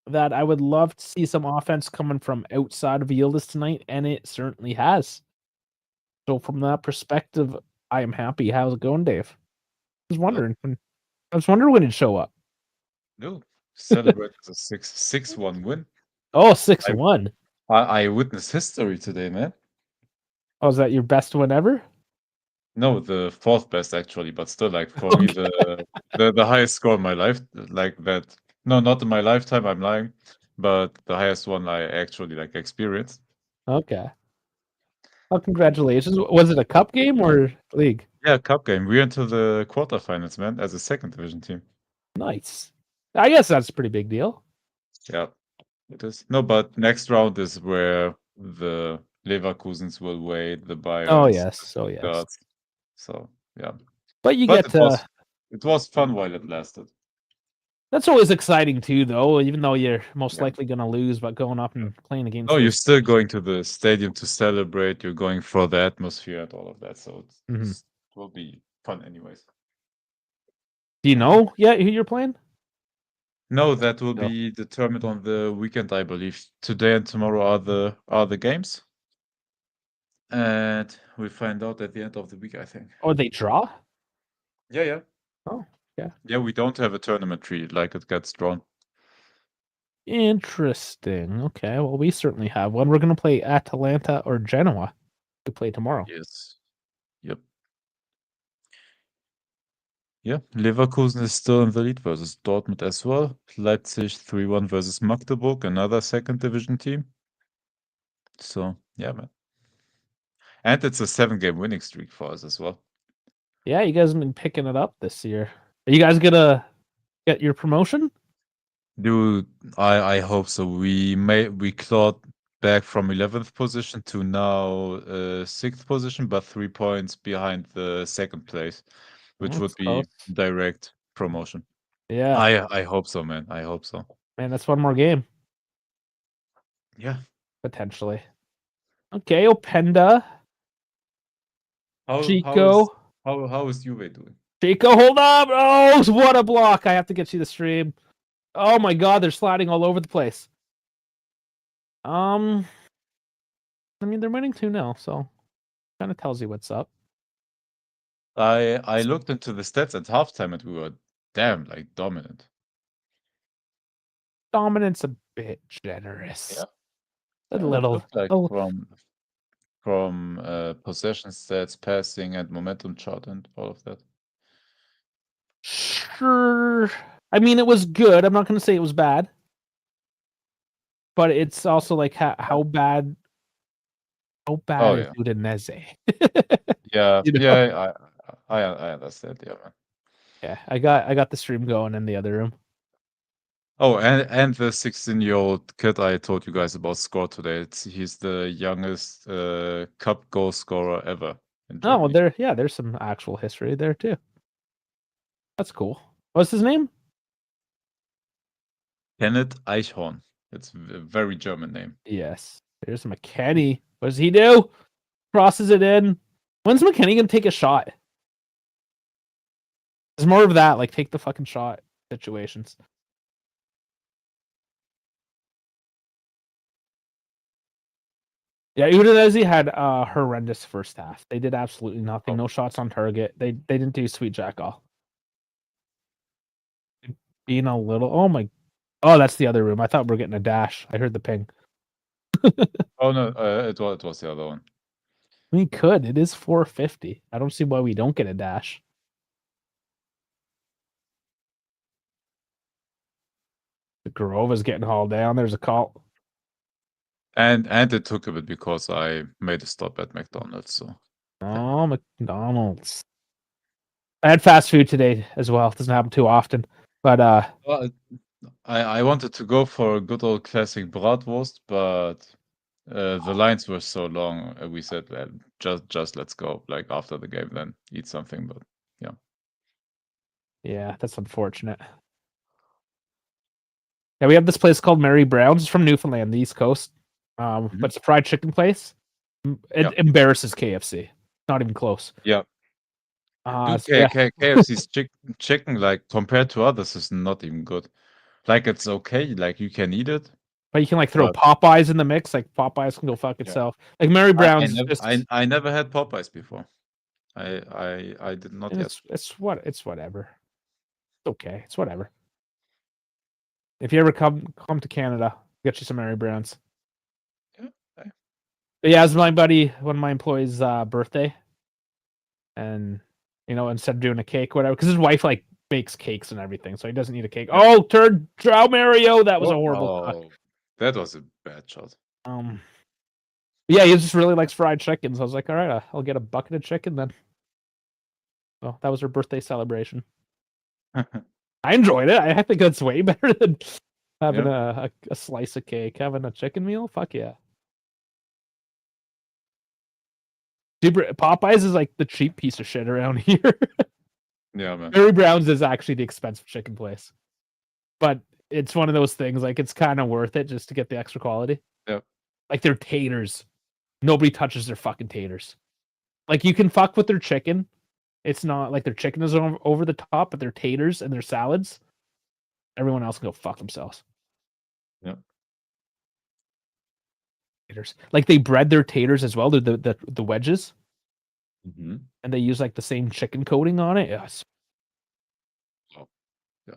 A: that I would love to see some offense coming from outside of Yildiz tonight, and it certainly has. So from that perspective, I am happy. How's it going, Dave? I was wondering. I was wondering when it'd show up.
B: No, celebrate the 6-1 win.
A: Oh, 6-1.
B: I witnessed history today, man.
A: Oh, is that your best win ever?
B: No, the fourth best actually, but still, like for me, the highest score in my life, like that. No, not in my lifetime. I'm lying, but the highest one I actually like experienced.
A: Okay. Well, congratulations. Was it a cup game or league?
B: Yeah, cup game. We're into the quarterfinals, man, as a second division team.
A: Nice. I guess that's a pretty big deal.
B: Yeah, it is. No, but next round is where the Leverkusens will wait, the
A: Oh
B: Bayerns,
A: yes. Oh
B: the
A: yes.
B: Stuttgarts. So yeah,
A: But you
B: but
A: get to.
B: it was fun while it lasted.
A: That's always exciting too, though. Even though you're most
B: Yeah.
A: likely going to lose, but going up and playing against.
B: No, you're
A: those
B: still
A: teams.
B: going to the stadium to celebrate. You're going for the atmosphere and all of that. So it will be fun, anyways.
A: Do you know yet who you're playing?
B: No, that will
A: No.
B: be determined on the weekend, I believe. Today and tomorrow are the games, and we find out at the end of the week, I think.
A: Oh, they draw?
B: Yeah, yeah.
A: Oh, yeah.
B: Yeah, we don't have a tournament tree like it gets drawn.
A: Interesting. Okay. Well, we certainly have one. We're going to play Atalanta or Genoa. We play tomorrow.
B: Yes. Yep. Yeah, Leverkusen is still in the lead versus Dortmund as well. Leipzig 3-1 versus Magdeburg, another second division team. So, yeah, man. And it's a 7-game winning streak for us as well.
A: Yeah, you guys have been picking it up this year. Are you guys going to get your promotion?
B: Dude, I hope so. We clawed back from 11th position to now 6th position, but 3 points behind the second place, which
A: That's
B: would be
A: close.
B: direct promotion.
A: Yeah.
B: I hope so, man. I hope so.
A: Man, that's one more game.
B: Yeah.
A: Potentially. Okay, Openda. Chico.
B: How is Juve doing?
A: Chico, hold up. Oh, what a block. I have to get you the stream. Oh my god, they're sliding all over the place. I mean, they're winning 2-0, so kind of tells you what's up.
B: I looked into the stats at halftime and we were damn like dominant.
A: Dominance a bit generous.
B: Yeah.
A: A
B: Yeah,
A: little.
B: it looked like from possession stats, passing, and momentum chart, and all of that.
A: Sure. I mean, it was good. I'm not going to say it was bad, but it's also like how bad. How bad is Udinese?
B: Yeah,
A: You know?
B: yeah, I understand. Yeah, man.
A: Yeah, I got the stream going in the other room.
B: Oh, and the 16-year-old kid I told you guys about scored today. He's the youngest cup goal scorer ever in
A: Oh,
B: Germany.
A: there's some actual history there too. That's cool. What's his name?
B: Kenneth Eichhorn. It's a very German name.
A: Yes. There's McKenny. What does he do? Crosses it in. When's McKenny gonna take a shot? It's more of that, like take the fucking shot situations. Yeah, Udinese had a horrendous first half. They did absolutely nothing. No shots on target. They didn't do sweet jack all. Being a little. Oh, that's the other room. I thought we were getting a dash. I heard the ping.
B: Oh no, it was the other one.
A: We could. It is 450. I don't see why we don't get a dash. The Garova's getting hauled down. There's a call.
B: And it took a bit because I made a stop at McDonald's. So.
A: Oh, McDonald's. I had fast food today as well. It doesn't happen too often. But
B: Well, I wanted to go for a good old classic bratwurst, but the lines were so long. We said, well, just let's go. Like after the game, then eat something. But yeah.
A: Yeah, that's unfortunate. Yeah, we have this place called Mary Brown's. It's from Newfoundland, the East Coast. But it's a fried chicken place. It embarrasses KFC. Not even close.
B: Yeah.
A: So
B: KFC's chicken, like compared to others, is not even good. Like it's okay, like you can eat it.
A: But you can like throw
B: But
A: Popeyes in the mix. Like Popeyes can go fuck
B: yeah,
A: itself. Like Mary
B: I
A: Brown's is
B: never
A: just
B: I never had Popeyes before. I did not yet.
A: it's whatever. It's okay. It's whatever. If you ever come to Canada, get you some Mary Browns.
B: Yeah. I-
A: But yeah, it was one of my employees' birthday, and instead of doing a cake, whatever, because his wife like bakes cakes and everything, so he doesn't need a cake.
B: Yeah.
A: Oh, turd trout Mario, that was a horrible cut.
B: Oh, that was a bad shot.
A: Yeah, he just really likes fried chicken, so I was like, all right, I'll get a bucket of chicken then. So that was her birthday celebration. I enjoyed it. I think that's way better than having a slice of cake. Having a chicken meal, fuck yeah. Popeyes is like the cheap piece of shit around here.
B: Yeah, man.
A: Mary Brown's is actually the expensive chicken place, but it's one of those things. Like it's kind of worth it just to get the extra quality.
B: Yep.
A: Like their taters, nobody touches their fucking taters. Like you can fuck with their chicken. It's not like their chicken is over the top, but their taters and their salads, everyone else can go fuck themselves.
B: Yep.
A: Taters. Like they bread their taters as well. They're the wedges,
B: Mm-hmm.
A: and they use like the same chicken coating on it. Yes.
B: Oh, yeah.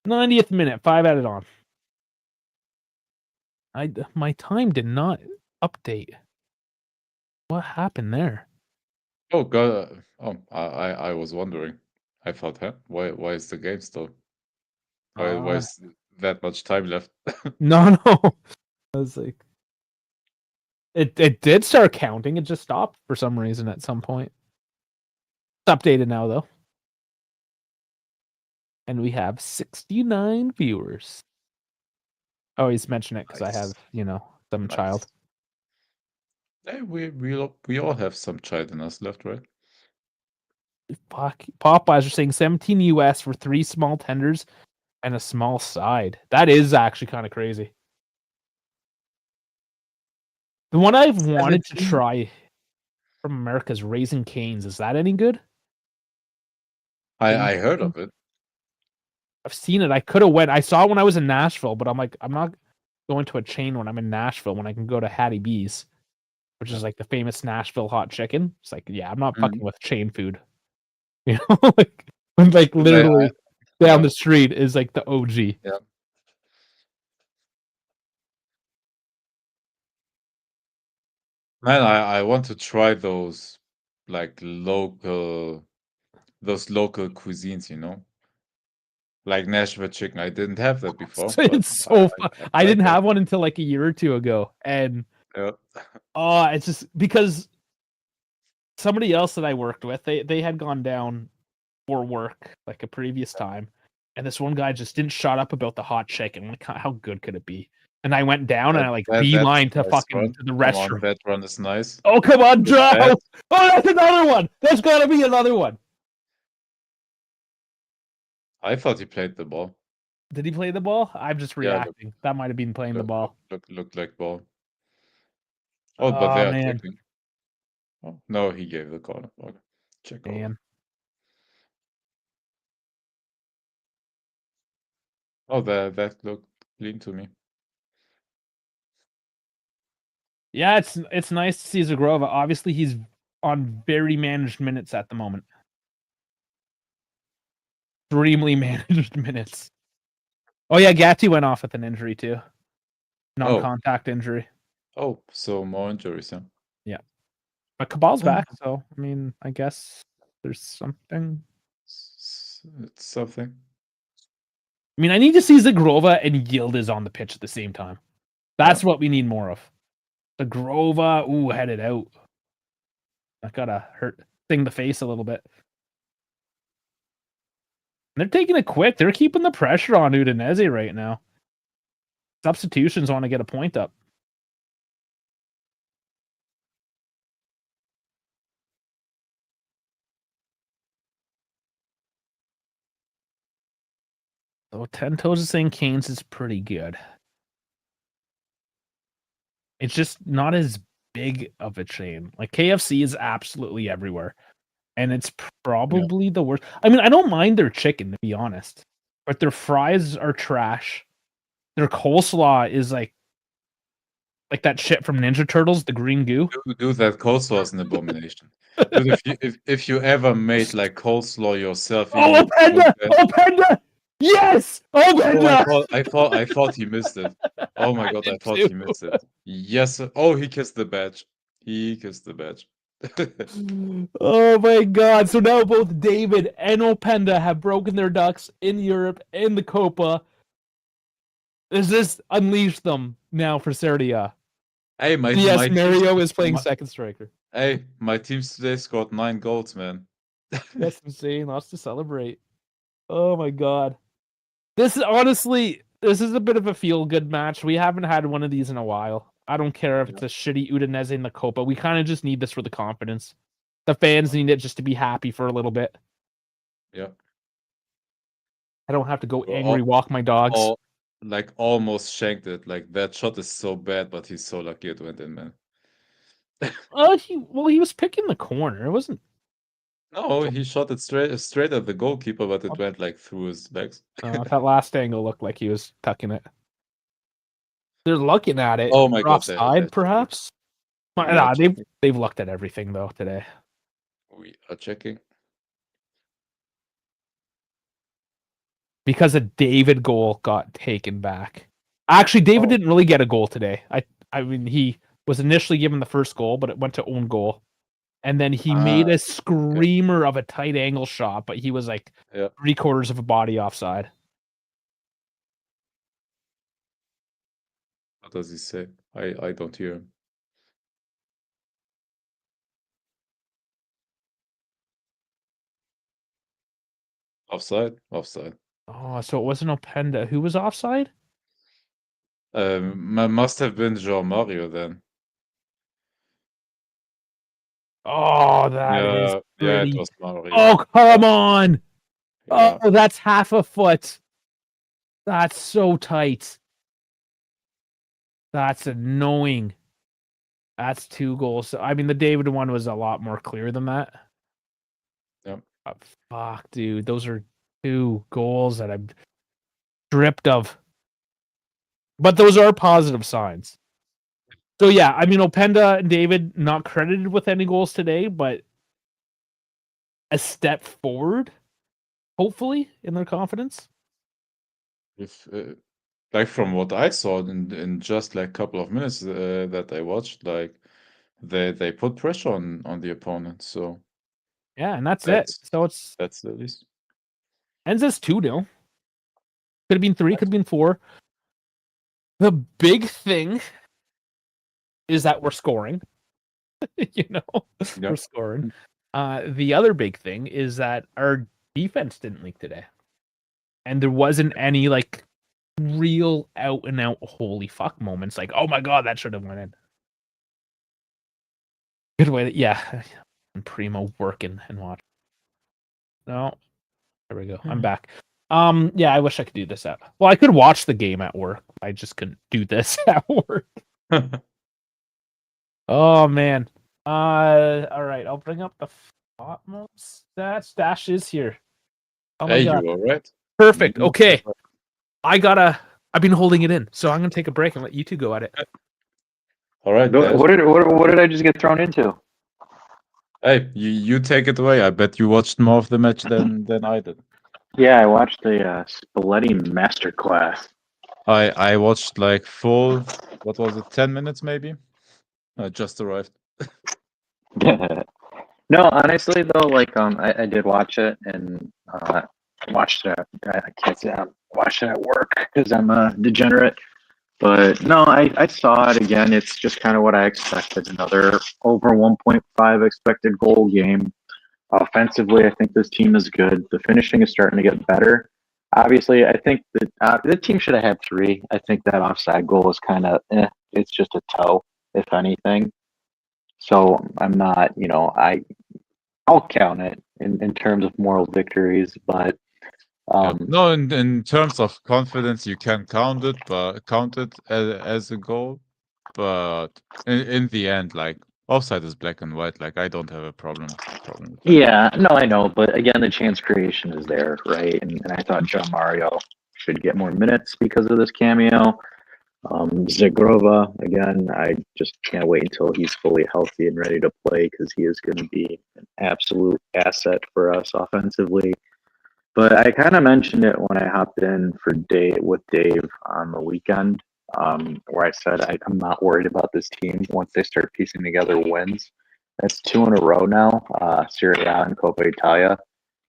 A: 90th minute, 5 added on. My time did not update. What happened there?
B: Oh God. Oh, I was wondering. I thought, huh? Why is the game still? Why is that much time left?
A: No. I was like, it did start counting. It just stopped for some reason at some point. It's updated now though, and we have 69 viewers. I always mention it because I have some child.
B: Hey, we all have some child in us left, right?
A: Fuck, Popeyes are saying 17 US for 3 small tenders and a small side. That is actually kind of crazy. The one I've wanted to
B: 17?
A: try from America is Raising Cane's. Is that any good?
B: I heard of it.
A: I've seen it. I could have went. I saw it when I was in Nashville, but I'm like, I'm not going to a chain when I'm in Nashville when I can go to Hattie B's, which is like the famous Nashville hot chicken. It's like, yeah, I'm not fucking with chain food. You know, like literally down the street is like the OG.
B: Yeah. Man, I want to try those like local cuisines, like Nashville chicken. I didn't have that before, but
A: It's so fun. I
B: like
A: didn't
B: that.
A: have one until like a year or two ago, and
B: Yeah.
A: it's just because somebody else that I worked with, they had gone down for work like a previous time, and this one guy just didn't shut up about the hot chicken. Like, how good could it be? And I went down and I like beeline to fucking to the restaurant.
B: That run is nice.
A: Oh, come on, Joe! Oh, that's another one. There's got to be another one.
B: I thought he played the ball.
A: Did he play the ball? I'm just reacting. That might have been playing the ball.
B: Looked like ball. Oh, but they are checking. Oh, no, he gave the corner. Okay. Check over. Oh, that looked clean to me.
A: Yeah, it's nice to see Zagrova. Obviously, he's on very managed minutes at the moment. Extremely managed minutes. Oh yeah, Gatti went off with an injury too. Non-contact injury.
B: Oh, so more injuries, huh?
A: Yeah. But Cabal's back, so I mean, I guess there's something.
B: It's something.
A: I mean, I need to see Zagrova and Yildiz on the pitch at the same time. That's what we need more of. Zagrova, headed out. I gotta sting the face a little bit. They're taking it quick. They're keeping the pressure on Udinese right now. Substitutions want to get a point up. So 10 Toes is saying Canes is pretty good. It's just not as big of a chain. Like KFC is absolutely everywhere. and it's probably the worst. I mean, I don't mind their chicken, to be honest, but their fries are trash. Their coleslaw is like that shit from Ninja Turtles, the green goo.
B: Dude, that coleslaw is an abomination. Dude, if you ever made like coleslaw yourself, even
A: Oh, Openda! Yes! Openda!
B: I thought he missed it. Oh my god, I thought he missed it. Yes. Oh, he kissed the badge. He kissed the badge.
A: Oh my god. So now both David and Openda have broken their ducks in Europe in the Coppa. Does this unleash them now for Serie A?
B: Hey,
A: yes, Mario is playing second striker.
B: Hey, my team today scored 9 goals, man.
A: That's insane. Lots to celebrate. Oh my god. This is honestly, this is a bit of a feel-good match. We haven't had one of these in a while. I don't care if it's a shitty Udinese in the Coppa. We kind of just need this for the confidence. The fans need it just to be happy for a little bit.
B: Yeah.
A: I don't have to go angry walk my dogs.
B: Like almost shanked it. Like that shot is so bad, but he's so lucky it went in, man.
A: He was picking the corner. It wasn't.
B: No, he shot it straight at the goalkeeper, but it went like through his legs.
A: That last angle looked like he was tucking it. They're looking at it.
B: Oh my god,
A: offside, perhaps. Nah, they've looked at everything though today.
B: We are checking.
A: Because a David goal got taken back. Actually, David didn't really get a goal today. I mean, he was initially given the first goal, but it went to own goal. And then he made a screamer of a tight angle shot, but he was like 3/4 of a body offside.
B: What does he say? I don't hear him. Offside? Offside.
A: Oh, so it wasn't Openda. Who was offside?
B: Must have been João Mario then.
A: Oh, that is pretty.
B: Yeah, it was Mario.
A: Oh, come on! Yeah. Oh, that's half a foot. That's so tight. That's annoying. That's 2 goals. I mean, the David one was a lot more clear than that.
B: Yep.
A: Fuck, dude. Those are 2 goals that I'm stripped of. But those are positive signs. So, yeah, I mean, Openda and David not credited with any goals today, but a step forward, hopefully, in their confidence.
B: If like from what I saw in just like a couple of minutes that I watched, like they put pressure on the opponent. So
A: yeah, and that's it. So
B: that's the least.
A: Ends as 2-0. Could have been 3, could have been 4. The big thing is that we're scoring. We're scoring. The other big thing is that our defense didn't leak today. And there wasn't any like real out and out holy fuck moments like, oh my god, that should have went in. Good way to, and Primo working and watching. No, there we go. I'm back. Yeah, I wish I could do this well, I could watch the game at work. I just couldn't do this at work. Oh man. All right, I'll bring up the Topmost stats. Dash is here. Oh my god.
B: You all right?
A: Perfect. Okay. I've been holding it in, so I'm gonna take a break and let you two go at it.
B: All right.
C: What did I just get thrown into?
B: Hey, you take it away. I bet you watched more of the match than I did.
C: Yeah, I watched the Spalletti masterclass.
B: I watched like full, what was it, 10 minutes maybe? I just arrived.
C: No, honestly though, like I did watch it and watched it. I can't say I watched it at work because I'm a degenerate. But no, I saw it again. It's just kind of what I expected. Another over 1.5 expected goal game. Offensively, I think this team is good. The finishing is starting to get better. Obviously, I think that the team should have had 3. I think that offside goal is kind of, it's just a toe, if anything. So I'm not, I'll count it in terms of moral victories, but
B: no, in terms of confidence, you can count it as a goal, but in the end, like Offside is black and white. Like, I don't have a problem with that.
C: Yeah, no, I know, but again, the chance creation is there, right? And I thought John Mario should get more minutes because of this cameo. Zagrova, again, I just can't wait until he's fully healthy and ready to play because he is going to be an absolute asset for us offensively. But I kind of mentioned it when I hopped in for with Dave on the weekend, where I said I'm not worried about this team once they start piecing together wins. That's 2 in a row now, Serie A and Coppa Italia.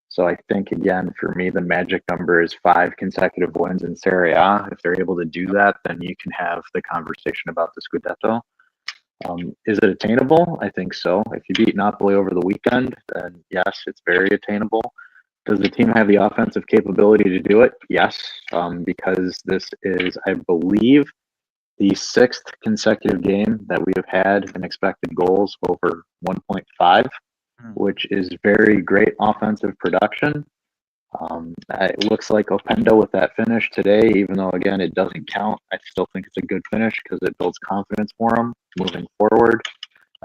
C: So I think, again, for me, the magic number is 5 consecutive wins in Serie A. If they're able to do that, then you can have the conversation about the Scudetto. Is it attainable? I think so. If you beat Napoli over the weekend, then yes, it's very attainable. Does the team have the offensive capability to do it? Yes, because this is, I believe, the 6th consecutive game that we have had an expected goals over 1.5, which is very great offensive production. It looks like Openda with that finish today, even though, again, it doesn't count. I still think it's a good finish because it builds confidence for him moving forward.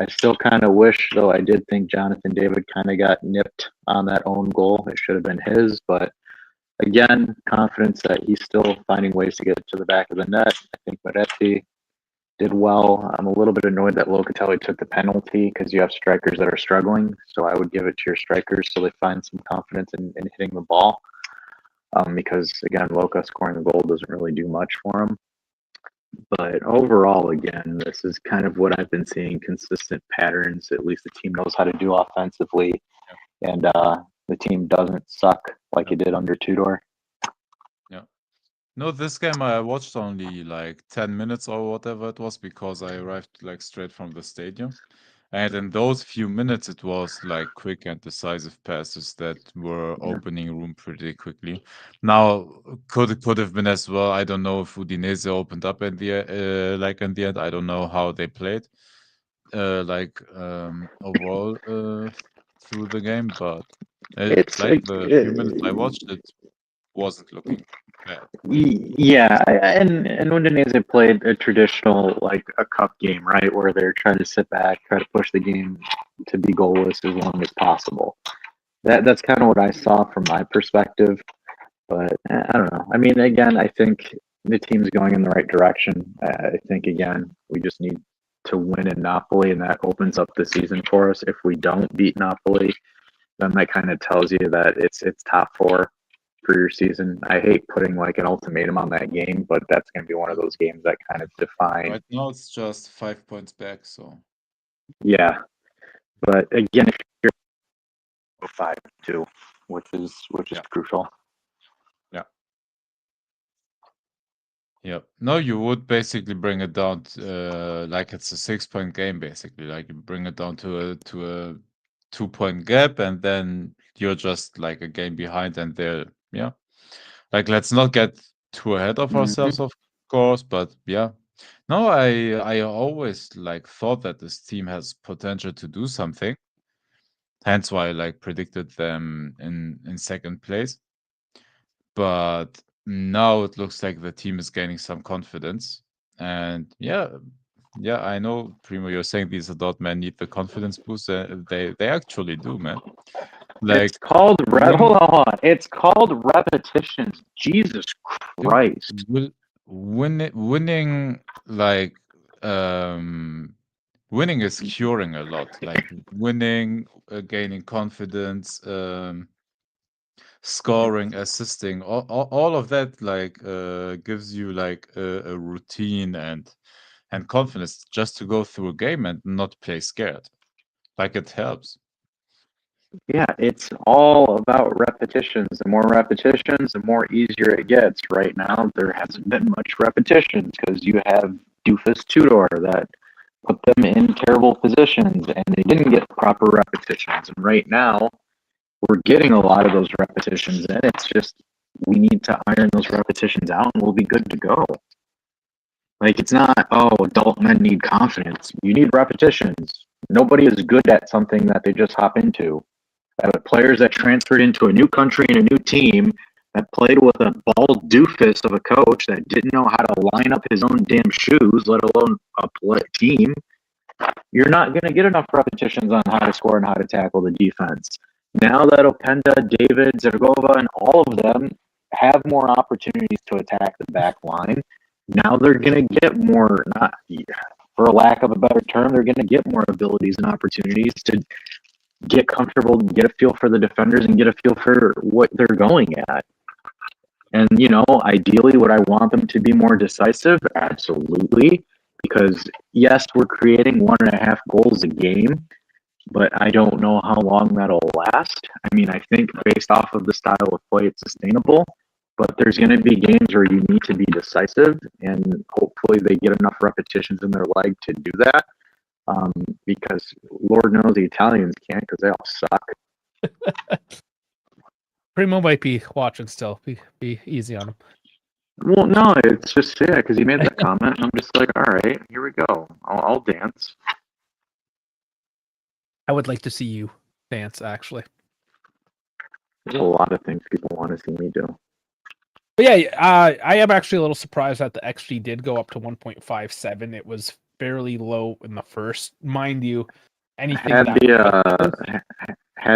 C: I still kind of wish, though, I did think Jonathan David kind of got nipped on that own goal. It should have been his, but again, confidence that he's still finding ways to get it to the back of the net. I think Moretti did well. I'm a little bit annoyed that Locatelli took the penalty because you have strikers that are struggling. So I would give it to your strikers so they find some confidence in hitting the ball. Because, again, Loca scoring the goal doesn't really do much for him. But overall, again, this is kind of what I've been seeing, consistent patterns. At least the team knows how to do offensively. And the team doesn't suck like it did under Tudor.
B: Yeah. No, this game I watched only like 10 minutes or whatever it was because I arrived like straight from the stadium. And in those few minutes, it was like quick and decisive passes that were opening room pretty quickly. Now, could have been as well. I don't know if Udinese opened up in the in the end. I don't know how they played, overall through the game, but
C: It's
B: like the few minutes I watched, it wasn't looking bad.
C: Yeah, and Udinese played a traditional like a cup game, right, where they're trying to sit back, try to push the game to be goalless as long as possible. That's kind of what I saw from my perspective, but I don't know. I mean, again, I think the team's going in the right direction. I think again, we just need to win in Napoli, and that opens up the season for us. If we don't beat Napoli, then that kind of tells you that it's top 4 for your season. I hate putting like an ultimatum on that game, but that's going to be one of those games that kind of define.
B: Right now, it's just 5 points back, so.
C: Yeah, but again, if you're 5-2, which is crucial.
B: Yeah. No, you would basically bring it down to, like it's a 6-point game, basically. Like you bring it down to a 2-point gap, and then you're just like a game behind, and they're like let's not get too ahead of ourselves, of course, but yeah. No, I always like thought that this team has potential to do something. Hence why I like predicted them in second place. But now it looks like the team is gaining some confidence. And yeah, I know, Primo, you're saying these adult men need the confidence boost. They actually do, man. Like
C: it's called hold on. It's called repetitions. Jesus Christ.
B: Winning like winning is curing a lot. Like winning, gaining confidence, scoring, assisting, all of that like gives you like a routine and confidence just to go through a game and not play scared. Like it helps.
C: Yeah, it's all about repetitions. The more repetitions, the more easier it gets. Right now, there hasn't been much repetitions because you have Doofus Tudor that put them in terrible positions and they didn't get proper repetitions. And right now, we're getting a lot of those repetitions in. It's just we need to iron those repetitions out and we'll be good to go. Like, it's not, adult men need confidence. You need repetitions. Nobody is good at something that they just hop into. Players that transferred into a new country and a new team that played with a bald doofus of a coach that didn't know how to line up his own damn shoes, let alone a team. you're not going to get enough repetitions on how to score and how to tackle the defense. Now that Openda, David, Zergova, and all of them have more opportunities to attack the back line, now they're going to get more, not for lack of a better term, they're going to get more abilities and opportunities to get comfortable, get a feel for the defenders, and get a feel for what they're going at. And, ideally, would I want them to be more decisive? Absolutely. Because, yes, we're creating 1.5 goals a game, but I don't know how long that'll last. I mean, I think based off of the style of play, it's sustainable. But there's going to be games where you need to be decisive, and hopefully they get enough repetitions in their leg to do that. Because Lord knows the Italians can't, because they all suck.
A: Primo might be watching still. Be easy on him.
C: Well, no, it's just because he made that comment. I'm just like, all right, here we go. I'll dance.
A: I would like to see you dance, actually.
C: There's a lot of things people want to see me do.
A: But yeah, I am actually a little surprised that the XG did go up to 1.57. It was fairly low in the first. Mind you, anything
C: had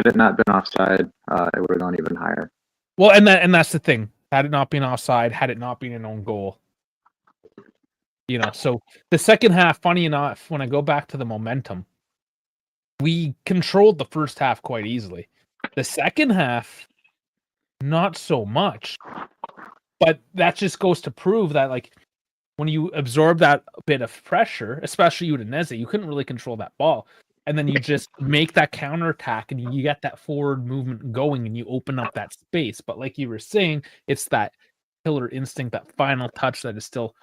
C: it not been offside, it would have gone even higher.
A: Well, and that's the thing. Had it not been offside, had it not been an own goal, so the second half, funny enough, when I go back to the momentum, we controlled the first half quite easily. The second half, not so much. But that just goes to prove that, when you absorb that bit of pressure, especially Udinese, you couldn't really control that ball. And then you just make that counterattack and you get that forward movement going and you open up that space. But like you were saying, it's that killer instinct, that final touch that is still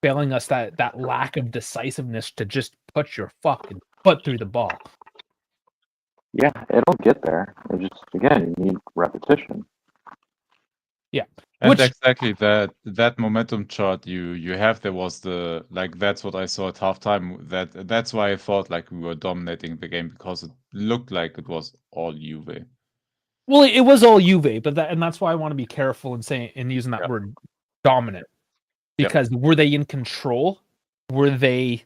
A: failing us, that lack of decisiveness to just put your fucking foot through the ball.
C: Yeah, it'll get there. It just, again, you need repetition.
A: Yeah.
B: And exactly that momentum chart you have there was that's what I saw at halftime. That's why I thought we were dominating the game, because it looked like it was all Juve.
A: Well, it was all Juve, but that's why I want to be careful in using that word dominant. Because were they in control? Were they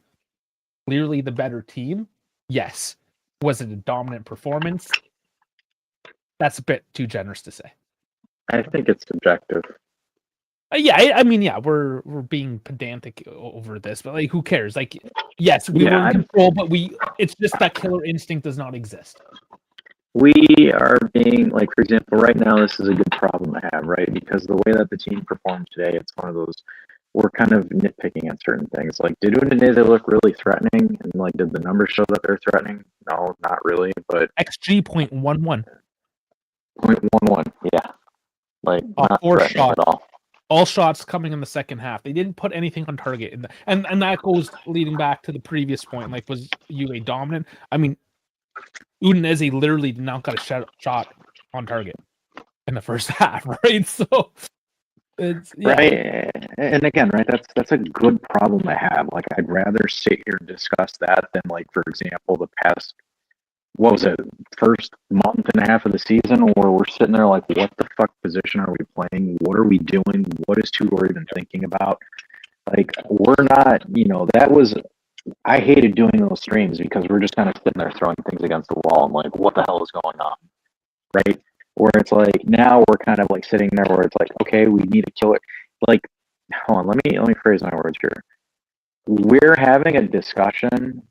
A: clearly the better team? Yes. Was it a dominant performance? That's a bit too generous to say.
C: I think it's subjective.
A: We're being pedantic over this, but who cares? Yes, we were in control, but it's just that killer instinct does not exist.
C: We are being, for example, right now, this is a good problem to have, right? Because the way that the team performed today, it's one of those, we're kind of nitpicking at certain things. Did Udinese look really threatening? And, did the numbers show that they're threatening? No, not really, but...
A: XG 0.11.
C: 0.11, yeah. Not
A: four
C: threatening
A: shots.
C: at all.
A: All shots coming in the second half. They didn't put anything on target. And that goes leading back to the previous point. Was Juve dominant? I mean, Udinese literally did not got a shot on target in the first half, right? So it's
C: right. And again, right, that's a good problem to have. I'd rather sit here and discuss that than for example, the past, what was it, first month and a half of the season, where we're sitting there what the fuck position are we playing? What are we doing? What is Tudor even thinking about? We're not, that was, I hated doing those streams because we're just kind of sitting there throwing things against the wall and what the hell is going on, right? Where it's now we're kind of sitting there where it's okay, we need to kill it. Hold on, let me phrase my words here. We're having a discussion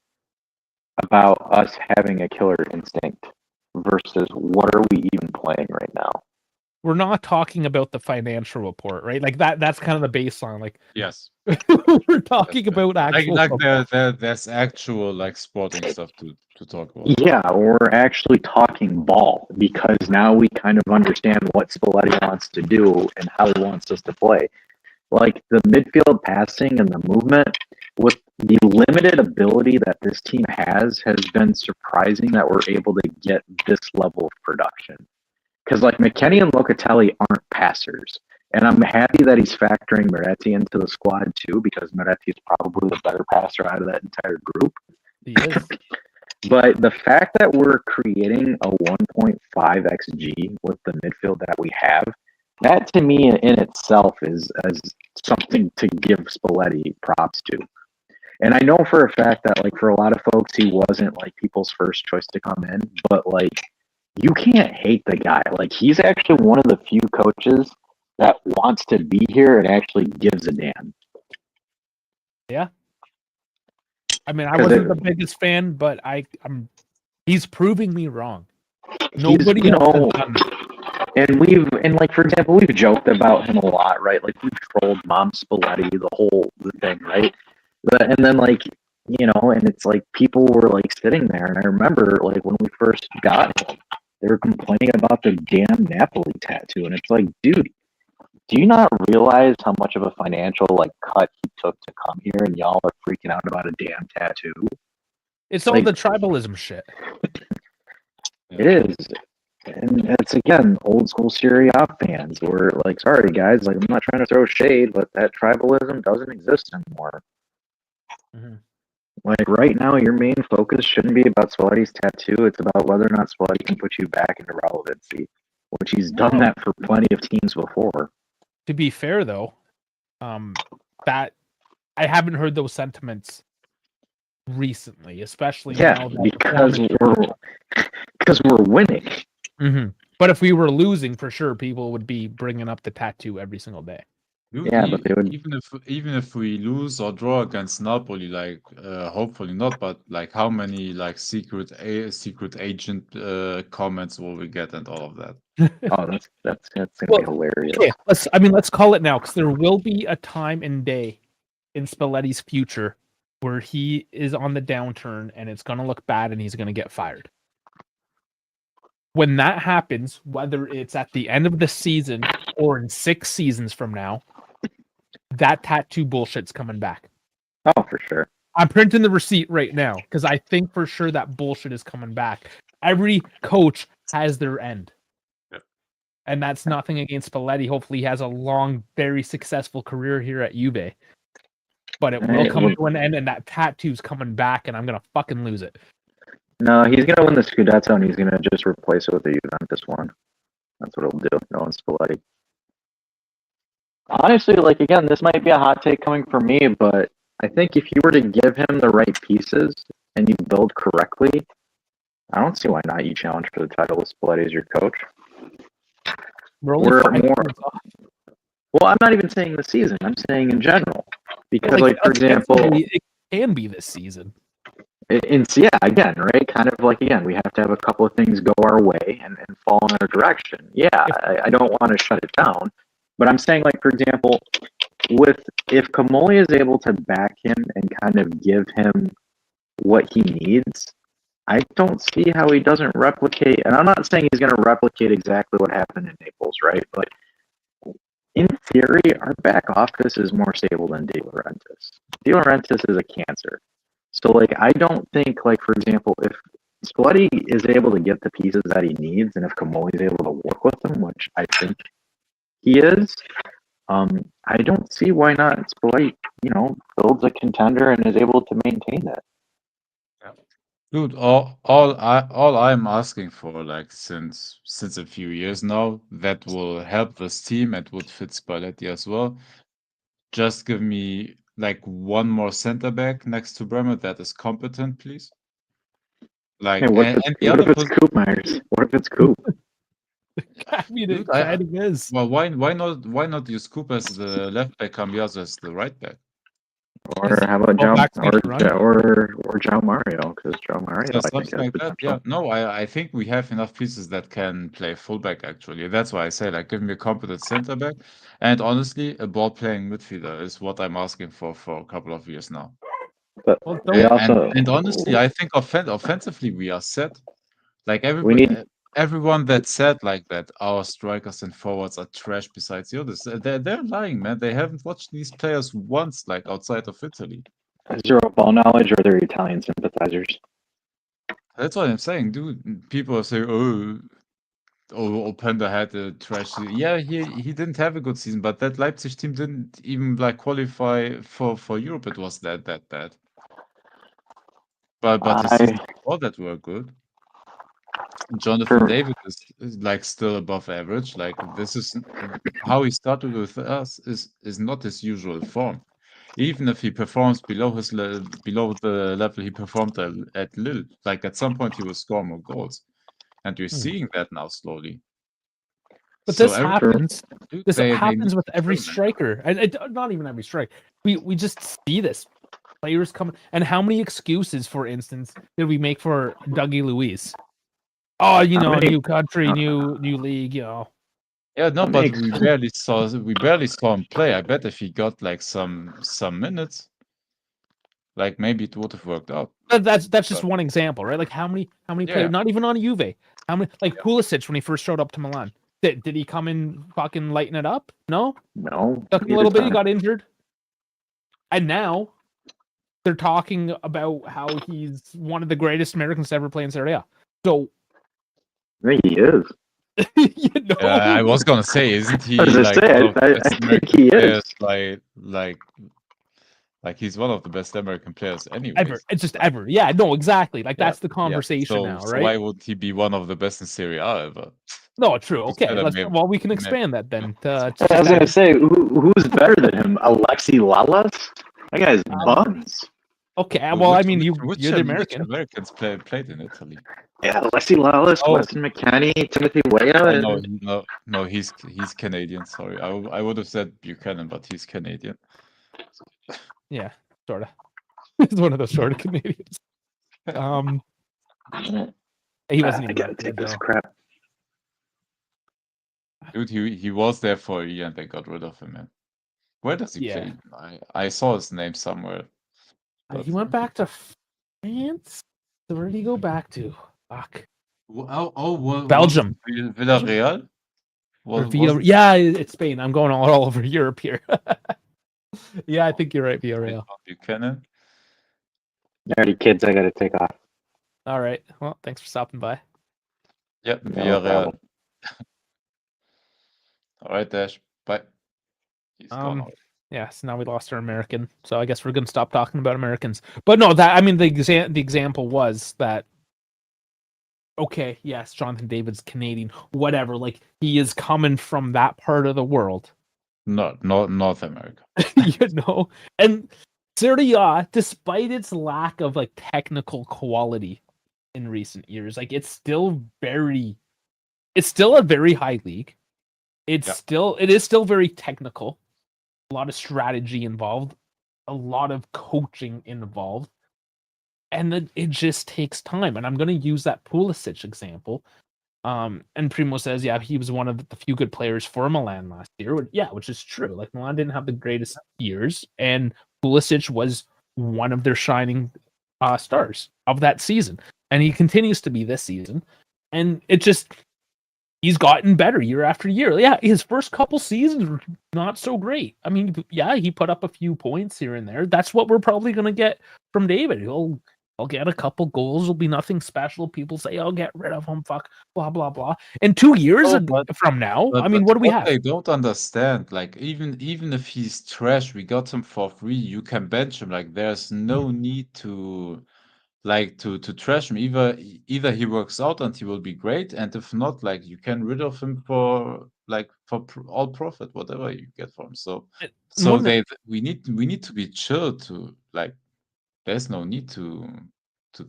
C: about us having a killer instinct versus what are we even playing right now.
A: We're not talking about the financial report, right? That's kind of the baseline.
B: Yes.
A: We're talking about actual
B: there's actual sporting stuff to talk about.
C: Yeah, we're actually talking ball, because now we kind of understand what Spalletti wants to do and how he wants us to play. The midfield passing and the movement, with the limited ability that this team has been surprising that we're able to get this level of production. Because McKennie and Locatelli aren't passers. And I'm happy that he's factoring Moretti into the squad too, because Moretti is probably the better passer out of that entire group.
A: He is.
C: But the fact that we're creating a 1.5 XG with the midfield that we have, that to me in itself is something to give Spalletti props to. And I know for a fact that, like, for a lot of folks, he wasn't, like, people's first choice to come in. But, like, you can't hate the guy. Like, he's actually one of the few coaches that wants to be here and actually gives a damn.
A: Yeah. I mean, I wasn't the biggest fan, but he's proving me wrong. Nobody else has done that.
C: And like, for example, we've joked about him a lot, right? Like, we've trolled Mom Spalletti, the thing, right? And then, like, you know, and it's like people were like sitting there, and I remember, like, when we first got him, they were complaining about the damn Napoli tattoo, and it's like, dude, do you not realize how much of a financial, like, cut he took to come here, and y'all are freaking out about a damn tattoo?
A: It's all the tribalism shit.
C: It is. And it's, again, old school Serie A fans who are like, sorry, guys, like, I'm not trying to throw shade, but that tribalism doesn't exist anymore.
A: Mm-hmm.
C: Like, right now, your main focus shouldn't be about Spalletti's tattoo. It's about whether or not Spalletti can put you back into relevancy, which he's done that for plenty of teams before.
A: To be fair, though, that I haven't heard those sentiments recently, especially now that
C: because we're winning.
A: Mm-hmm. But if we were losing, for sure, people would be bringing up the tattoo every single day.
B: Dude,
C: but they would.
B: Even if we lose or draw against Napoli, like hopefully not, but like how many like secret agent comments will we get and all of that?
C: Oh, that's gonna be hilarious.
A: Okay, let's call it now, because there will be a time and day in Spalletti's future where he is on the downturn and it's gonna look bad and he's gonna get fired. When that happens, whether it's at the end of the season or in 6 seasons from now, that tattoo bullshit's coming back.
C: Oh, for sure.
A: I'm printing the receipt right now because I think for sure that bullshit is coming back. Every coach has their end.
B: Yep.
A: And that's nothing against Spalletti. Hopefully he has a long, very successful career here at Juve. But it will come to an end, and that tattoo's coming back, and I'm going to fucking lose it.
C: No, he's going to win the Scudetto, and he's going to just replace it with the Juventus one. That's what he'll do. No one's Spalletti. Honestly, like, again, this might be a hot take coming from me, but I think if you were to give him the right pieces and you build correctly, I don't see why not you challenge for the title with Spalletti as your coach. Well, I'm not even saying the season. I'm saying in general. Because, like, for example...
A: It can be this season.
C: Again, right? Kind of like, again, we have to have a couple of things go our way and fall in our direction. Yeah, I don't want to shut it down. But I'm saying, like, for example, if Comoli is able to back him and kind of give him what he needs, I don't see how he doesn't replicate. And I'm not saying he's going to replicate exactly what happened in Naples, right? But in theory, our back office is more stable than De Laurentiis. De Laurentiis is a cancer. So, like, I don't think, like, for example, if Spalletti is able to get the pieces that he needs, and if Comoli is able to work with them, which I think he is, I don't see why not Spalletti, builds a contender and is able to maintain it.
B: Dude, all I'm asking for, like, since a few years now, that will help this team and would fit Spalletti as well. Just give me like one more center back next to Bremer that is competent, please. Like,
C: what if it's Coop, Myers? What if it's Coop?
A: I mean, it kind of is.
B: Well, why not use Coop as the left back, Cambiaso as the right back?
C: Or how about João Mario? Because João Mario,
B: I think, like that. Yeah, no, I think we have enough pieces that can play fullback. Actually, that's why I say, like, give me a competent center back. And honestly, a ball-playing midfielder is what I'm asking for a couple of years now.
C: But
B: and honestly, I think offensively we are set. Like, everyone that said like that our strikers and forwards are trash besides the others, they're lying, man. They haven't watched these players once, like, outside of Italy.
C: Zero ball knowledge, or they're Italian sympathizers.
B: That's what I'm saying, dude. People say, oh, Openda had a trash season. Yeah, he didn't have a good season, but that Leipzig team didn't even, like, qualify for Europe. It was that bad. But the seasons before that were good. Jonathan David is like still above average. Like, this is how he started with us is not his usual form. even if he performs below below the level he performed at Lille, like at some point he will score more goals, and you're seeing that now slowly.
A: But
B: So
A: this happens. This
B: they
A: happens
B: need
A: with every
B: to turn, man.
A: striker, and not even every striker. We just see this. Players come, and how many excuses, for instance, did we make for Dougie Luiz? Oh, you know, new country, new league, you know.
B: Yeah, no, but we barely saw him play. I bet if he got like some minutes, like maybe it would have worked out.
A: That's just one example, right? Like how many players? Not even on Juve. How many? Like Pulisic when he first showed up to Milan. Did he come in fucking lighten it up? No. Took him a little bit. He got injured, and now they're talking about how he's one of the greatest Americans to ever play in Serie A. So
C: I think he is.
A: You know?
B: I was gonna say, isn't he?
C: I was gonna say, I think he is.
B: Like he's one of the best American players anyway.
A: Ever. It's just ever. Yeah, no, exactly. Like that's the conversation now, right?
B: So why would he be one of the best in Serie A ever?
A: No, true. Okay, well, we can expand that then.
C: I was gonna say, who's better than him? Alexi Lalas? That guy's buns.
A: Okay, well, I mean, you're the
B: Which
A: American.
B: Americans played in Italy?
C: Yeah, Alexi Lalas, Weston McKennie, Timothy Weah.
B: No, he's Canadian. Sorry, I would have said Buchanan, but he's Canadian.
A: Yeah, sort of. He's one of those sort of Canadians. He wasn't even.
C: I gotta take this crap.
B: Dude, he was there for a year and they got rid of him, man. Where does he play? I saw his name somewhere.
A: He went back to France. So where did he go back to? Fuck. Belgium.
B: Villarreal?
A: Yeah, it's Spain. I'm going all over Europe here. Yeah, I think you're right, Villarreal.
B: Buchanan.
C: Alrighty, kids, I gotta take off.
A: All right. Well, thanks for stopping by.
B: Yep, Villarreal. All right, Dash. Bye. He's gone.
A: Yeah, so now we lost our American. So I guess we're gonna stop talking about Americans. But no, the example was that. Okay, yes, Jonathan David's Canadian, whatever. Like he is coming from that part of the world.
B: Not North America.
A: You know, and Serie A, despite its lack of like technical quality in recent years, like it's still a very high league. It is still very technical. A lot of strategy involved, a lot of coaching involved. And then it just takes time. And I'm going to use that Pulisic example. And Primo says, yeah, he was one of the few good players for Milan last year. Yeah, which is true. Like Milan didn't have the greatest years, and Pulisic was one of their shining stars of that season. And he continues to be this season. And he's gotten better year after year. Yeah, his first couple seasons were not so great. I mean, yeah, he put up a few points here and there. That's what we're probably going to get from David. I'll get a couple goals. It'll be nothing special. People say, "I'll get rid of him." Fuck, blah blah blah. In 2 years from now, I mean, what do we have?
B: They don't understand. Like even if he's trash, we got him for free. You can bench him. Like there's no need to trash him. Either he works out and he will be great, and if not, like you can rid of him for all profit, whatever you get for him. So we need to be chill to like. There's no need to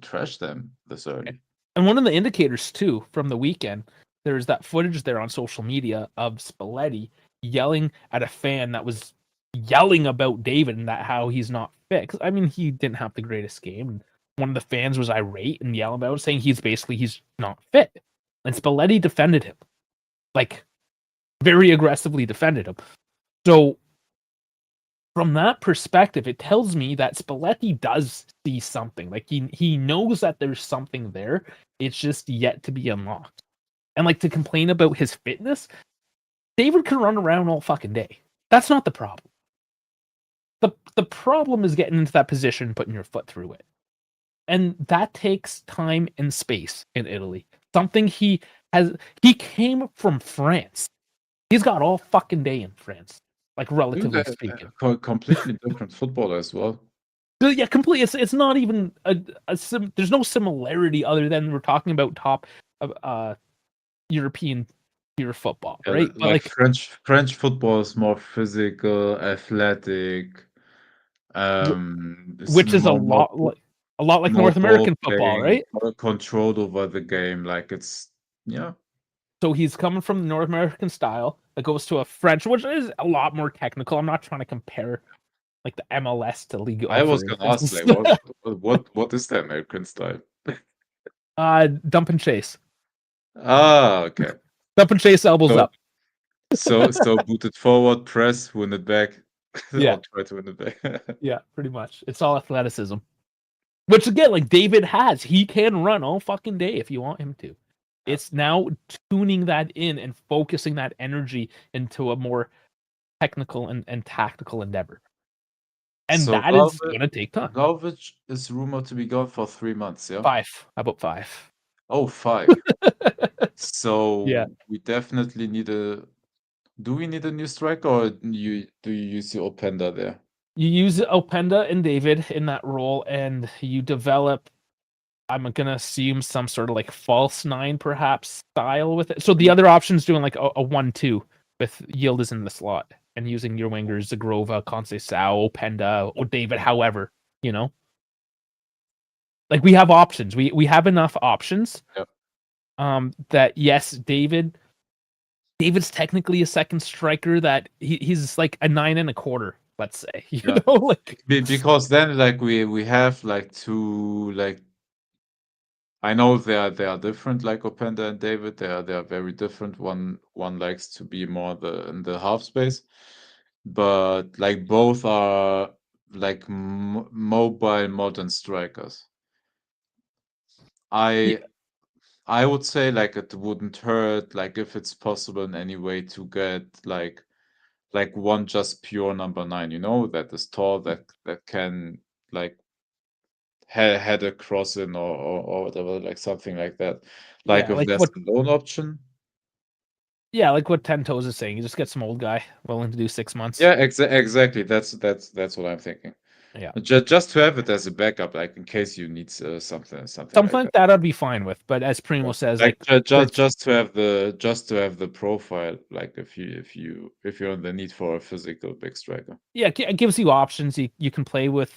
B: trash them this early.
A: And one of the indicators too from the weekend, there's that footage there on social media of Spalletti yelling at a fan that was yelling about David and that how he's not fit. 'Cause, I mean, he didn't have the greatest game. And one of the fans was irate and yelling about it, saying he's not fit. And Spalletti defended him, like very aggressively defended him. So from that perspective, it tells me that Spalletti does see something. Like he knows that there's something there. It's just yet to be unlocked. And like to complain about his fitness, David can run around all fucking day. That's not the problem. The problem is getting into that position, putting your foot through it. And that takes time and space in Italy. Something he came from France. He's got all fucking day in France. Like relatively speaking,
B: completely different football as well.
A: Yeah, completely. It's not even there's no similarity other than we're talking about top European tier football, right?
B: Like French football is more physical, athletic, It's
A: which is a
B: more
A: lot like
B: more
A: North American
B: ball
A: football,
B: playing,
A: right?
B: more control over the game. Like it's yeah.
A: So he's coming from the North American style that goes to a French, which is a lot more technical. I'm not trying to compare like the MLS to Ligue 1,
B: I was
A: for
B: gonna ask,
A: instance.
B: like, what is the American style?
A: Dump and chase.
B: Okay.
A: Dump and chase, elbows
B: So
A: up.
B: so boot it forward, press, win it back,
A: Yeah.
B: or try to win it back.
A: Yeah, pretty much. It's all athleticism. Which again, like David has, he can run all fucking day if you want him to. It's now tuning that in and focusing that energy into a more technical and tactical endeavor. And
B: So
A: that is going to take time.
B: Vlahovic is rumored to be gone for 3 months, yeah?
A: 5. How about 5?
B: Oh, 5. So
A: Yeah.
B: we definitely need a. Do we need a new striker, or do you use your Openda there?
A: You use Openda and David in that role, and you develop, I'm going to assume, some sort of like false 9 perhaps style with it. So the other option is doing like a 1-2 with Yildiz in the slot and using your wingers, Zagrova, Conceição, Openda, or David, however, you know? Like we have options. We have enough options.
B: Yep.
A: That yes, David's technically a second striker that he's like a 9.25, let's say. You
B: Yeah.
A: know, like
B: Because then like we have like two like I know they are different, like Openda and David. They are very different. One likes to be more in the half space, but like both are like mobile modern strikers. I would say like it wouldn't hurt like if it's possible in any way to get like one just pure number 9, that is tall, that can like head a cross in or whatever, like something like that. Like
A: yeah,
B: if
A: like
B: there's
A: what
B: a loan option.
A: yeah, like what Ten Toes is saying. You just get some old guy willing to do 6 months.
B: Yeah, exactly. That's what I'm thinking.
A: Yeah.
B: Just to have it as a backup, like in case you need something
A: Something
B: like
A: like that I'd be fine with. But as Primo says, like
B: just to have the profile, like if you're in the need for a physical big striker.
A: yeah, it gives you options. You can play with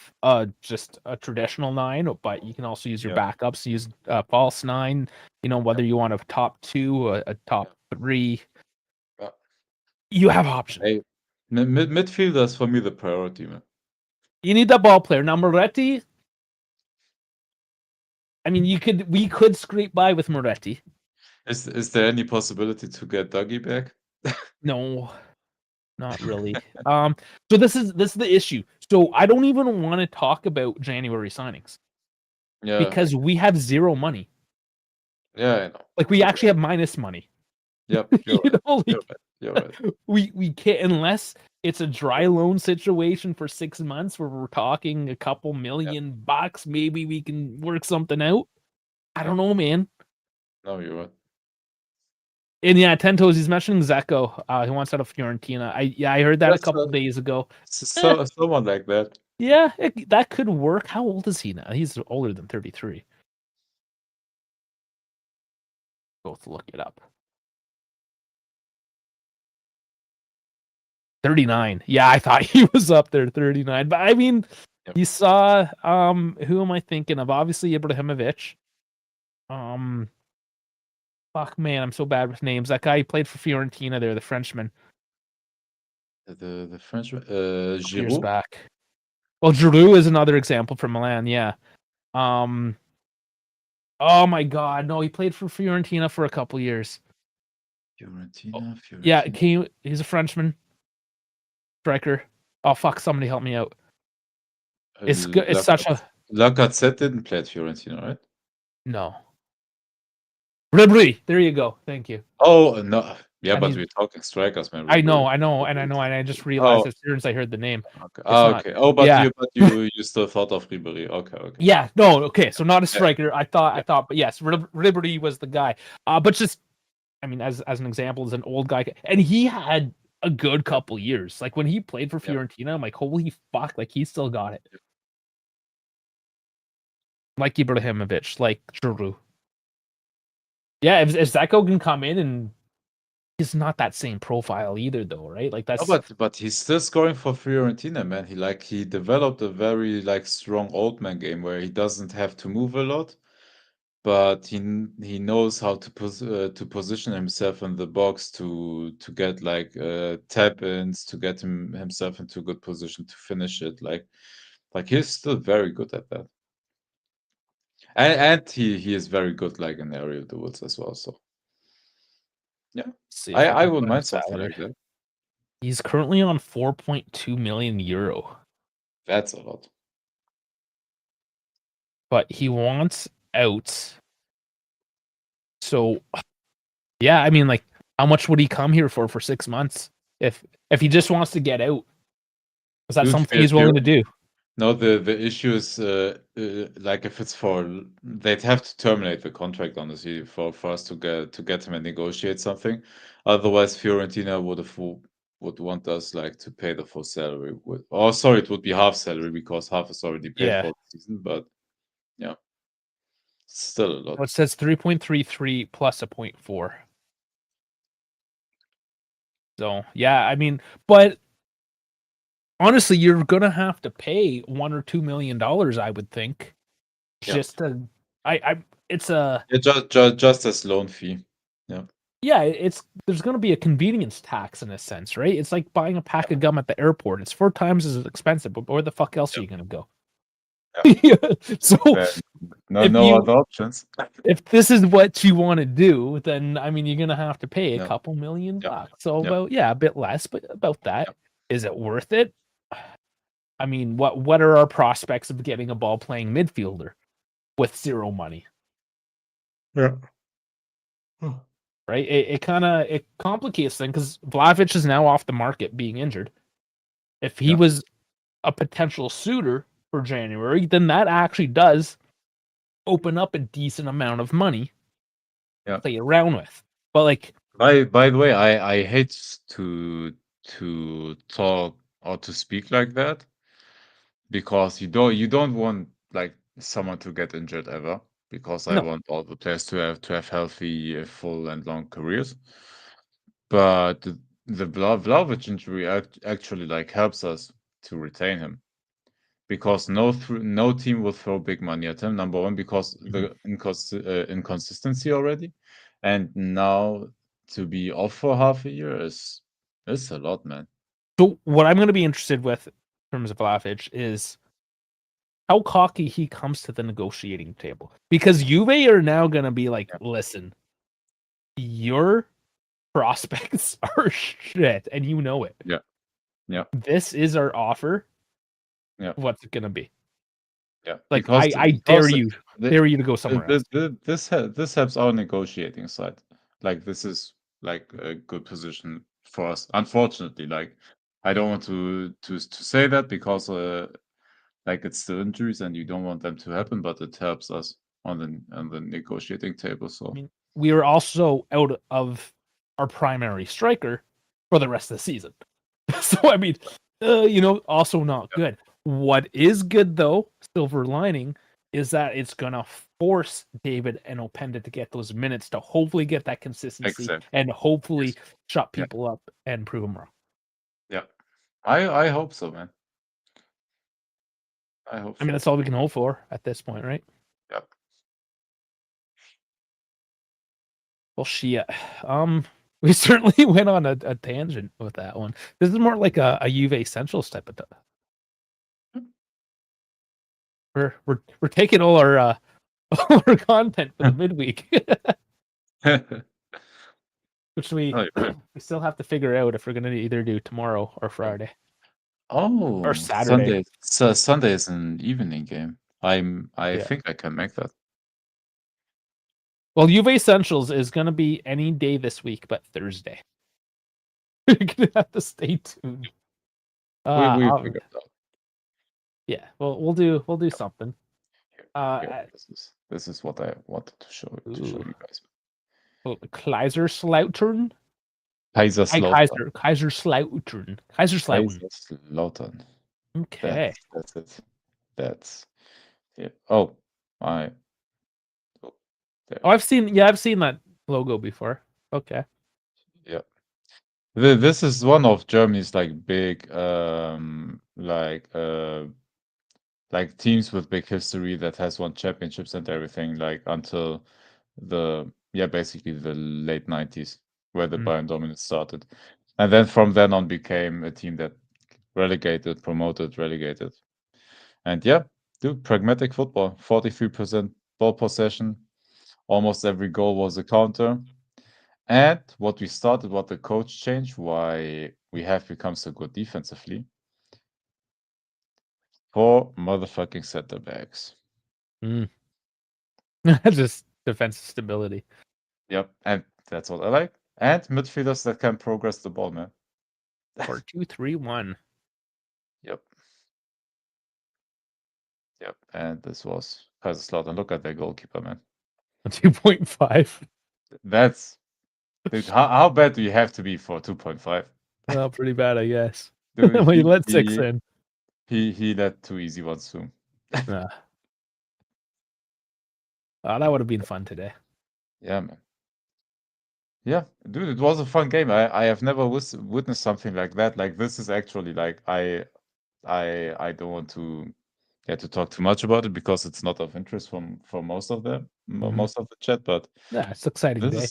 A: just a traditional 9, but you can also use your backups. Use false 9. You know, whether you want a top 2, a top 3.
B: Yeah.
A: You have options.
B: Hey, midfielder is for me the priority, man.
A: You need that ball player. Now Moretti, I mean, we could scrape by with Moretti.
B: Is there any possibility to get Dougie back?
A: No, not really. So this is the issue. So I don't even want to talk about January signings.
B: Yeah.
A: Because we have 0 money.
B: Yeah, I know.
A: Like we actually have minus money.
B: Yep.
A: You know, like,
B: You're right.
A: we can't, unless it's a dry loan situation for 6 months where we're talking a couple million bucks, maybe we can work something out. I don't know, man.
B: No, you're right.
A: And yeah, Ten Toes, he's mentioning Zeko. He wants out of Fiorentina. I heard that a couple days ago.
B: Someone like that.
A: Yeah, that could work. How old is he now? He's older than 33. Both look it up. 39. Yeah, I thought he was up there, 39. But I mean, you saw who am I thinking of? Obviously Ibrahimovic. Fuck man, I'm so bad with names. That guy played for Fiorentina there, the Frenchman.
B: The Frenchman,
A: Years
B: Giroud.
A: back. Well, Giroud is another example from Milan, yeah. Oh my god, no, he played for Fiorentina for a couple years.
B: Fiorentina.
A: Yeah, he's a Frenchman. Striker. Oh fuck, somebody help me out. It's good. It's such a
B: Lacazette didn't play at Fiorentina, right?
A: no. Ribéry, there you go. Thank you.
B: Oh no, yeah, but we're talking strikers, man.
A: I know, and I just realized as soon as I heard the name.
B: Okay. Okay. Oh, but
A: yeah.
B: you still thought of Ribéry. Okay.
A: Yeah. No. Okay. So not a striker. I thought, but yes, Ribéry was the guy. But just, I mean, as an example, as an old guy, and he had a good couple years. Like when he played for Fiorentina, I'm like, holy fuck! Like he still got it. Like Ibrahimovic, like Giroud. Yeah, if Zeko can come in and he's not that same profile either, though, right? Like that's
B: but he's still scoring for Fiorentina, man. He developed a very strong old man game where he doesn't have to move a lot, but he knows how to position himself in the box to get tap ins, to get himself into a good position to finish it. Like he's still very good at that, and he is very good in aerial duels as well. So yeah,
A: see if
B: I
A: can
B: wouldn't
A: find
B: mind
A: his
B: something
A: salary.
B: like that.
A: He's currently on 4.2 million euro,
B: That's a lot.
A: but he wants out. So, yeah, I mean, like, how much would he come here for 6 months if he just wants to get out? Is that
B: Dude,
A: something he's willing to do?
B: No, the issue is if it's they'd have to terminate the contract, honestly, for us to get him and negotiate something. Otherwise, Fiorentina would want us to pay the full salary. Sorry, it would be half salary because half is already paid
A: Yeah.
B: for the season. But yeah, it's still a lot.
A: Well, it says 3.33 plus a 0.4. So yeah, I mean, but honestly, you're gonna have to pay $1 or $2 million, I would think.
B: Yeah.
A: Just to, it's a
B: just as loan fee. Yeah.
A: Yeah, there's gonna be a convenience tax in a sense, right? It's like buying a pack of gum at the airport. It's 4 times as expensive, but where the fuck else are you gonna go? So
B: No other options.
A: if this is what you want to do, then I mean you're gonna have to pay a
B: Yeah.
A: couple million
B: Yeah.
A: bucks. So
B: Yeah.
A: a bit less, but about that.
B: Yeah.
A: Is it worth it? I mean, what are our prospects of getting a ball playing midfielder with zero money?
B: Yeah.
A: Right? It kind of complicates things because Vlahovic is now off the market being injured. If he was a potential suitor for January, then that actually does open up a decent amount of money to play around with. But like,
B: by the way, I hate to talk or to speak like that because you don't want someone to get injured ever, because I
A: no,
B: want all the players to have healthy, full and long careers. But the Vlahovic injury actually helps us to retain him, because no team will throw big money at him. Number one, because the inconsistency already, and now to be off for half a year is a lot, man.
A: So what I'm going to be interested with in terms of Vlahovic is how cocky he comes to the negotiating table, because Juve are now going to be like, listen, your prospects are shit, and you know it.
B: Yeah.
A: This is our offer.
B: Yeah.
A: What's it going to be?
B: Yeah.
A: Like, I dare you to go somewhere else.
B: This helps our negotiating side. This is a good position for us. Unfortunately, I don't want to say that because it's still injuries and you don't want them to happen, but it helps us on the negotiating table. So
A: I mean, we are also out of our primary striker for the rest of the season. So I mean, also not good. What is good though, silver lining, is that it's gonna force David and Openda to get those minutes to hopefully get that consistency and hopefully shut people up and prove them wrong.
B: Yeah, I hope so, man. I hope.
A: I mean, that's all we can hope for at this point, right?
B: Yep.
A: Well, shit. We certainly went on a tangent with that one. This is more like a Juve Essentials type of stuff. We're taking all our content for the midweek, which we still have to figure out if we're gonna either do tomorrow or Friday. Or Saturday.
B: Sunday is an evening game. I think I can make that.
A: Well, Juve Essentials is gonna be any day this week, but Thursday. You're gonna have to stay tuned.
B: We figured it out.
A: Yeah, well, we'll do something.
B: This is what I wanted to show you guys.
A: Oh, Kaiserslautern.
B: Kaiserslautern.
A: Kaiserslautern. Okay.
B: That's it. That's it. Oh,
A: I've seen that logo before. Okay.
B: Yeah. This is one of Germany's like big like teams with big history that has won championships and everything, like until basically the late 90s, where the Bayern dominance started. And then from then on became a team that relegated, promoted, relegated. And yeah, dude, pragmatic football, 43% ball possession. Almost every goal was a counter. And what we started, what the coach changed, why we have become so good defensively. 4 motherfucking center backs.
A: Just defensive stability.
B: Yep, and that's what I like. And midfielders that can progress the ball, man.
A: 4-2-3-1.
B: Yep. Yep, and this was Kaiserslautern. Look at their goalkeeper, man.
A: 2.5.
B: That's dude, how bad do you have to be for 2.5?
A: Well, pretty bad, I guess.
B: Dude,
A: Well, you let 6 in.
B: He let 2 easy ones too.
A: Oh, that would have been fun today.
B: Yeah, man. Yeah, dude, it was a fun game. I have never witnessed something like that. Like this is actually like I don't want to talk too much about it because it's not of interest for most of them, most of the chat. But
A: Yeah, it's an exciting day.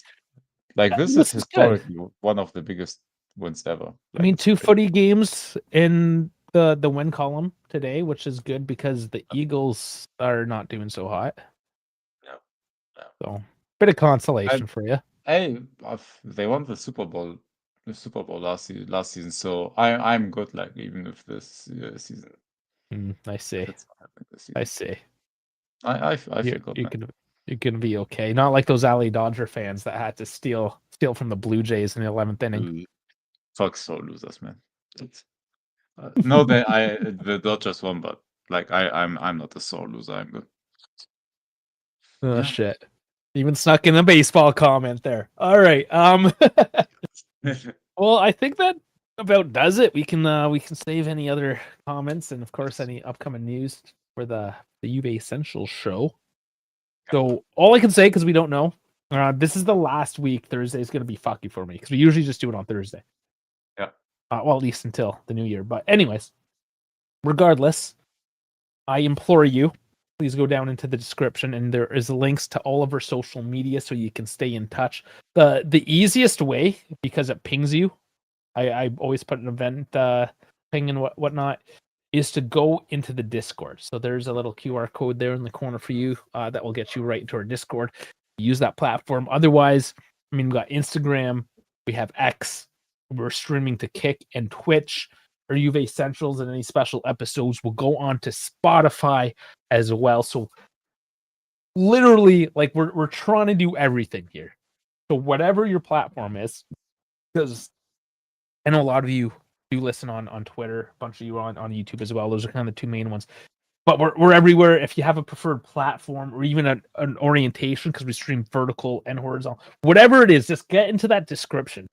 B: This is historically one of the biggest wins ever.
A: I mean, 2 footy games in the win column today, which is good because the Eagles are not doing so hot.
B: Yeah.
A: So, bit of consolation for you.
B: Hey, they won the Super Bowl last season, so I'm good. Like even if this season,
A: I see. I see.
B: I feel good.
A: You can be okay. Not like those LA Dodger fans that had to steal from the Blue Jays in the 11th inning.
B: Fuck sore losers, man. No, the Dodgers won, but like I'm not a sore loser. I'm good.
A: Oh shit! Even snuck in a baseball comment there. All right. Well, I think that about does it. We can save any other comments and of course any upcoming news for the Juve Essentials show. So all I can say, because we don't know, this is the last week. Thursday is going to be fucky for me because we usually just do it on Thursday.
B: Yeah.
A: Well, at least until the new year. But anyways, regardless, I implore you, please go down into the description and there is links to all of our social media so you can stay in touch. The easiest way, because it pings you, I always put an event ping and whatnot, is to go into the Discord. So there's a little QR code there in the corner for you that will get you right into our Discord. Use that platform. Otherwise, I mean, we got Instagram, we have X, we're streaming to Kick and Twitch. Our Juve Essentials and any special episodes will go on to Spotify as well. So literally, like we're trying to do everything here. So whatever your platform is, because I know a lot of you do listen on Twitter, a bunch of you on YouTube as well. Those are kind of the 2 main ones. But we're everywhere. If you have a preferred platform or even an orientation, because we stream vertical and horizontal, whatever it is, just get into that description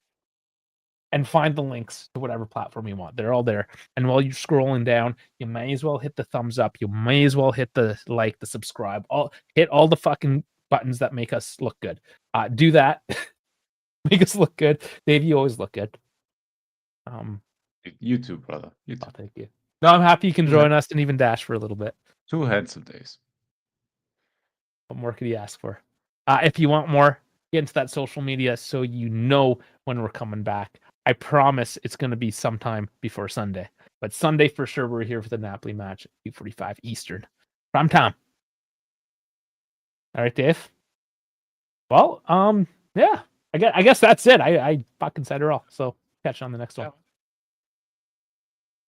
A: and find the links to whatever platform you want. They're all there. And while you're scrolling down, you may as well hit the thumbs up. You may as well hit the like, the subscribe. Hit all the fucking buttons that make us look good. Do that. Make us look good. Dave, you always look good.
B: YouTube, brother. YouTube.
A: Oh, thank you. No, I'm happy you can join us and even dash for a little bit.
B: 2 handsome days.
A: What more could you ask for? If you want more, get into that social media so you know when we're coming back. I promise it's going to be sometime before Sunday. But Sunday for sure, we're here for the Napoli match at 2:45 Eastern. Prime time. All right, Dave. Well, yeah. I guess that's it. I fucking said it all. So catch you on the next one.